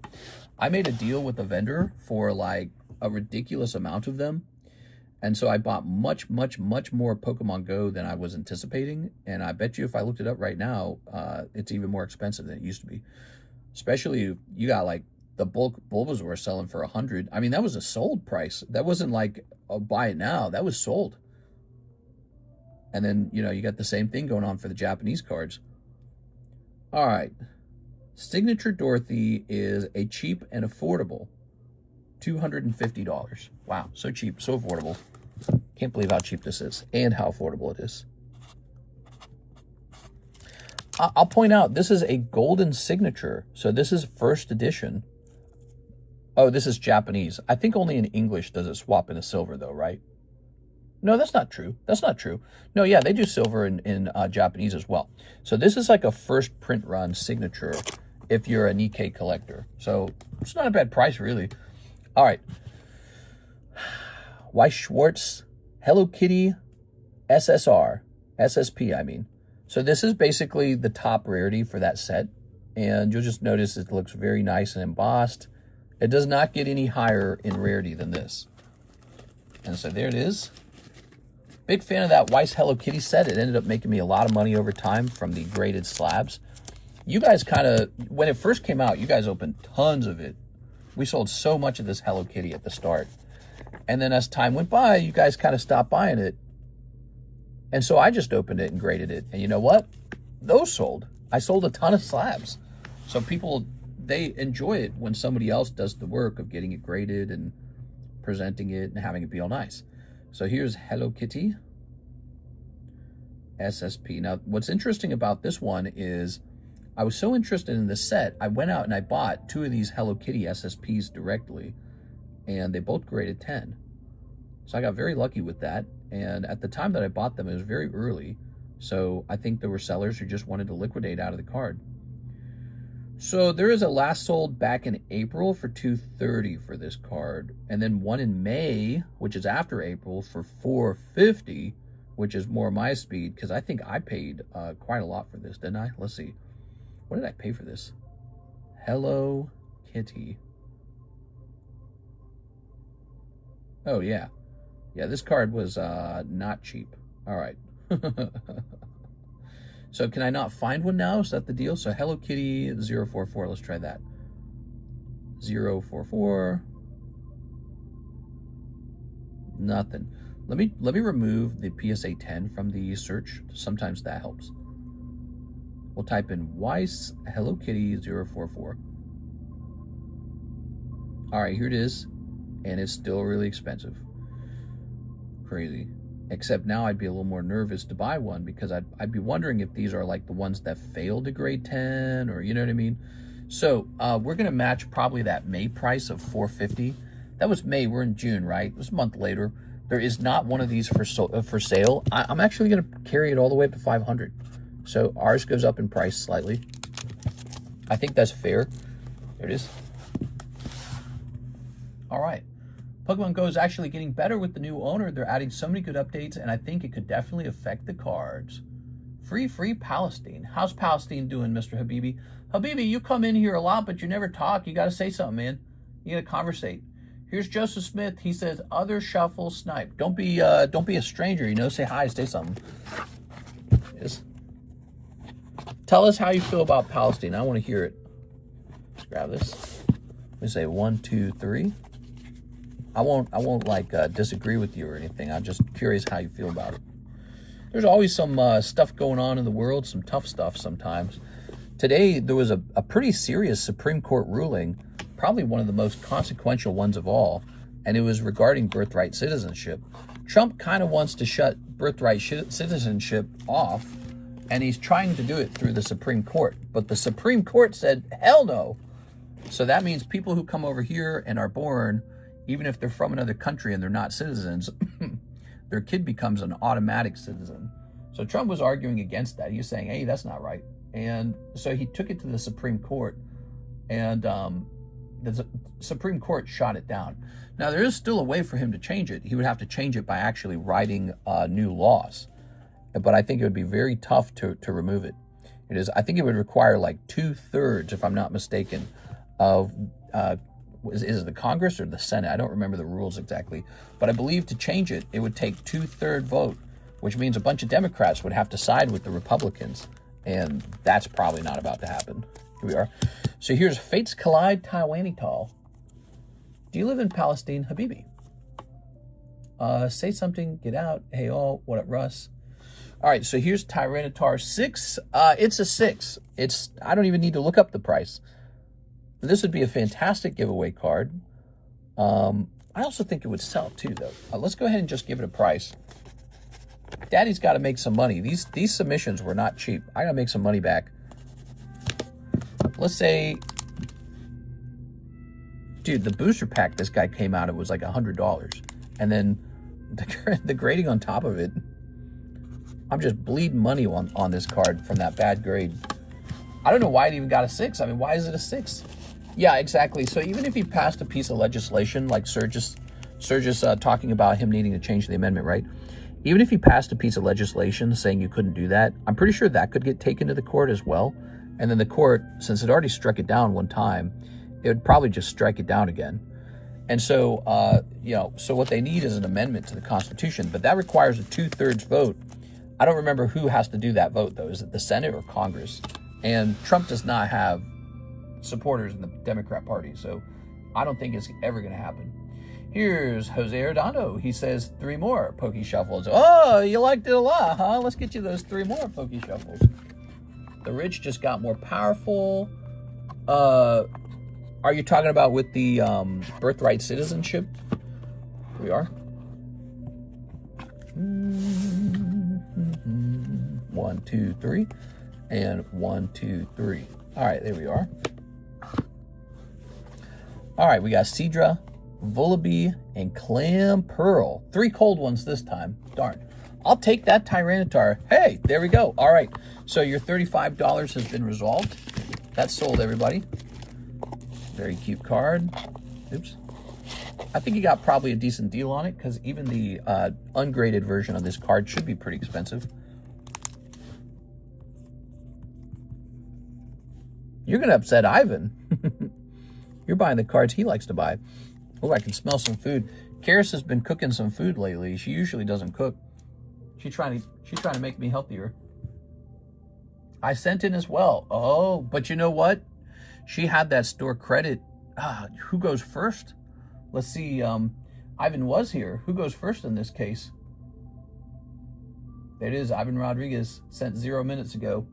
A: I made a deal with a vendor for like a ridiculous amount of them. And so I bought much, much, much more Pokemon Go than I was anticipating. And I bet you if I looked it up right now, it's even more expensive than it used to be. Especially if you got like the bulk Bulbasaur selling for $100. I mean, that was a sold price. That wasn't like, oh, buy it now. That was sold. And then, you know, you got the same thing going on for the Japanese cards. All right. Signature Dorothy is a cheap and affordable $250. Wow, so cheap, so affordable. Can't believe how cheap this is and how affordable it is. I'll point out, this is a golden signature. So this is first edition. Oh, this is Japanese. I think only in English does it swap into silver though, right? No, that's not true. That's not true. No, yeah, they do silver in Japanese as well. So this is like a first print run signature if you're a Nikkei collector. So it's not a bad price, really. All right. Weiss Schwarz, Hello Kitty, SSR, SSP, I mean. So this is basically the top rarity for that set. And you'll just notice it looks very nice and embossed. It does not get any higher in rarity than this. And so there it is. Big fan of that Weiss Hello Kitty set. It ended up making me a lot of money over time from the graded slabs. You guys kind of, when it first came out, you guys opened tons of it. We sold so much of this Hello Kitty at the start. And then as time went by, you guys kind of stopped buying it. And so I just opened it and graded it. And you know what? Those sold. I sold a ton of slabs. So people, they enjoy it when somebody else does the work of getting it graded and presenting it and having it be all nice. So here's Hello Kitty, SSP. Now, what's interesting about this one is I was so interested in this set, I went out and I bought 2 of these Hello Kitty SSPs directly, and they both graded 10. So I got very lucky with that. And at the time that I bought them, it was very early. So I think there were sellers who just wanted to liquidate out of the card. So there is a last sold back in April for $230 for this card. And then one in May, which is after April, for $450, which is more my speed, because I think I paid quite a lot for this, didn't I? Let's see. What did I pay for this? Hello Kitty. Oh, yeah. Yeah, this card was not cheap. All right. So can I not find one now? Is that the deal? So Hello Kitty 044. Let's try that. 044. Nothing. Let me remove the PSA 10 from the search. Sometimes that helps. We'll type in Weiss Hello Kitty 044. All right, here it is. And it's still really expensive. Crazy. Except now I'd be a little more nervous to buy one because I'd be wondering if these are like the ones that failed to grade 10 or you know what I mean? So we're going to match probably that May price of $450. That was May. We're in June, right? It was a month later. There is not one of these for sale. I'm actually going to carry it all the way up to $500. So ours goes up in price slightly. I think that's fair. There it is. All right. Pokemon Go is actually getting better with the new owner. They're adding so many good updates, and I think it could definitely affect the cards. Free Palestine. How's Palestine doing, Mr. Habibi? Habibi, you come in here a lot, but you never talk. You got to say something, man. You got to conversate. Here's Joseph Smith. He says, other shuffle snipe. Don't be a stranger, you know. Say hi, say something. Yes. Tell us how you feel about Palestine. I want to hear it. Let's grab this. Let me say 1, 2, 3. I won't like disagree with you or anything. I'm just curious how you feel about it. There's always some stuff going on in the world, some tough stuff sometimes. Today, there was a pretty serious Supreme Court ruling, probably one of the most consequential ones of all, and it was regarding birthright citizenship. Trump kind of wants to shut birthright citizenship off, and he's trying to do it through the Supreme Court. But the Supreme Court said, hell no. So that means people who come over here and are born even if they're from another country and they're not citizens, their kid becomes an automatic citizen. So Trump was arguing against that. He was saying, hey, that's not right. And so he took it to the Supreme Court, and the Supreme Court shot it down. Now, there is still a way for him to change it. He would have to change it by actually writing new laws. But I think it would be very tough to remove it. I think it would require like 2/3, if I'm not mistaken, of, is it the Congress or the Senate? I don't remember the rules exactly. But I believe to change it, it would take 2/3 vote, which means a bunch of Democrats would have to side with the Republicans. And that's probably not about to happen. Here we are. So here's Fates Collide Taiwanital. Do you live in Palestine, Habibi? Say something, get out. Hey all, what up, Russ? All right, so here's Tyranitar 6. It's a 6. I don't even need to look up the price. This would be a fantastic giveaway card. I also think it would sell too, though. Let's go ahead and just give it a price. Daddy's got to make some money. These submissions were not cheap. I got to make some money back. Let's say, dude, the booster pack this guy came out, it was like $100. And then the grading on top of it, I'm just bleeding money on this card from that bad grade. I don't know why it even got a 6. I mean, why is it a 6? Yeah, exactly. So even if he passed a piece of legislation, like Surge's talking about him needing to change the amendment, right? Even if he passed a piece of legislation saying you couldn't do that, I'm pretty sure that could get taken to the court as well. And then the court, since it already struck it down one time, it would probably just strike it down again. And so, so what they need is an amendment to the Constitution, but that requires a 2/3 vote. I don't remember who has to do that vote, though. Is it the Senate or Congress? And Trump does not have supporters in the Democrat Party, so I don't think it's ever going to happen. Here's Jose Arredondo. He says 3 more Pokey Shuffles. Oh, you liked it a lot, huh? Let's get you those 3 more Pokey Shuffles. The rich just got more powerful. Are you talking about with the birthright citizenship? We are. 1, 2, 3, and 1, 2, 3. All right, there we are. All right, we got Cedra, Vullaby, and Clam Pearl. 3 cold ones this time. Darn. I'll take that Tyranitar. Hey, there we go. All right, so your $35 has been resolved. That's sold, everybody. Very cute card. Oops. I think you got probably a decent deal on it because even the ungraded version of this card should be pretty expensive. You're going to upset Ivan. You're buying the cards he likes to buy. Oh, I can smell some food. Karis has been cooking some food lately. She usually doesn't cook. She's trying to make me healthier. I sent in as well. Oh, but you know what? She had that store credit. Who goes first? Let's see. Ivan was here. Who goes first in this case? There it is. Ivan Rodriguez sent 0 minutes ago.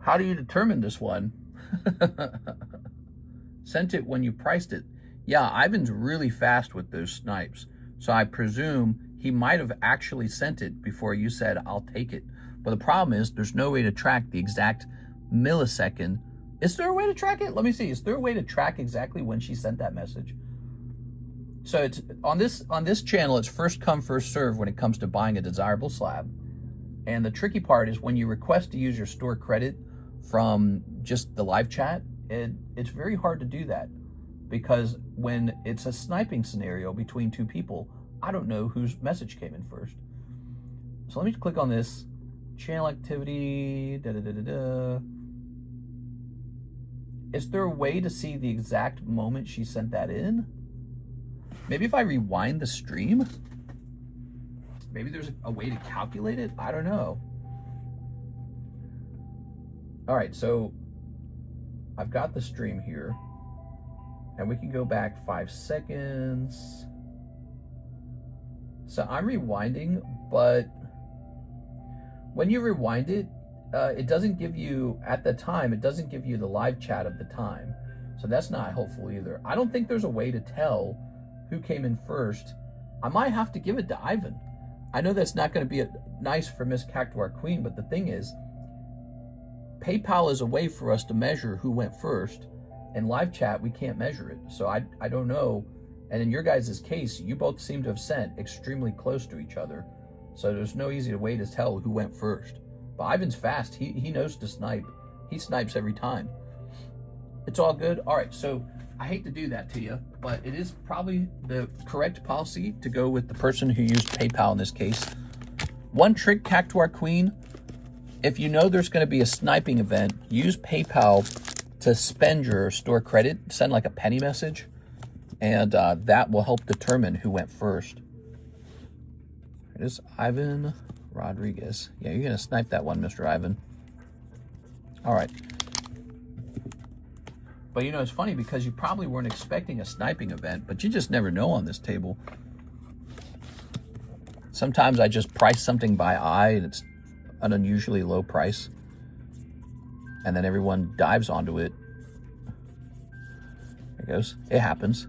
A: How do you determine this one? Sent it when you priced it. Yeah, Ivan's really fast with those snipes. So I presume he might have actually sent it before you said, I'll take it. But the problem is there's no way to track the exact millisecond. Is there a way to track it? Let me see. Is there a way to track exactly when she sent that message? So it's on this channel, it's first come, first serve when it comes to buying a desirable slab. And the tricky part is when you request to use your store credit from just the live chat, it's very hard to do that because when it's a sniping scenario between 2 people, I don't know whose message came in first. So let me click on this. Channel activity, Is there a way to see the exact moment she sent that in? Maybe if I rewind the stream? Maybe there's a way to calculate it? I don't know. All right, so I've got the stream here. And we can go back 5 seconds. So I'm rewinding, but when you rewind it, it doesn't give you, at the time, it doesn't give you the live chat of the time. So that's not helpful either. I don't think there's a way to tell who came in first. I might have to give it to Ivan. I know that's not going to be nice for Miss Cactuar Queen, but the thing is, PayPal is a way for us to measure who went first. in live chat, we can't measure it. So I don't know. And in your guys' case, you both seem to have sent extremely close to each other. So there's no easy way to tell who went first. But Ivan's fast. He knows to snipe. He snipes every time. It's all good. All right, so I hate to do that to you, but it is probably the correct policy to go with the person who used PayPal in this case. One trick, Cactuar Queen, if you know there's going to be a sniping event, use PayPal to spend your store credit, send like a penny message, and that will help determine who went first. It is Ivan Rodriguez. Yeah, you're going to snipe that one, Mr. Ivan. All right. But you know, it's funny because you probably weren't expecting a sniping event, but you just never know on this table. Sometimes I just price something by eye and it's an unusually low price. And then everyone dives onto it. There it goes. It happens.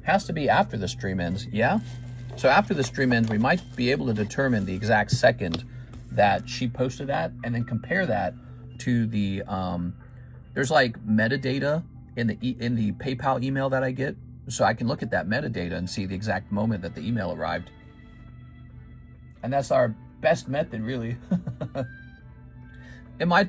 A: Has to be after the stream ends. Yeah. So after the stream ends, we might be able to determine the exact second that she posted that and then compare that to the there's like metadata in the PayPal email that I get, so I can look at that metadata and see the exact moment that the email arrived. And that's our best method, really. in my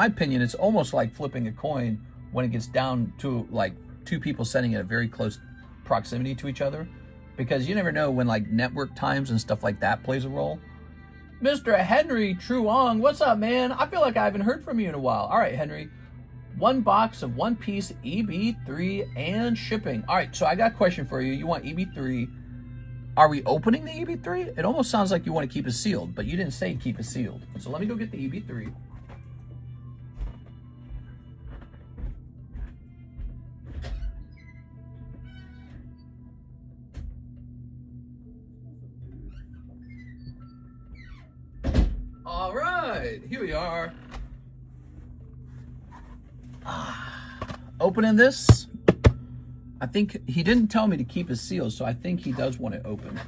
A: opinion, it's almost like flipping a coin when it gets down to like two people sending at a very close proximity to each other, because you never know when like network times and stuff like that plays a role. Mr. Henry Truong, what's up, man? I feel like I haven't heard from you in a while. All right, Henry. One box of one piece EB3 and shipping. All right, so I got a question for you. You want EB3. Are we opening the EB3? It almost sounds like you want to keep it sealed, but you didn't say keep it sealed. So let me go get the EB3. All right, here we are. Opening this. I think he didn't tell me to keep it sealed, so I think he does want it open.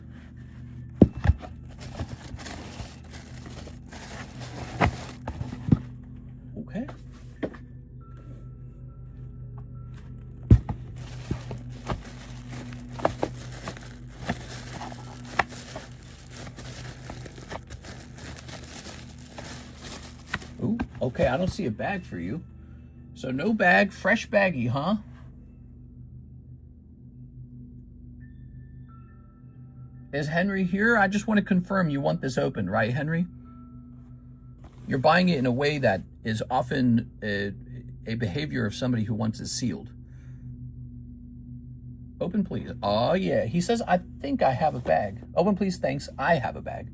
A: Okay. Ooh, okay, I don't see a bag for you. So no bag, fresh baggie, huh? Is Henry here? I just want to confirm you want this open, right, Henry? You're buying it in a way that is often a behavior of somebody who wants it sealed. Open, please. Oh, yeah. He says, I think I have a bag. Open, please. Thanks. I have a bag.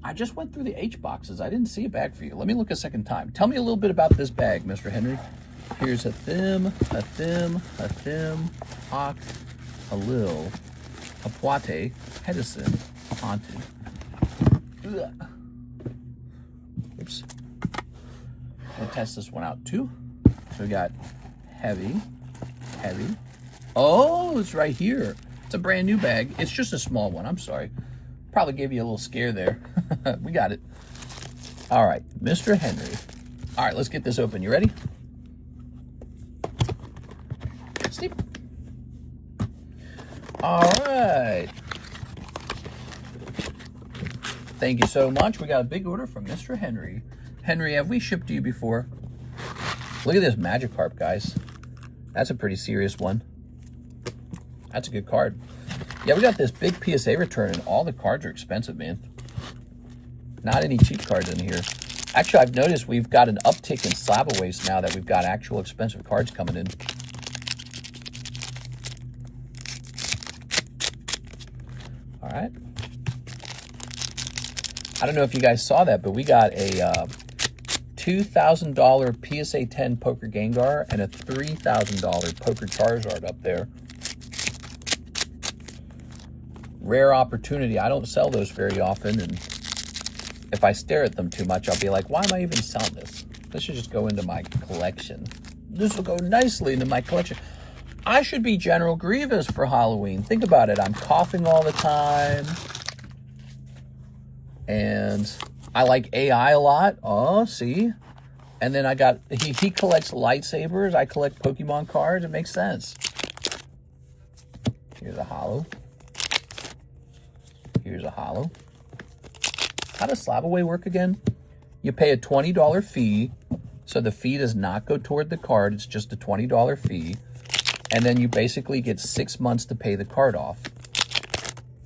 A: I just went through the H boxes. I didn't see a bag for you. Let me look a second time. Tell me a little bit about this bag, Mr. Henry. Here's a thim, hawk, a lil, a poite, Hedison, haunted. Ugh. Oops. We'll test this one out too. So we got heavy. Oh, it's right here. It's a brand new bag. It's just a small one. I'm sorry. Probably gave you a little scare there. We got it. All right, Mr. Henry. All right, let's get this open. You ready? Sleep. All right. Thank you so much. We got a big order from Mr. Henry. Henry, have we shipped to you before? Look at this Magikarp, guys. That's a pretty serious one. That's a good card. Yeah, we got this big PSA return, and all the cards are expensive, man. Not any cheap cards in here. Actually, I've noticed we've got an uptick in Slabaways now that we've got actual expensive cards coming in. All right. I don't know if you guys saw that, but we got a $2,000 PSA 10 Poker Gengar and a $3,000 Poker Charizard up there. Rare opportunity. I don't sell those very often, and if I stare at them too much, I'll be like, why am I even selling this? This should just go into my collection. This will go nicely into my collection. I should be General Grievous for Halloween. Think about it. I'm coughing all the time, and I like AI a lot. Oh, see? And then I got, he collects lightsabers. I collect Pokemon cards. It makes sense. Here's a holo. Here's a holo. How does Slab Away work again? You pay a $20 fee. So the fee does not go toward the card. It's just a $20 fee. And then you basically get 6 months to pay the card off.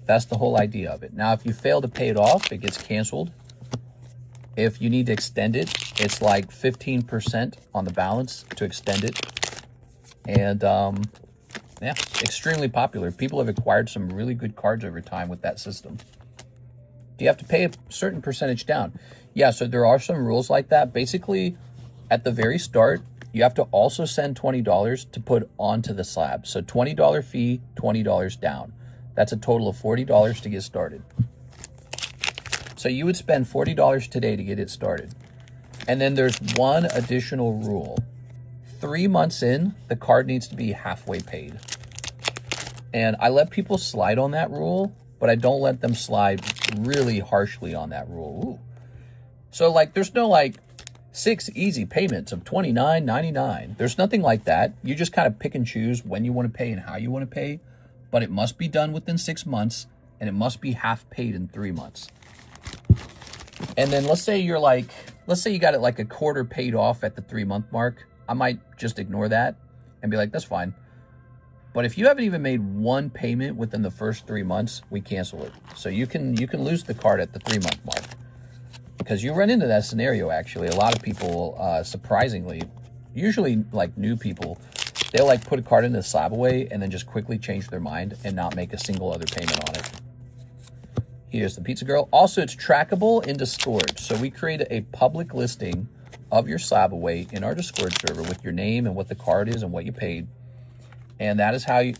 A: That's the whole idea of it. Now, if you fail to pay it off, it gets canceled. If you need to extend it, it's like 15% on the balance to extend it. And yeah, extremely popular. People have acquired some really good cards over time with that system. Do you have to pay a certain percentage down? Yeah, so there are some rules like that. Basically, at the very start, you have to also send $20 to put onto the slab. So $20 fee, $20 down. That's a total of $40 to get started. So you would spend $40 today to get it started. And then there's one additional rule. 3 months in, the card needs to be halfway paid. And I let people slide on that rule, but I don't let them slide really harshly on that rule. Ooh. So like, there's no like 6 easy payments of $29.99. There's nothing like that. You just kind of pick and choose when you want to pay and how you want to pay, but it must be done within 6 months and it must be half paid in 3 months. And then let's say you got it like a quarter paid off at the 3 month mark. I might just ignore that and be like, that's fine. But if you haven't even made one payment within the first 3 months, we cancel it. So you can lose the card at the 3 month mark. Because you run into that scenario, actually. A lot of people, surprisingly, usually like new people, they'll like put a card into the Slab Away and then just quickly change their mind and not make a single other payment on it. Here's the Pizza Girl. Also, it's trackable in Discord. So we created a public listing of your Slab Away in our Discord server with your name and what the card is and what you paid. And that is how you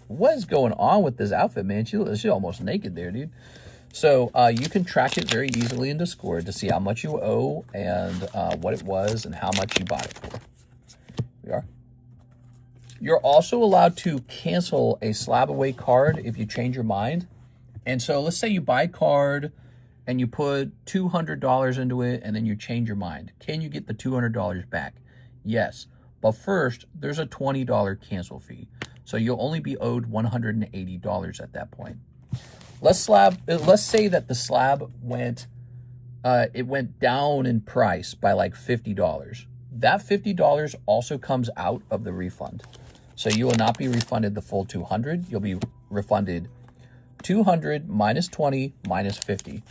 A: what is going on with this outfit, man? She's almost naked there, dude. So you can track it very easily in Discord to see how much you owe and what it was and how much you bought it for. Here we are. You're also allowed to cancel a Slab Away card if you change your mind. And so let's say you buy a card and you put $200 into it and then you change your mind. Can you get the $200 back? Yes. But first, there's a $20 cancel fee. So you'll only be owed $180 at that point. Let's say that the slab went down in price by like $50. That $50 also comes out of the refund. So you will not be refunded the full $200. You'll be refunded $200 minus $20 minus $50.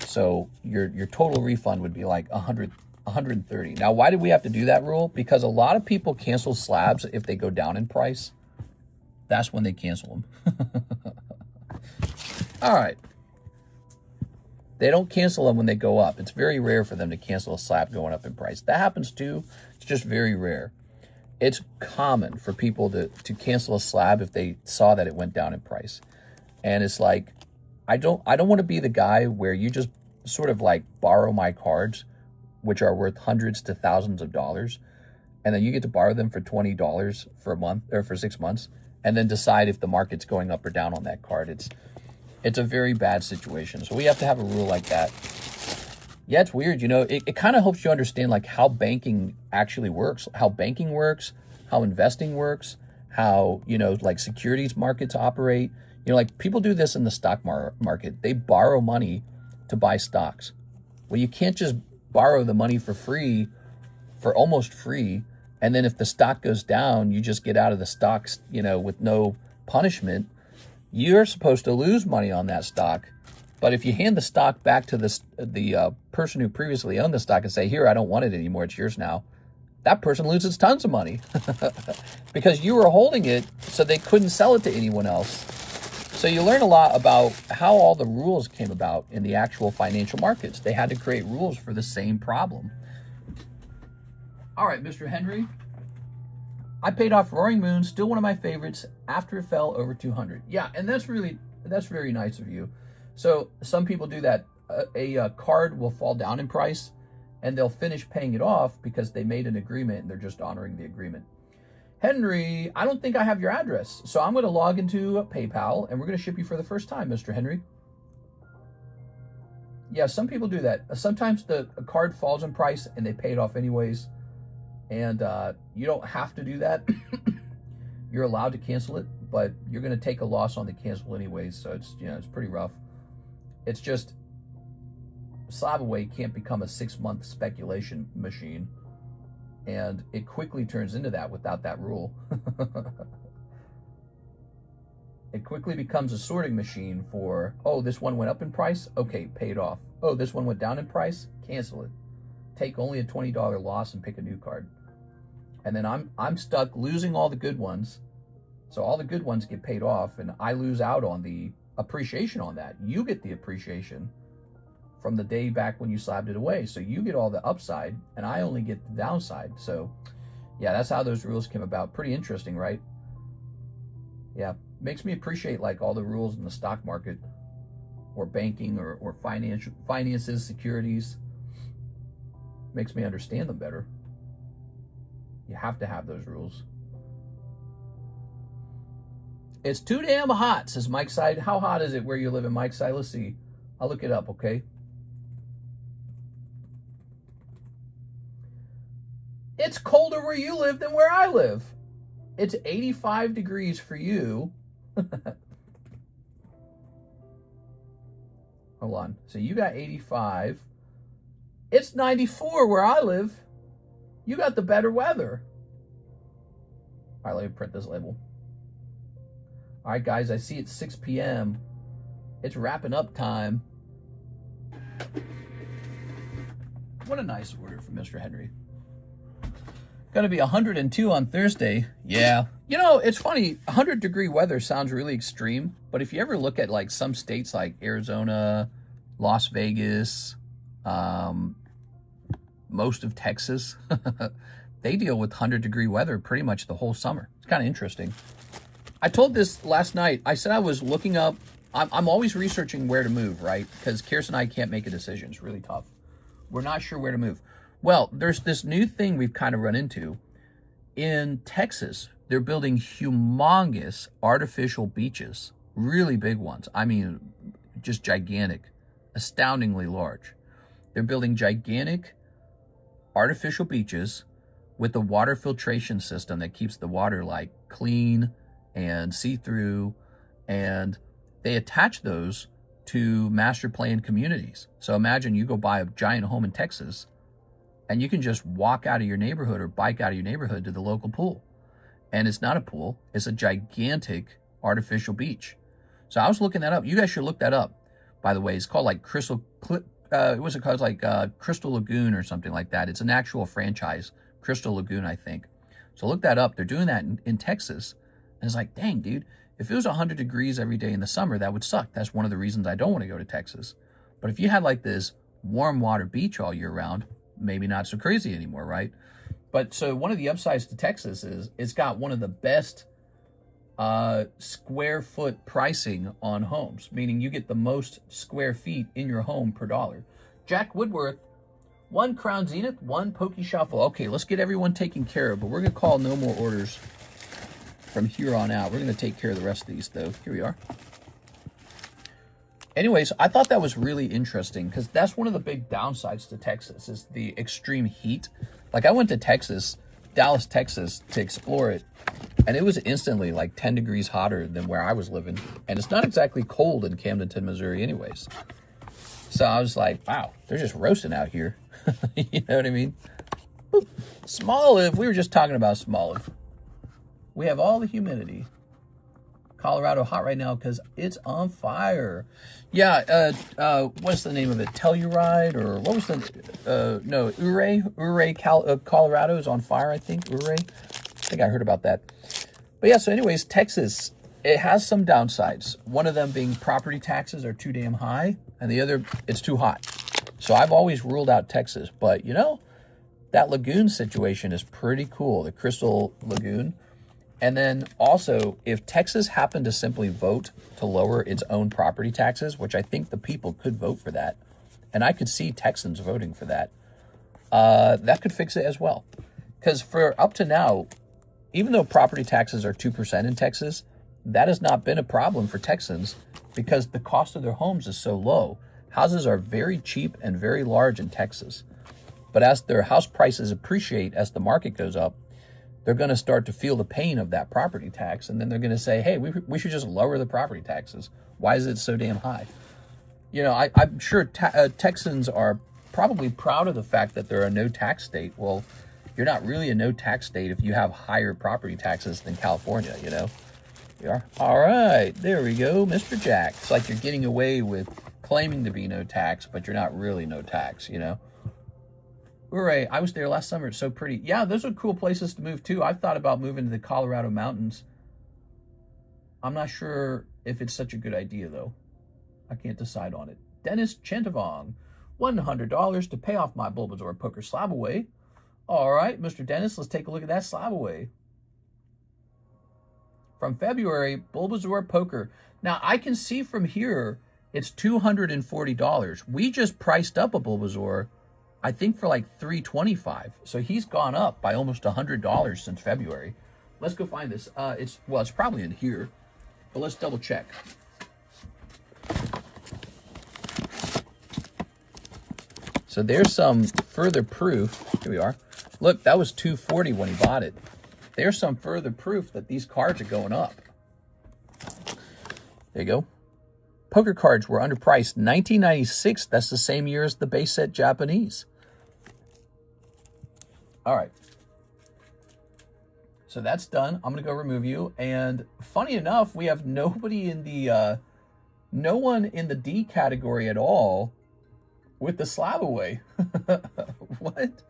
A: So your total refund would be like $130. Now, why did we have to do that rule? Because a lot of people cancel slabs if they go down in price. That's when they cancel them. All right. They don't cancel them when they go up. It's very rare for them to cancel a slab going up in price. That happens too. It's just very rare. It's common for people to cancel a slab if they saw that it went down in price. And it's like, I don't want to be the guy where you just sort of like borrow my cards, which are worth hundreds to thousands of dollars, and then you get to borrow them for $20 for a month or for 6 months, and then decide if the market's going up or down on that card. It's a very bad situation. So we have to have a rule like that. Yeah, it's weird. You know, it kind of helps you understand like how banking actually works, how banking works, how investing works, how, you know, like securities markets operate. You know, like people do this in the stock market. They borrow money to buy stocks. Well, you can't just borrow the money for free, for almost free. And then if the stock goes down, you just get out of the stocks, you know, with no punishment. You're supposed to lose money on that stock. But if you hand the stock back to the person who previously owned the stock and say, here, I don't want it anymore, it's yours now, that person loses tons of money because you were holding it so they couldn't sell it to anyone else. So you learn a lot about how all the rules came about in the actual financial markets. They had to create rules for the same problem. All right, Mr. Henry. I paid off Roaring Moon, still one of my favorites, after it fell over 200. Yeah, and that's very nice of you. So some people do that. A card will fall down in price, and they'll finish paying it off because they made an agreement, and they're just honoring the agreement. Henry, I don't think I have your address, so I'm going to log into PayPal, and we're going to ship you for the first time, Mr. Henry. Yeah, some people do that. Sometimes a card falls in price and they pay it off anyways. And you don't have to do that. You're allowed to cancel it, but you're going to take a loss on the cancel anyways. So it's, you know, it's pretty rough. It's just Slab Away can't become a 6-month speculation machine. And it quickly turns into that without that rule. It quickly becomes a sorting machine for, oh, this one went up in price? Okay, pay it off. Oh, this one went down in price? Cancel it. Take only a $20 loss and pick a new card. And then I'm stuck losing all the good ones. So all the good ones get paid off, and I lose out on the appreciation on that. You get the appreciation from the day back when you slabbed it away. So you get all the upside, and I only get the downside. So yeah, that's how those rules came about. Pretty interesting, right? Yeah, makes me appreciate like all the rules in the stock market or banking or finances, securities. Makes me understand them better. You have to have those rules. It's too damn hot, says Mike's Side. How hot is it where you live in Mike's Side? Let's see. I'll look it up, okay? It's colder where you live than where I live. It's 85 degrees for you. Hold on. So you got 85. It's 94 where I live. You got the better weather. All right, let me print this label. All right, guys, I see it's 6 p.m. It's wrapping up time. What a nice order from Mr. Henry. Going to be 102 on Thursday. Yeah. You know, it's funny. 100-degree weather sounds really extreme, but if you ever look at like some states like Arizona, Las Vegas, most of Texas, they deal with 100-degree weather pretty much the whole summer. It's kind of interesting. I told this last night. I said I was looking up. I'm always researching where to move, right? Because Kirsten and I can't make a decision. It's really tough. We're not sure where to move. Well, there's this new thing we've kind of run into. In Texas, they're building humongous artificial beaches. Really big ones. I mean, just gigantic. Astoundingly large. They're building gigantic artificial beaches with the water filtration system that keeps the water like clean and see-through, and they attach those to master plan communities. So imagine you go buy a giant home in Texas and you can just walk out of your neighborhood or bike out of your neighborhood to the local pool. And it's not a pool, it's a gigantic artificial beach. So I was looking that up. You guys should look that up, by the way. It's called like Crystal Lagoon or something like that. It's an actual franchise, Crystal Lagoon, I think. So look that up. They're doing that in Texas. And it's like, dang, dude, if it was 100 degrees every day in the summer, that would suck. That's one of the reasons I don't want to go to Texas. But if you had like this warm water beach all year round, maybe not so crazy anymore, right? But so one of the upsides to Texas is it's got one of the best square foot pricing on homes, meaning you get the most square feet in your home per dollar. Jack Woodworth, 1 Crown Zenith, 1 Pokey Shuffle. Okay, let's get everyone taken care of, but we're going to call no more orders from here on out. We're going to take care of the rest of these, though. Here we are. Anyways, I thought that was really interesting because that's one of the big downsides to Texas is the extreme heat. Like I went to Texas, Dallas, Texas, to explore it, and it was instantly like 10 degrees hotter than where I was living. And it's not exactly cold in Camdenton, Missouri anyways. So I was like, wow, they're just roasting out here. You know what I mean? Boop. Smolive, we were just talking about Smolive. We have all the humidity. Colorado hot right now because it's on fire. Yeah, what's the name of it? Telluride, or what was the, no, Ouray, Colorado is on fire, I think. Ouray. I think I heard about that. But yeah, so anyways, Texas, it has some downsides. One of them being property taxes are too damn high, and the other, it's too hot. So I've always ruled out Texas, but you know, that lagoon situation is pretty cool, the Crystal Lagoon. And then also, if Texas happened to simply vote to lower its own property taxes, which I think the people could vote for that, and I could see Texans voting for that, that could fix it as well. Because for up to now, even though property taxes are 2% in Texas, that has not been a problem for Texans because the cost of their homes is so low Houses are very cheap and very large in Texas. But as their house prices appreciate as the market goes up, they're going to start to feel the pain of that property tax. And then they're going to say, hey, we should just lower the property taxes. Why is it so damn high? You know, I'm sure Texans are probably proud of the fact that they're a no-tax state. Well, you're not really a no-tax state if you have higher property taxes than California, you know? You are? All right, there we go, Mr. Jack. It's like you're getting away with claiming to be no tax, but you're not really no tax, you know? Hooray, I was there last summer. It's so pretty. Yeah, those are cool places to move too. I've thought about moving to the Colorado mountains. I'm not sure if it's such a good idea, though. I can't decide on it. Dennis Chentavong, $100 to pay off my Bulbasaur poker slab away. All right, Mr. Dennis, let's take a look at that slab away. From February, Bulbasaur poker. Now, I can see from here, it's $240. We just priced up a Bulbasaur, I think, for like $325. So he's gone up by almost $100 since February. Let's go find this. It's probably in here, but let's double check. So there's some further proof. Here we are. Look, that was $240 when he bought it. There's some further proof that these cards are going up. There you go. Poker cards were underpriced. 1996. That's the same year as the base set Japanese. All right. So that's done. I'm going to go remove you. And funny enough, we have nobody in the, no one in the D category at all with the slab away. What?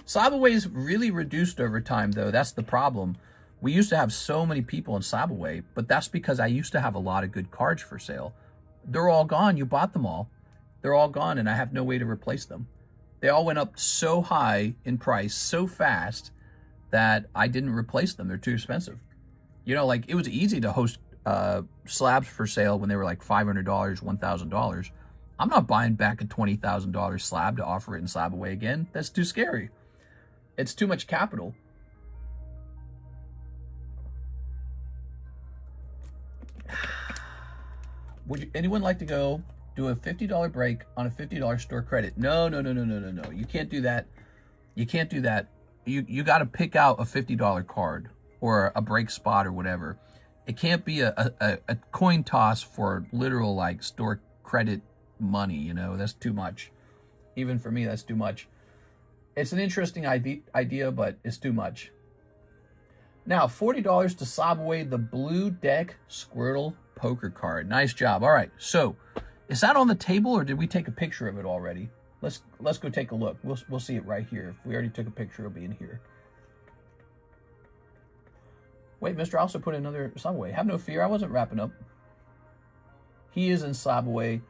A: Slab away is really reduced over time, though. That's the problem. We used to have so many people in slab away, but that's because I used to have a lot of good cards for sale. They're all gone. You bought them all. They're all gone, and I have no way to replace them. They all went up so high in price so fast that I didn't replace them. They're too expensive. You know, like, it was easy to host slabs for sale when they were like $500, $1,000. I'm not buying back a $20,000 slab to offer it in slab away again. That's too scary. It's too much capital. Would anyone like to go do a $50 break on a $50 store credit? No. You can't do that. You can't do that. You got to pick out a $50 card or a break spot or whatever. It can't be a coin toss for literal like store credit money, you know. That's too much. Even for me, that's too much. It's an interesting idea, but it's too much. Now, $40 to sob away the blue deck Squirtle poker card. Nice job. All right, so is that on the table or did we take a picture of it already? Let's go take a look. We'll see it right here. If we already took a picture, it'll be in here. Wait, Mr. also put another slab away. Have no fear, I wasn't wrapping up. He is in slab away,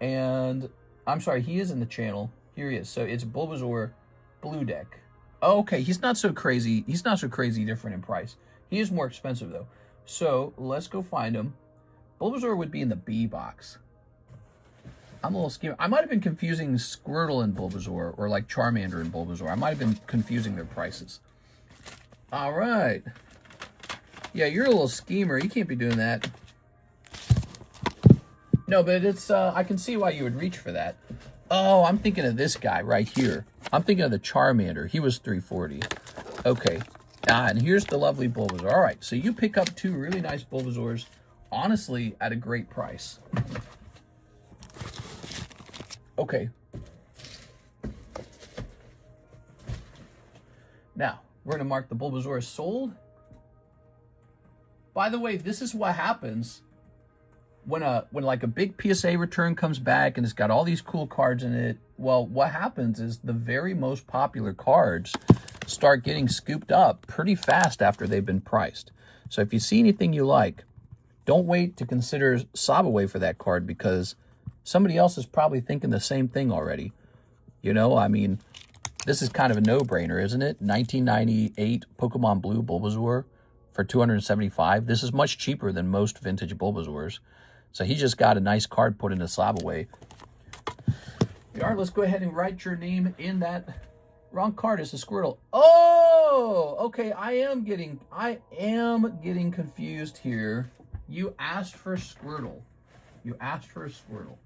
A: and I'm sorry, he is in the channel. Here he is. So it's Bulbasaur blue deck. Oh, okay, he's not so crazy. He's not so crazy different in price. He is more expensive though. So let's go find him. Bulbasaur would be in the B box. I'm a little scared. I might have been confusing Squirtle and Bulbasaur, or like Charmander and Bulbasaur. I might have been confusing their prices. All right. Yeah, you're a little schemer. You can't be doing that. No, but it's, I can see why you would reach for that. Oh, I'm thinking of this guy right here. I'm thinking of the Charmander. He was $340. Okay. And here's the lovely Bulbasaur. All right, so you pick up two really nice Bulbasaurs, honestly, at a great price. Okay. Now, we're going to mark the Bulbasaur as sold. By the way, this is what happens when like a big PSA return comes back and it's got all these cool cards in it. Well, what happens is the very most popular cards start getting scooped up pretty fast after they've been priced. So if you see anything you like, don't wait to consider sob away for that card, because somebody else is probably thinking the same thing already. You know, I mean, this is kind of a no-brainer, isn't it? 1998 Pokemon Blue Bulbasaur for $275. This is much cheaper than most vintage Bulbasaurs. So he just got a nice card put in a slab away. All right, let's go ahead and write your name in that. Wrong card. It's a Squirtle. Oh, okay. I am getting confused here. You asked for Squirtle. You asked for a Squirtle.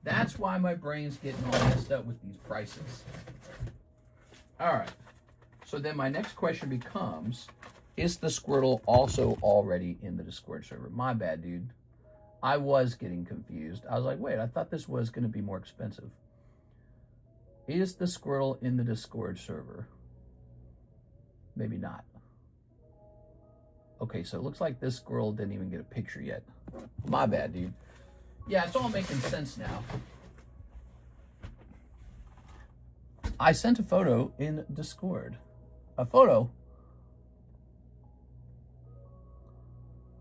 A: That's why my brain's getting all messed up with these prices. All right. So then my next question becomes, is the Squirtle also already in the Discord server? My bad, dude. I was getting confused. I was like, wait, I thought this was going to be more expensive. Is the Squirtle in the Discord server? Maybe not. Okay, so it looks like this Squirrel didn't even get a picture yet. My bad, dude. Yeah, it's all making sense now. I sent a photo in Discord. A photo?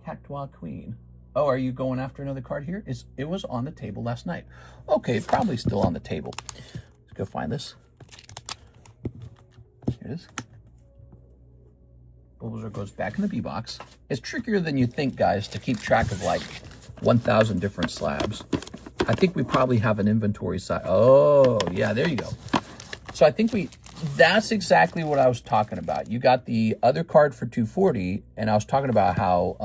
A: Cactua Queen. Oh, are you going after another card here? It was on the table last night. Okay, probably still on the table. Let's go find this. Here it is. Bulbasaur goes back in the B-box. It's trickier than you think, guys, to keep track of like 1,000 different slabs. I think we probably have an inventory size. Oh, yeah, there you go. So I think that's exactly what I was talking about. You got the other card for 240, and I was talking about how,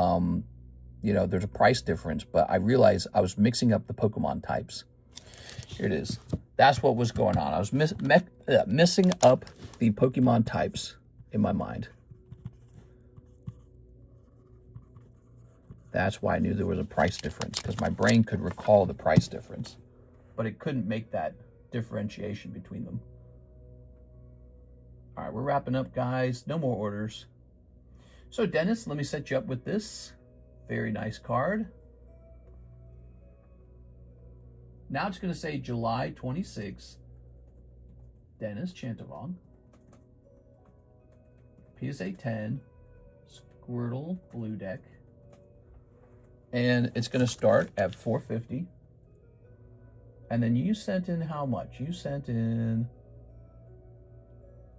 A: you know, there's a price difference, but I realized I was mixing up the Pokemon types. Here it is. That's what was going on. I was missing up the Pokemon types in my mind. That's why I knew there was a price difference, because my brain could recall the price difference, but it couldn't make that differentiation between them. All right, we're wrapping up, guys. No more orders. So, Dennis, let me set you up with this. Very nice card. Now it's going to say July 26th. Dennis Chantavong. PSA 10. Squirtle Blue Deck. And it's going to start at $450. And then you sent in how much? You sent in...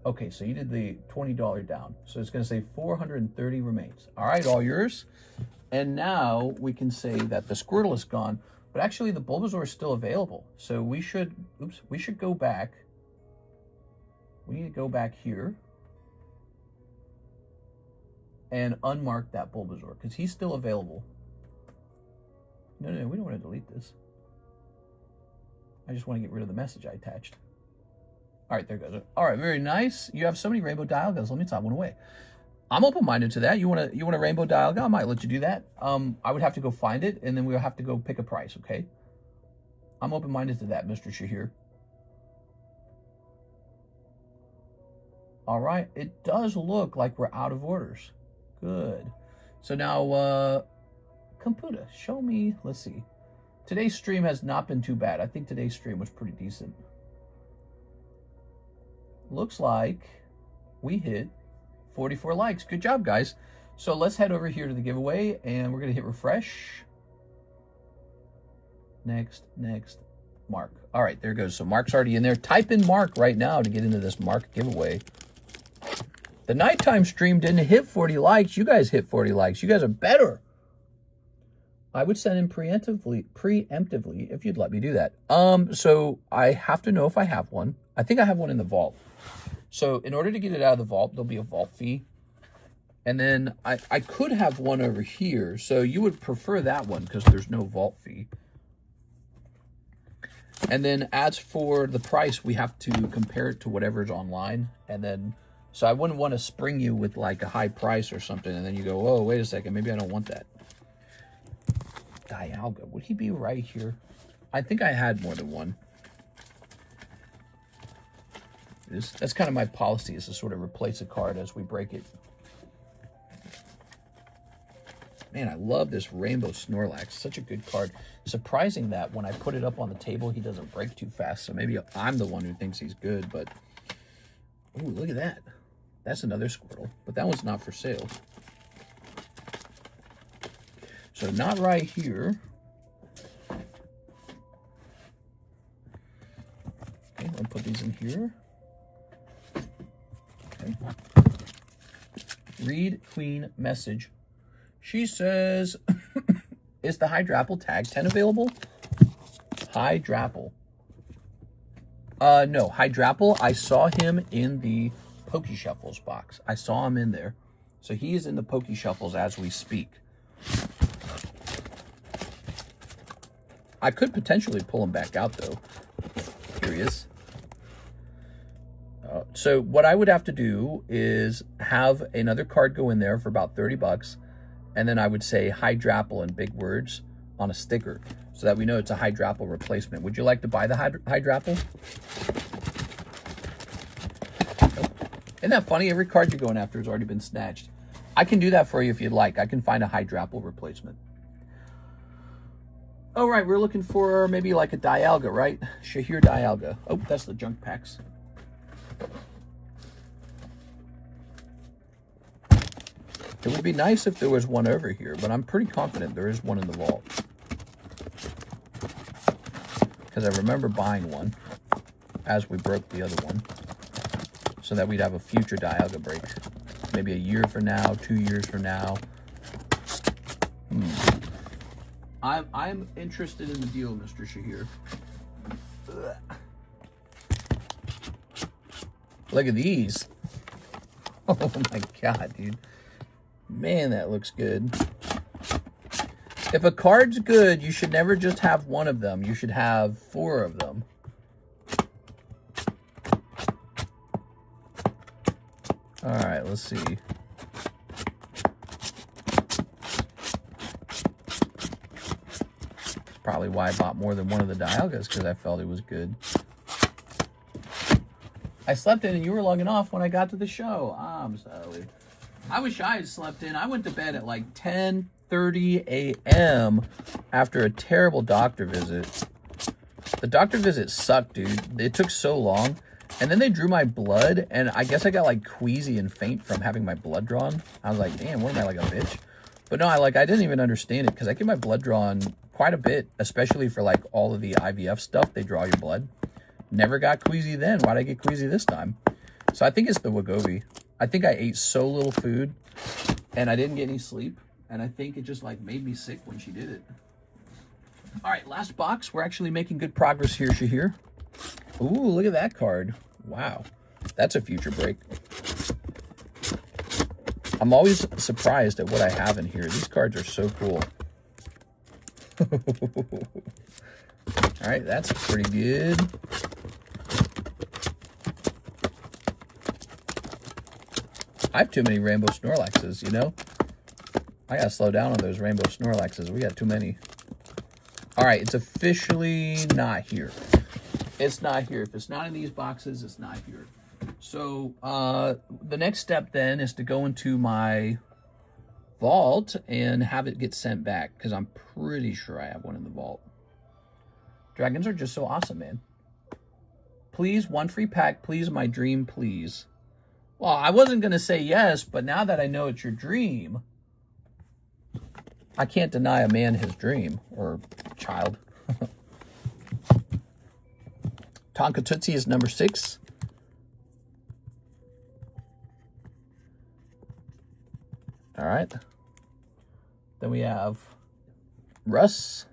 A: Okay, so you did the $20 down. So it's going to say 430 remains. All right, all yours. And now we can say that the Squirtle is gone, but actually the Bulbasaur is still available. So we should, we should go back. We need to go back here and unmark that Bulbasaur because he's still available. No, we don't want to delete this. I just want to get rid of the message I attached. All right, there goes. All right, very nice. You have so many rainbow dialgas. Let me top one away. I'm open-minded to that. You want a rainbow dialga? I might let you do that. I would have to go find it, and then we'll have to go pick a price, okay? I'm open-minded to that, Mr. Shahir. All right, it does look like we're out of orders. Good. So now, Compoota, show me, let's see. Today's stream has not been too bad. I think today's stream was pretty decent. Looks like we hit 44 likes. Good job, guys. So let's head over here to the giveaway, and we're going to hit refresh. Next, Mark. All right, there it goes. So Mark's already in there. Type in Mark right now to get into this Mark giveaway. The nighttime stream didn't hit 40 likes. You guys hit 40 likes. You guys are better. I would send in preemptively if you'd let me do that. So I have to know if I have one. I think I have one in the vault. So in order to get it out of the vault, there'll be a vault fee. And then I could have one over here. So you would prefer that one because there's no vault fee. And then as for the price, we have to compare it to whatever's online. And then, so I wouldn't want to spring you with like a high price or something. And then you go, oh, wait a second, maybe I don't want that. Dialga, would he be right here? I think I had more than one. That's kind of my policy, is to sort of replace a card as we break it. Man, I love this Rainbow Snorlax. Such a good card. Surprising that when I put it up on the table, he doesn't break too fast. So maybe I'm the one who thinks he's good, but... Ooh, look at that. That's another Squirtle, but that one's not for sale. So not right here. Okay, I'll put these in here. Okay. Read Queen message. She says, is the Hydrapple tag 10 available? Hydrapple. No, Hydrapple, I saw him in the Pokeshuffles box. I saw him in there. So he is in the Pokeshuffles as we speak. I could potentially pull them back out, though. Curious. So what I would have to do is have another card go in there for about 30 bucks. And then I would say Hydrapple in big words on a sticker so that we know it's a Hydrapple replacement. Would you like to buy the Hydrapple? Isn't that funny? Every card you're going after has already been snatched. I can do that for you if you'd like. I can find a Hydrapple replacement. Oh, right. We're looking for maybe like a Dialga, right? Shahir Dialga. Oh, that's the junk packs. It would be nice if there was one over here, but I'm pretty confident there is one in the vault. Because I remember buying one as we broke the other one, so that we'd have a future Dialga break. Maybe a year from now, 2 years from now. I'm interested in the deal, Mr. Shahir. Look at these. Oh my God, dude. Man, that looks good. If a card's good, you should never just have one of them. You should have 4 of them. All right, let's see. That's probably why I bought more than one of the Dialgas, because I felt it was good. I slept in and you were logging off when I got to the show. I'm sorry. I wish I had slept in. I went to bed at like 10:30 a.m. after a terrible doctor visit. The doctor visit sucked, dude. It took so long. And then they drew my blood, and I guess I got like queasy and faint from having my blood drawn. I was like, damn, what am I, like a bitch? But no, I didn't even understand it, because I get my blood drawn quite a bit, especially for like all of the IVF stuff. They draw your blood. Never got queasy then. Why'd I get queasy this time? So I think it's the Wegovy. I think I ate so little food and I didn't get any sleep. And I think it just like made me sick when she did it. All right, last box. We're actually making good progress here, Shahir. Ooh, look at that card. Wow. That's a future break. I'm always surprised at what I have in here. These cards are so cool. All right, that's pretty good. I have too many Rainbow Snorlaxes, you know? I gotta slow down on those Rainbow Snorlaxes. We got too many. All right, it's officially not here. It's not here. If it's not in these boxes, it's not here. So the next step then is to go into my vault and have it get sent back, because I'm pretty sure I have one in the vault. Dragons are just so awesome, man. Please, one free pack. Please, my dream, please. Well, I wasn't going to say yes, but now that I know it's your dream, I can't deny a man his dream, or child. Tonka Tootsie is number 6. All right. Then we have Russ.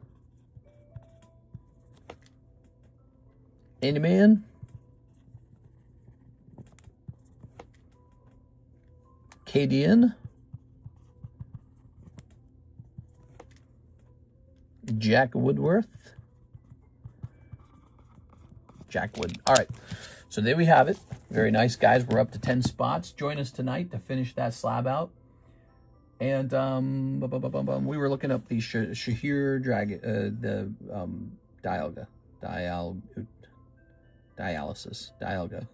A: Animan. Cadian. Jack Woodworth. Jack Wood. All right. So there we have it. Very nice, guys. We're up to 10 spots. Join us tonight to finish that slab out. And we were looking up the Shahir Dialga. Dialysis. Dialga.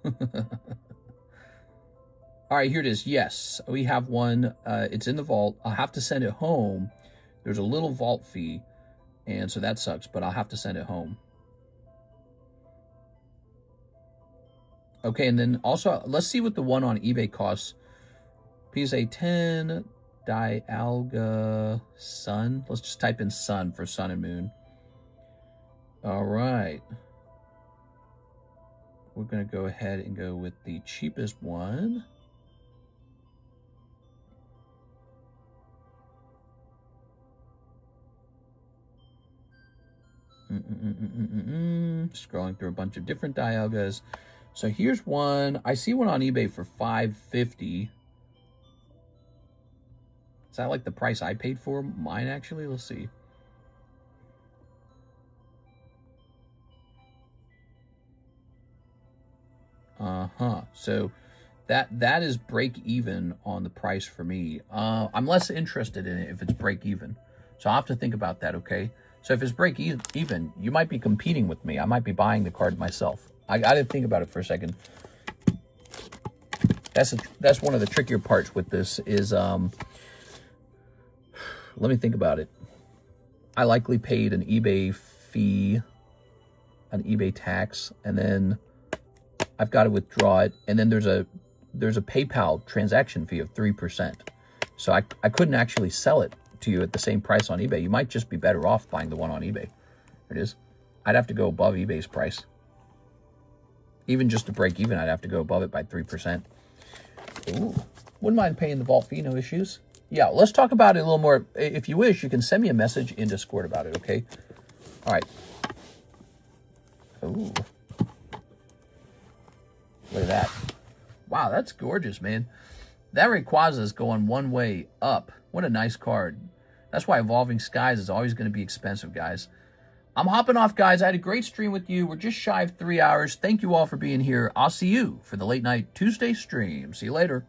A: All right, here it is. Yes, we have one. It's in the vault. I'll have to send it home. There's a little vault fee, and so that sucks, but I'll have to send it home. Okay, and then also, let's see what the one on eBay costs. PSA 10, Dialga Sun. Let's just type in Sun for Sun and Moon. All right. We're going to go ahead and go with the cheapest one. Scrolling through a bunch of different Dialgas. So here's one. I see one on eBay for $550. Is that like the price I paid for mine, actually? Let's see. So that is break even on the price for me. I'm less interested in it if it's break even. So I'll have to think about that, okay? So if it's break even, you might be competing with me. I might be buying the card myself. I got to think about it for a second. That's one of the trickier parts with this is, let me think about it. I likely paid an eBay fee, an eBay tax, and then I've got to withdraw it. And then there's a PayPal transaction fee of 3%. So I couldn't actually sell it to you at the same price on eBay. You might just be better off buying the one on eBay. There it is. I'd have to go above eBay's price. Even just to break even, I'd have to go above it by 3%. Ooh, wouldn't mind paying the vault fee, no issues. Yeah, let's talk about it a little more. If you wish, you can send me a message in Discord about it, okay? All right. Ooh. Look at that. Wow, that's gorgeous, man. That Rayquaza is going one way up. What a nice card. That's why Evolving Skies is always going to be expensive, guys. I'm hopping off, guys. I had a great stream with you. We're just shy of 3 hours. Thank you all for being here. I'll see you for the late night Tuesday stream. See you later.